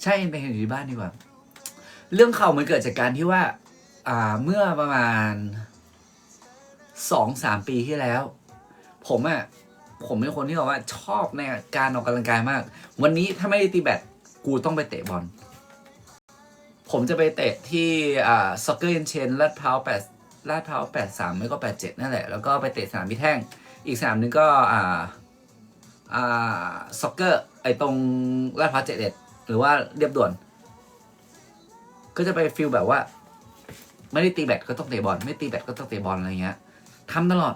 ใช่ไปเห็นอยู่ที่บ้านดีกว่าเรื่องเข่ามันเกิดจากการที่ว่าเมื่อประมาณ 2-3 ปีที่แล้วผมเป็นคนที่บอกว่าชอบในการออกกำลังกายมากวันนี้ถ้าไม่ได้ตีแบดกูต้องไปเตะบอลผมจะไปเตะที่ซ็อกเกอร์เอ็นเชนลาดพร้าว83ไม่ก็87นั่นแหละแล้วก็ไปเตะสนามพี่แท่งอีกสนามนึงก็ซ็อกเกอร์ไอตรงลาดพร้าว71หรือว่าเรียบด่วนก็จะไปฟิลแบบว่าไม่ได้ตีแบดก็ต้องเตะบอลไม่ตีแบดก็ต้องเตะบอลอะไรเงี้ยทำตลอด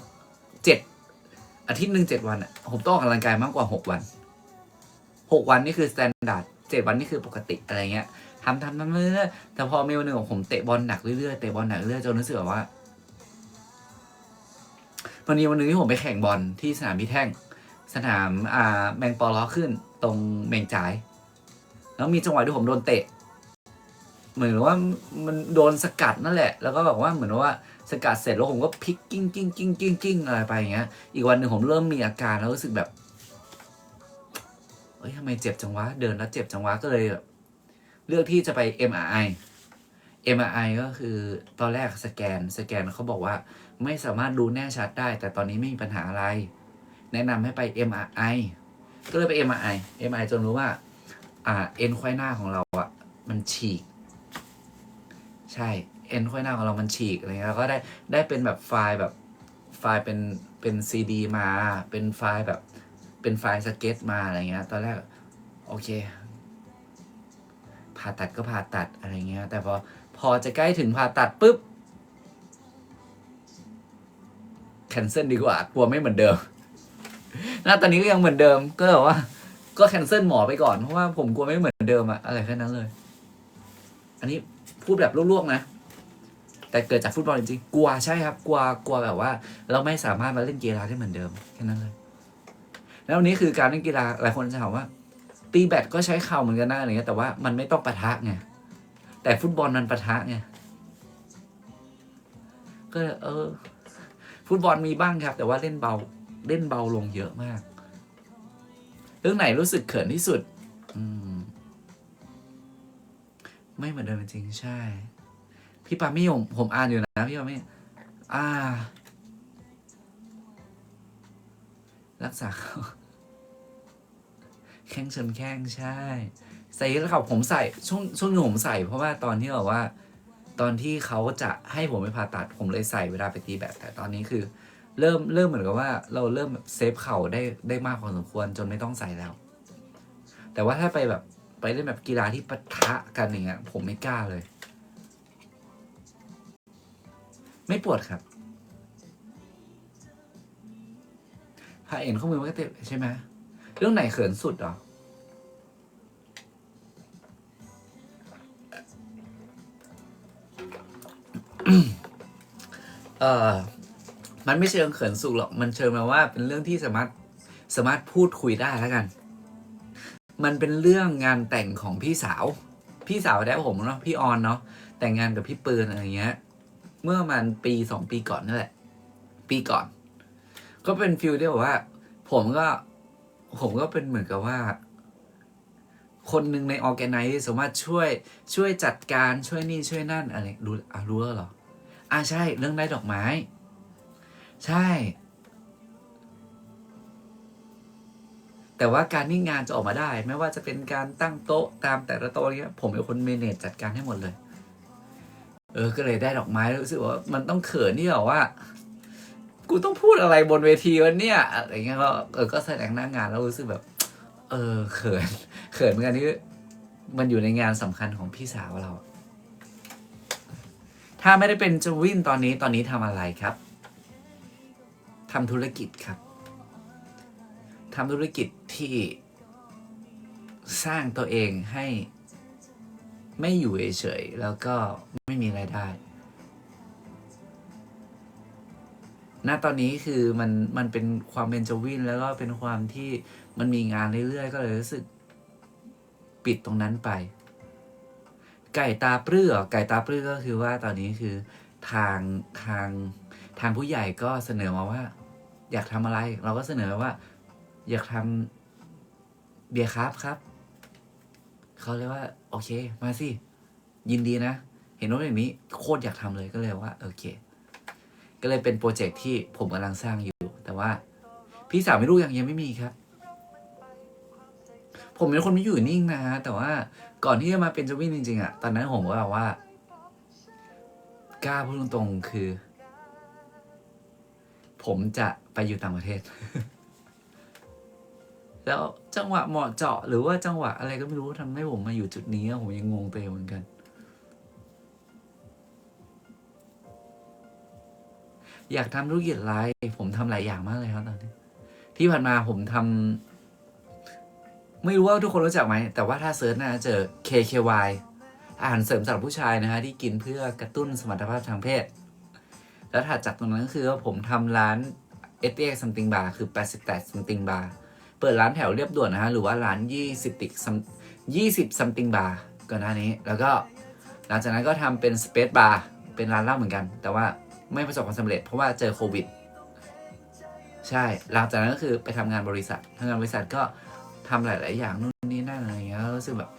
อาทิตย์หนึ่ง7 วันอ่ะผมต้องออกกำลังกายมากกว่า6 วัน6 วันนี่คือสแตนดาร์ด7 วันนี่คือปกติอะไรเงี้ยทำเรื่อยๆแต่พอมีวันหนึ่งผมเตะบอลหนักเรื่อยๆเตะบอลหนักเรื่อยๆจนรู้สึกว่าวันหนึ่งที่ผมไปแข่งบอลที่สนามพี่แท่งสนามแมงปอล้อขึ้นตรงเมงจ่ายแล้วมีจังหวะที่ผมโดนเตะเหมือนว่ามันโดนสกัดนั่นแหละแล้วก็แบบว่าเหมือนว่าสกัดเสร็จแล้วผมก็พลิกกิ้งอะไรไปอย่างเงี้ยอีกวันหนึ่งผมเริ่มมีอาการแล้วรู้สึกแบบเฮ้ยทำไมเจ็บจังวะเดินแล้วเจ็บจังวะก็เลยเลือกที่จะไป MRI ก็คือตอนแรกสแกนเขาบอกว่าไม่สามารถดูแน่ชัดได้แต่ตอนนี้ไม่มีปัญหาอะไรแนะนำให้ไป MRI ก็เลยไป MRI จนรู้ว่าเอ็นไขว้หน้าของเราอ่ะมันฉีก ใช่เอ็นค่อยเน่าของเรามันฉีกอะไรเงี้ยแล้วก็ได้เป็นแบบไฟล์แบบไฟล์เป็นซีดีมาเป็นไฟล์แบบเป็นไฟล์สเก็ตมาอะไรเงี้ยตอนแรกโอเคผ่าตัดก็ผ่าตัดอะไรเงี้ยแต่พอจะใกล้ถึงผ่าตัดปุ๊บแคนเซิลดีกว่ากลัวไม่เหมือนเดิมตอนนี้ก็ยังเหมือนเดิมก็แบบว่าก็แคนเซิลหมอไปก่อนเพราะว่าผมกลัวไม่เหมือนเดิมอะอะไรแค่นั้นเลยอันนี้พูดแบบลวกๆนะแต่เกิดจากฟุตบอลจริงๆกลัวใช่ครับกลัวแบบว่าเราไม่สามารถมาเล่นกีฬาได้เหมือนเดิมแค่นั้นเลยแล้ววันนี้คือการเล่นกีฬาหลายคนจะถามว่าตีแบดก็ใช้เข่าเหมือนกันนะอะไรเงี้ยแต่ว่ามันไม่ต้องปะทะไงแต่ฟุตบอลมันปะทะไงก็ฟุตบอลมีบ้างครับแต่ว่าเล่นเบาลงเยอะมากเรื่องไหนรู้สึกเขินที่สุดไม่เหมือนเดิมจริงใช่พี่ปามี่ผมอ่านอยู่นะพี่ปามี่รักษาเขาแข้งชนแข้งใช่ใส่แล้วครับผมใส่ช่วงหนึ่งผมใส่เพราะว่าตอนที่แบบว่า ตอนที่เขาจะให้ผมไปผ่าตัดผมเลยใส่เวลาไปตีแบดแต่ตอนนี้คือ เริ่มเหมือนกับว่าเราเริ่มแบบเซฟเข่าได้มากพอสมควรจนไม่ต้องใส่แล้ว แต่ว่าถ้าไปแบบไปเล่นแบบกีฬาที่ปะทะกันอย่างเงี้ยผมไม่กล้าเลย ไม่ปวดครับพาเอ็นข้อมือมันก็เจ็บใช่ไหมเรื่องไหนเขินสุดเหรอมันไม่เชิงเขินสุดหรอกมันเชิงมาว่าเป็นเรื่องที่สามารถพูดคุยได้แล้วกัน มันเป็นเรื่องงานแต่งของพี่สาวได้ผมเนาะพี่ออนเนาะแต่งงานกับพี่ปืนอะไรเงี้ย เมื่อมัน2 ปีก่อนนั่นแหละ ปีก่อน ก็เป็นฟิลที่แบบว่า ผมก็เป็นเหมือนกับว่า คนหนึ่งในออแกไนซ์สามารถช่วยจัดการช่วยนี่ช่วยนั่นอะไรรู้แล้วเหรอใช่เรื่องได้ดอกไม้ ใช่ แต่ว่าการที่งานจะออกมาได้ ไม่ว่าจะเป็นการตั้งโต๊ะตามแต่ละโต๊ะเนี้ยผมเป็นคนเมเนจจัดการให้หมดเลยก็เลยได้ดอกไม้รู้สึกว่ามันต้องเขินที่แบบว่า กูต้องพูดอะไรบนเวทีวันเนี้ยอะไรเงี้ยก็แสดงหน้างานแล้วรู้สึกแบบเขินเหมือนกันที่มันอยู่ในงานสำคัญของพี่สาวเรา ถ้าไม่ได้เป็นจวินตอนนี้ทำอะไรครับทำธุรกิจครับทำธุรกิจที่สร้างตัวเองให้ไม่อยู่เฉยๆแล้วก็ไม่มีรายได้ณตอนนี้คือมันเป็นความเป็นจวินแล้วก็เป็นความที่มันมีงานเรื่อยๆก็เลยรู้สึกปิดตรงนั้นไปไก่ตาปลื้อก็คือว่าตอนนี้คือทางผู้ใหญ่ก็เสนอมาว่าอยากทำอะไรเราก็เสนอว่าอยากทำเบียร์ครับเขาเลยว่าโอเคมาสิยินดีนะเห็นว่าแบบนี้โคตรอยากทำเลยก็เลยว่าโอเคก็เลยเป็นโปรเจกต์ที่ผมกำลังสร้างอยู่แต่ว่าพี่สาวไม่รู้ยังไม่มีครับผมเป็นคนไม่อยู่นิ่งนะฮะแต่ว่าก่อนที่จะมาเป็นจวินจริงๆอ่ะตอนนั้นผมก็แบบว่ากล้าพูดตรงๆคือผมจะไปอยู่ต่างประเทศ แล้วจังหวะเหมาะเจาะหรือว่าจังหวะอะไรก็ไม่รู้ทำให้ผมมาอยู่จุดนี้ผมยังงงตัวเองเหมือนกันอยากทำธุรกิจอะไรผมทำหลายอย่างมากเลยครับตอนนี้ที่ผ่านมาผมทำไม่รู้ว่าทุกคนรู้จักไหมแต่ว่าถ้าเซิร์ชนะเจอ KKY อาหารเสริมสำหรับผู้ชายนะฮะที่กินเพื่อกระตุ้นสมรรถภาพทางเพศแล้วถัดจากตรงนั้นก็คือว่าผมทำร้าน 88 something bar คือ88 something bar เปิดร้านแถวเรียบด่วนนะฮะหรือว่าร้าน20 something bar ก่อนหน้านี้แล้วก็หลังจากนั้นก็ทำเป็น space bar เป็นร้านเหล้าเหมือนกันแต่ว่าไม่ประสบความสำเร็จเพราะว่าเจอโควิดใช่หลังจากนั้นก็คือไปทำงานบริษัทก็ทำหลายๆอย่างนู่นนี่นั่นอะไรเงี้ยรู้สึกแบบ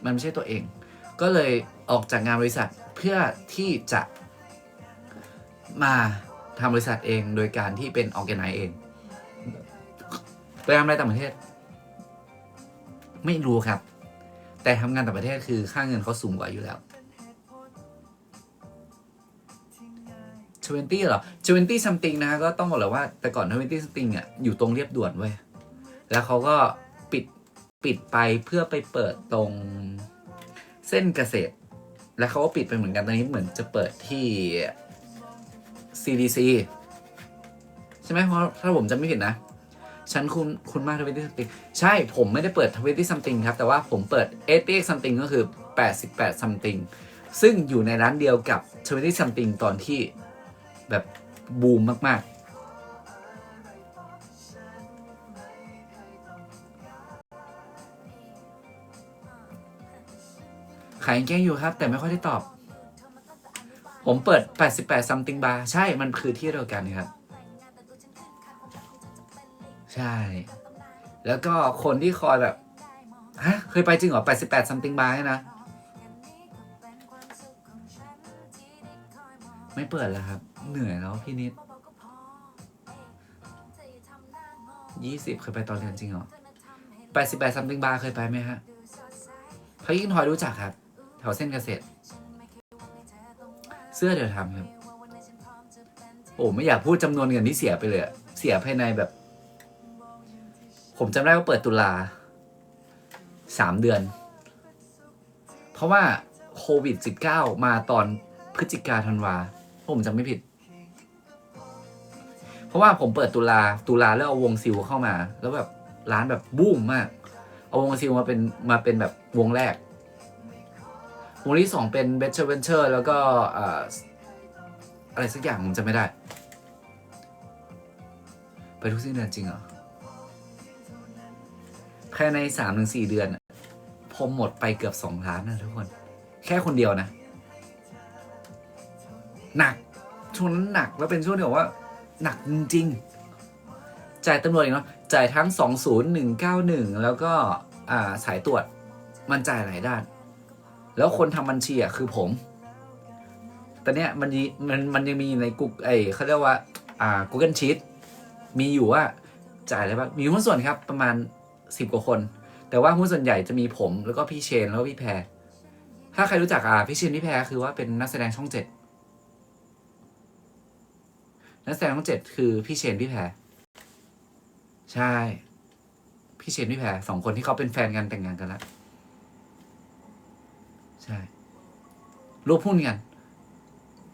มันไม่ใช่ตัวเองก็เลยออกจากงานบริษัทเพื่อที่จะมาทำบริษัทเองโดยการที่เป็นออร์แกไนซ์เองไปทำอะไรต่างประเทศไม่รู้ครับแต่ทำงานต่างประเทศคือค่าเงินเขาสูงกว่าอยู่แล้ว 20เหรอ20 something นะฮะก็ต้องบอกเลยว่าแต่ก่อน20 something อ่ะอยู่ตรงเรียบด่วนเว้ยแล้วเขาก็ปิดไปเพื่อไปเปิดตรงเส้นเกษตรแล้วเขาก็ปิดไปเหมือนกันตอนนี้เหมือนจะเปิดที่ CDC ใช่ไหมเพราะถ้าผมจำไม่ผิดนะฉันคุณมาก20 something ใช่ผมไม่ได้เปิด20 something ครับแต่ว่าผมเปิด88 something ก็คือ88 something ซึ่งอยู่ในร้านเดียวกับ20 something ตอนที่แบบบูมมากๆขายแกงอยู่ครับ แต่ไม่ค่อยได้ตอบ ผมเปิด88 something bar ใช่มันคือที่เดียวกันครับ ใช่ แล้วก็คนที่คอยแบบฮะเคยไปจริงเหรอ88 something bar เนี่ยนะ ไม่เปิดแล้วครับ เหนื่อยแล้วพี่นิด20เคยไปตอนเรียนจริงเหรอ88 something bar เคยไปไหมฮะพระยิ่งทอยรู้จักครับแถวเส้นเกษตร เสื้อเดี๋ยวทำครับ โอ้ไม่อยากพูดจำนวนเงินที่เสียไปเลยเสียภายในแบบ ผมจำได้ว่าเปิดตุลา3 เดือน เพราะว่าโควิด 19มาตอนพฤศจิกาธันวาผมจำไม่ผิด เพราะว่าผมเปิดตุลาแล้วเอาวงซิลเข้ามาแล้วแบบร้านแบบบูมมากเอาวงซิลมาเป็นแบบวงแรกวงที่2เป็น Better Venture แล้วก็อะไรสักอย่างผมจำไม่ได้ไปทุกสิ้นเดือนจริงเหรอภายใน 3-4 เดือนผมหมดไปเกือบ2 ล้านนะทุกคนแค่คนเดียวนะหนักช่วงนั้นหนักแล้วเป็นช่วงที่บอกว่าหนักจริงๆจ่ายตำรวจอีกเนาะจ่ายทั้ง20191แล้วก็สายตรวจมันจ่ายหลายด้านแล้วคนทำบัญชีคือผมแต่เนี้ยมันยังมีในกุ๊กเขาเรียกว่าGoogle Sheet มีอยู่ว่าจ่ายอะไรบ้างมีหุ้นส่วนครับประมาณ10 กว่าคนแต่ว่าหุ้นส่วนใหญ่จะมีผมแล้วก็พี่เชนแล้วก็พี่แพรถ้าใครรู้จักพี่เชนพี่แพรคือว่าเป็นนักแสดงช่อง 7นักแสดงช่อง 7คือพี่เชนพี่แพรใช่พี่เชนพี่แพร2 คนที่เขาเป็นแฟนกันแต่งงานกันแล้วใช่รูปหุ้นกัน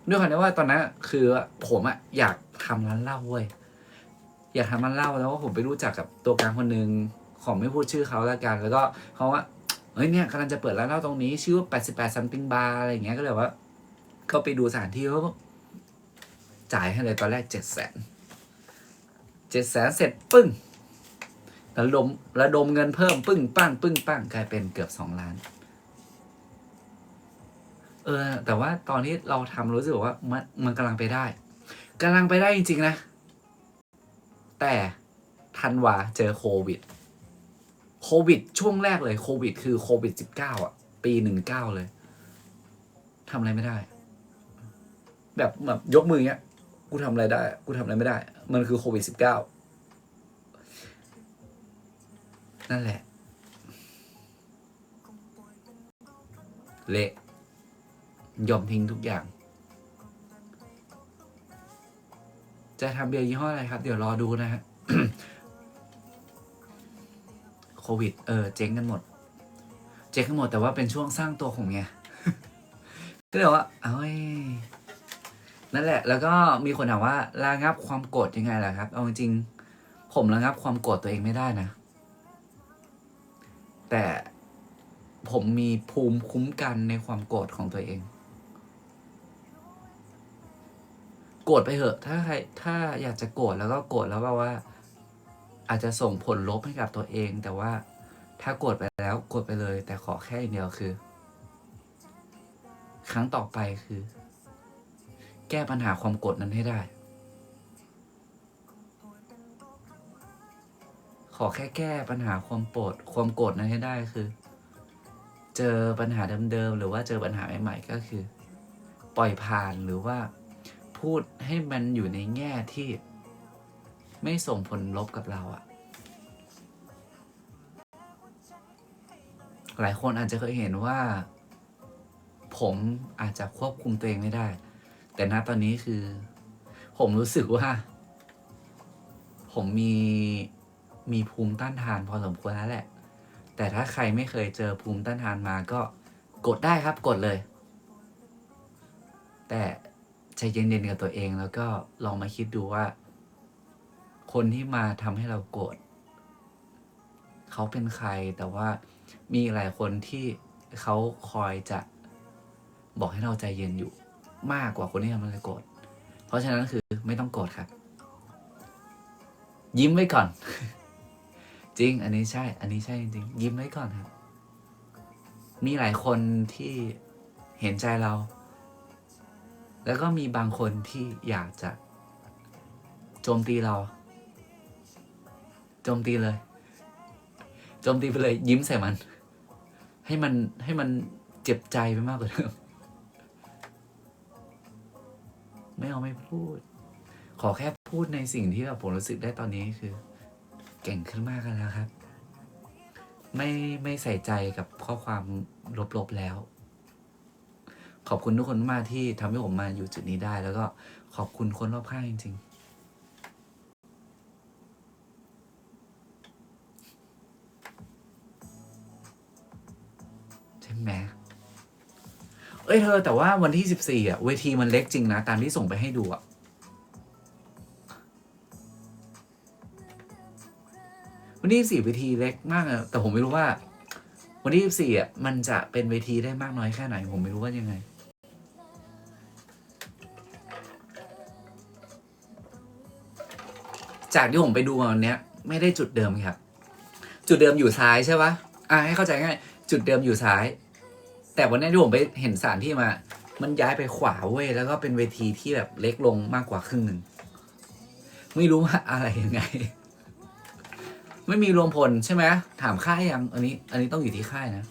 ด้วยความที่ว่าตอนนั้นคือผมอยากทำร้านเหล้าเว้ยอยากทำร้านเหล้าแล้วก็ผมไปรู้จักกับตัวกลางคนหนึ่งขอไม่พูดชื่อเขาแล้วกันแล้วก็เขาว่าเฮ้ยเนี่ยกำลังจะเปิดร้านเหล้าตรงนี้ชื่อว่า88 something bar อะไรอย่างเงี้ยก็เลยว่าก็ไปดูสถานที่เขาจ่ายให้เลยตอนแรก700,000เสร็จปึ้งระดมเงินเพิ่มปึ้งปั้งกลายเป็นเกือบ2 ล้านแต่ว่าตอนที่เราทำรู้สึกว่ามันกำลังไปได้จริงๆนะแต่ธันวาเจอโควิดช่วงแรกเลยโควิดคือโควิด 19ปี19เลยทำอะไรไม่ได้แบบยกมือเงี้ยกูทำอะไรได้กูทำอะไรไม่ได้มันคือโควิด 19นั่นแหละเละยอมทิ้งทุกอย่างจะทำเบียร์ยี่ห้ออะไรครับเดี๋ยวรอดูนะฮะ โควิดเจ๊งกันหมดแต่ว่าเป็นช่วงสร้างตัวของไง ก็เลยว่าเอ้ยนั่นแหละแล้วก็มีคนถามว่าระงับความโกรธยังไงล่ะครับเอาจริงๆผมระงับความโกรธตัวเองไม่ได้นะแต่ผมมีภูมิคุ้มกันในความโกรธของตัวเองโกรธไปเถอะถ้าอยากจะโกรธแล้วก็โกรธแล้วว่าอาจจะส่งผลลบให้กับตัวเองแต่ว่าถ้าโกรธไปแล้วโกรธไปเลยแต่ขอแค่อย่างเดียวคือครั้งต่อไปคือแก้ปัญหาความโกรธนั้นให้ได้ขอแค่แก้ปัญหาความโกรธนั้นให้ได้คือเจอปัญหาเดิมๆหรือว่าเจอปัญหาใหม่ๆก็คือปล่อยผ่านหรือว่าพูดให้มันอยู่ในแง่ที่ไม่ส่งผลลบกับเราหลายคนอาจจะเคยเห็นว่าผมอาจจะควบคุมตัวเองไม่ได้แต่ณตอนนี้คือ ผมรู้สึกว่า ผมมีภูมิต้านทานพอสมควรแล้วแหละ แต่ถ้าใครไม่เคยเจอภูมิต้านทานมาก็กดได้ครับกดเลย แต่ใจเย็นๆกับตัวเองแล้วก็ลองมาคิดดูว่า คนที่มาทำให้เราโกรธเขาเป็นใคร แต่ว่ามีหลายคนที่เขาคอยจะบอกให้เราใจเย็นอยู่มากกว่าคนที่ทำให้เราโกรธเพราะฉะนั้นคือไม่ต้องโกรธครับ ยิ้มไว้ก่อน จริง อันนี้ใช่ อันนี้ใช่จริงๆยิ้มไว้ก่อนครับ มีหลายคนที่เห็นใจเรา แล้วก็มีบางคนที่อยากจะโจมตีเรา โจมตีเลย โจมตีไปเลย ยิ้มใส่มัน ให้มันเจ็บใจไปมากกว่าเดิม ไม่พูด ขอแค่พูดในสิ่งที่แบบผมรู้สึกได้ตอนนี้คือ เก่งขึ้นมากแล้วครับ ไม่ใส่ใจกับข้อความลบๆแล้ว ขอบคุณทุกคนมากที่ทำให้ผมมาอยู่จุดนี้ได้ แล้วก็ขอบคุณคนรอบข้างจริงๆใช่ไหมเอ้ยเธอแต่ว่าวันที่14อ่ะเวทีมันเล็กจริงนะตามที่ส่งไปให้ดูอ่ะวันที่14เวทีเล็กมากอะแต่ผมไม่รู้ว่า วันที่14อ่ะมันจะเป็นเวทีได้มากน้อยแค่ไหนผมไม่รู้ว่ายังไงจากที่ผมไปดูวันเนี้ยไม่ได้จุดเดิมครับจุดเดิมอยู่ซ้ายใช่ปะให้เข้าใจง่ายจุดเดิมอยู่ซ้าย แต่วันนี้ที่ผมไปเห็นสถานที่มา มันย้ายไปขวาเว้ยแล้วก็เป็นเวทีที่แบบเล็กลงมากกว่าครึ่งหนึ่งไม่รู้ว่าอะไรยังไง ไม่มีรวมพลใช่ไหมถามค่ายยังอันนี้ต้องอยู่ที่ค่ายนะ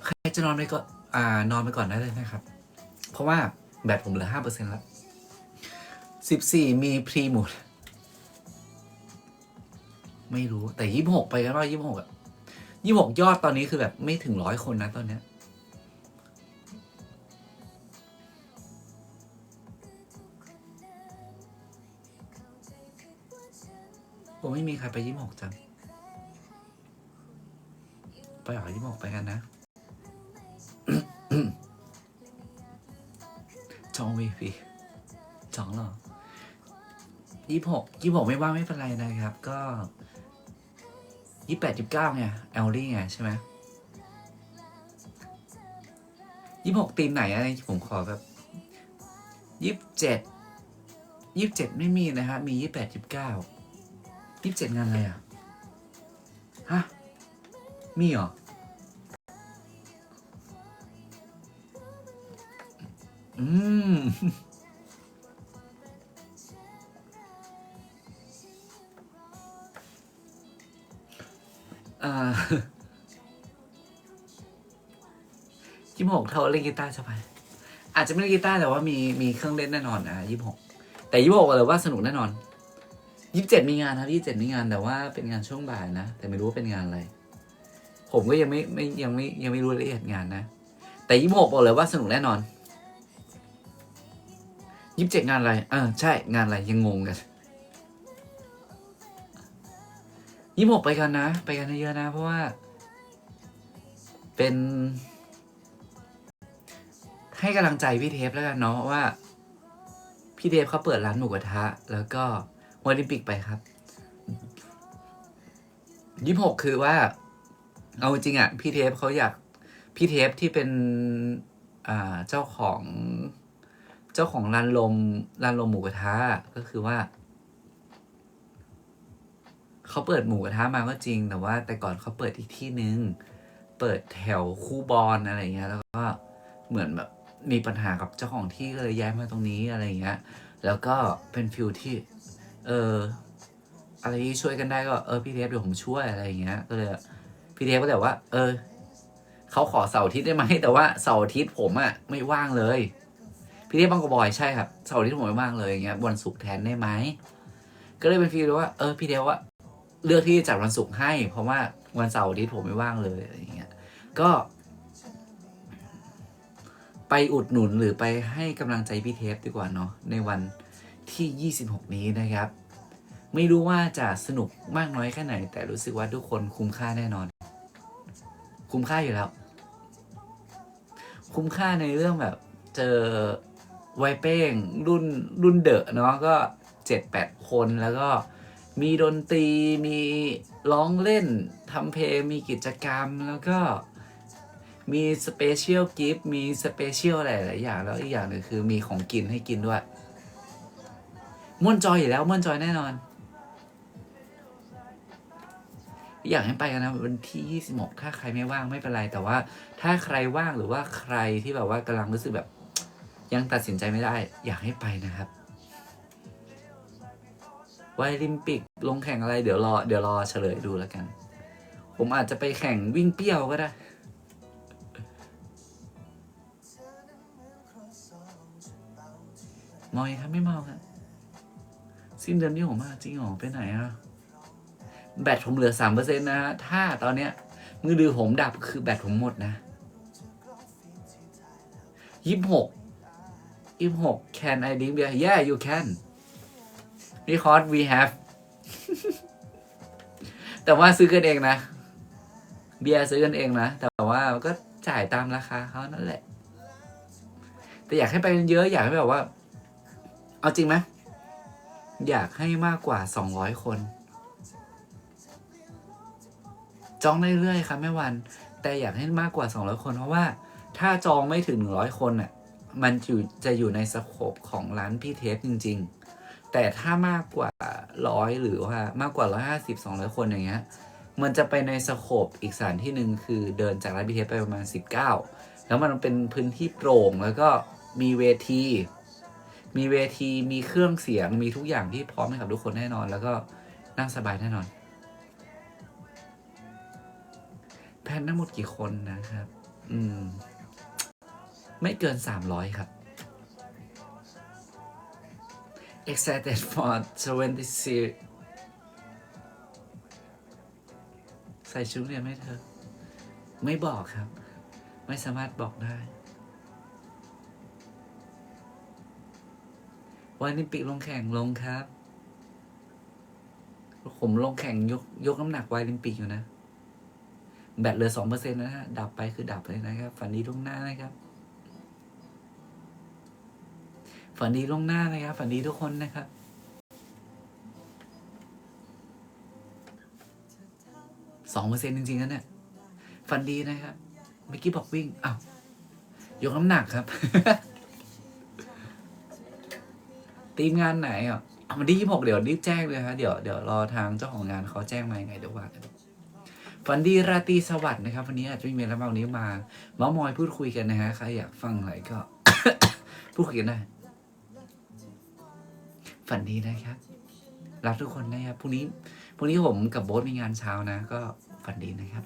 ใครจะนอนไปก็นอนไปก่อนได้เลยนะครับ เพราะว่าแบตผมเหลือ 5% แล้ว14มีพรีหมดไม่รู้แต่26ไปกันว่า26อ่ะ26ยอดตอนนี้คือแบบไม่ถึง100 คนนะตอนเนี้ยผมไม่มีใครไป26จังไปหรอ26ไปกันนะ จอง VP จองเหรอ26ไม่ว่างไม่เป็นไรนะครับ ก็28 29ไงแอลลี่ไงใช่ไหม26ทีมไหนอะไรผมขอแบบ27ไม่มีนะครับมี28 29งานอะไรอ่ะฮะมีเหรอ26เท่าเล่นกีตาร์ใช่ไหมอาจจะไม่เล่นกีตาร์แต่ว่ามีเครื่องเล่นแน่นอน26แต่26เลยว่าสนุกแน่นอน27มีงานครับ27มีงานแต่ว่าเป็นงานช่วงบ่ายนะแต่ไม่รู้ว่าเป็นงานอะไรผมก็ยังไม่รู้รายละเอียดงานนะแต่26บอกเลยว่าสนุกแน่นอน27งานอะไรใช่งานอะไรยังงงกัน26ไปกันนะไปกันเยอะๆนะเพราะว่าเป็นให้กำลังใจพี่เทปแล้วกันเนาะว่าพี่เทปเขาเปิดร้านหมูกระทะแล้วก็โอลิมปิกไปครับ26คือว่าเอาจริงอ่ะพี่เทปเขาอยากพี่เทปที่เป็นเจ้าของร้านลมหมูกระทะก็คือว่าเขาเปิดหมูกระทะมาก็จริงแต่ว่าแต่ก่อนเขาเปิดอีกที่นึงเปิดแถวคูบอนอะไรเงี้ยแล้วก็เหมือนแบบมีปัญหากับเจ้าของที่ก็เลยย้ายมาตรงนี้อะไรเงี้ยแล้วก็เป็นฟิลที่อะไรที่ช่วยกันได้ก็พี่เทปเดี๋ยวผมช่วยอะไรเงี้ยก็เลยพี่เทปก็เลยว่าเขาขอเสาร์อาทิตย์ได้ไหมแต่ว่าเสาร์อาทิตย์ผมอ่ะไม่ว่างเลยพี่เทพบางกบอยใช่ครับเสาร์อาทิตย์ผมไม่ว่างเลยอย่างเงี้ยวันศุกร์แทนได้ไหมก็เลยเป็นฟีลว่าพี่เทปว่าเลือกที่จะจัดวันศุกร์ให้เพราะว่า วันเสาร์อาทิตย์ผมไม่ว่างเลยอะไรอย่างเงี้ยก็ไปอุดหนุนหรือไปให้กำลังใจพี่เทปดีกว่าเนาะในวันที่26นี้นะครับไม่รู้ว่าจะสนุกมากน้อยแค่ไหนแต่รู้สึกว่าทุกคนคุ้มค่าแน่นอนคุ้มค่าอยู่แล้วคุ้มค่าในเรื่องแบบเจอวัยเป้งรุ่นเดอะเนาะก็ 7-8 คนแล้วก็มีดนตรีมีร้องเล่นทำเพลงมีกิจกรรมแล้วก็มีสเปเชียลกิฟต์มีสเปเชียลหลายๆอย่างแล้วอีกอย่างหนึ่งคือมีของกินให้กินด้วยม่วนจอยอยู่แล้วม่วนจอยแน่นอนอยากให้ไปกันนะวันที่26ถ้าใครไม่ว่างไม่เป็นไรแต่ว่าถ้าใครว่างหรือว่าใครที่แบบว่ากำลังรู้สึกแบบยังตัดสินใจไม่ได้อยากให้ไปนะครับไวลิมปิกลงแข่งอะไรเดี๋ยวรอเฉลยดูแล้วกันผมอาจจะไปแข่งวิ่งเปี้ยวก็ได้มอยครับไม่เมาครับสิ้นเดือนนี้ผมมาจริงหรอไปไหนอะแบตผมเหลือ 3% นะฮะถ้าตอนเนี้ยมือถือผมดับคือแบตผมหมดนะ26 can I drink beer yeah you can because we have แต่ว่าซื้อกันเองนะเบียร์ซื้อกันเองนะแต่ว่าก็จ่ายตามราคาเขานั่นแหละแต่อยากให้ไปเยอะอยากให้แบบว่าเอาจริงไหมอยากให้มากกว่า200คนจองเรื่อยๆครับแม่วันแต่อยากให้มากกว่า200คนเพราะว่าถ้าจองไม่ถึง100คนน่ะมันจะอยู่ในสโคปของร้านพี่เทปจริงๆแต่ถ้ามากกว่า100หรือว่ามากกว่า150-200คนอย่างเงี้ยมันจะไปในสโคปอีกสถานที่หนึ่งคือเดินจากร้านพี่เทปไปประมาณ19แล้วมันเป็นพื้นที่โปร่งแล้วก็มีเวทีมีเครื่องเสียงมีทุกอย่างที่พร้อมให้กับทุกคนแน่นอนแล้วก็นั่งสบายแน่นอนแพนทั้งหมดกี่คนนะครับไม่เกิน300ครับ excited for 20 ใส่ชุดเรียนไหมเธอไม่บอกครับไม่สามารถบอกได้วันนี้ปิกลงแข่งลงครับผมลงแข่งยกน้ำหนักไวลิมปิกอยู่นะแบตเหลือ 2% นะฮะดับไปคือดับเลยนะครับฝันดีล่วงหน้านะครับฝันดีล่วงหน้านะครับฝันดีทุกคนนะครับ2%จริงๆนะเนี่ยฝันดีนะครับเมื่อกี้บอกวิ่งอ้าวยกน้ำหนักครับ ทีมงานไหนอ่ะวันที่26เดี๋ยวรีบแจ้งเลยฮะเดี๋ยวรอทางเจ้าของงานเขาแจ้งมายังไงเดี๋ยวว่ากันฝันดีราตรีสวัสดิ์นะครับวันนี้อาจจะไม่มีแล้ววันนี้มาเม้ามอยพูดคุยกันนะฮะใครอยากฟังอะไรก็ พูดคุยกันได้ฝันดีนะครับรักทุกคนนะครับพรุ่งนี้ผมกับโบ๊ทมีงานเช้านะก็ฝันดีนะครับ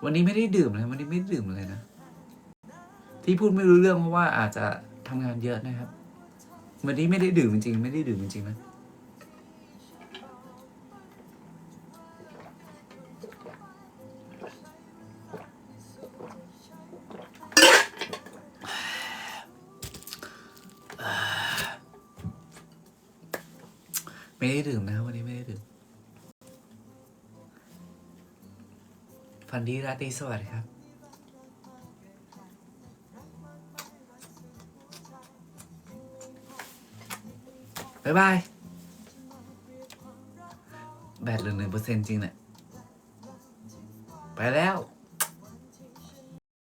วันนี้ไม่ได้ดื่มเลยวันนี้ไม่ได้ดื่มเลยนะที่พูดไม่รู้เรื่องเพราะว่าอาจจะทำงานเยอะนะครับวันนี้ไม่ได้ดื่มจริงๆไม่ได้ดื่มจริงๆนะไม่ได้ดื่มนะวันนี้ไม่ได้ดื่มฝันดีราตรีสวัสดิ์ครับบ๊ายบายแบตเหลือ 1% จริงเนี่ยไปแล้ว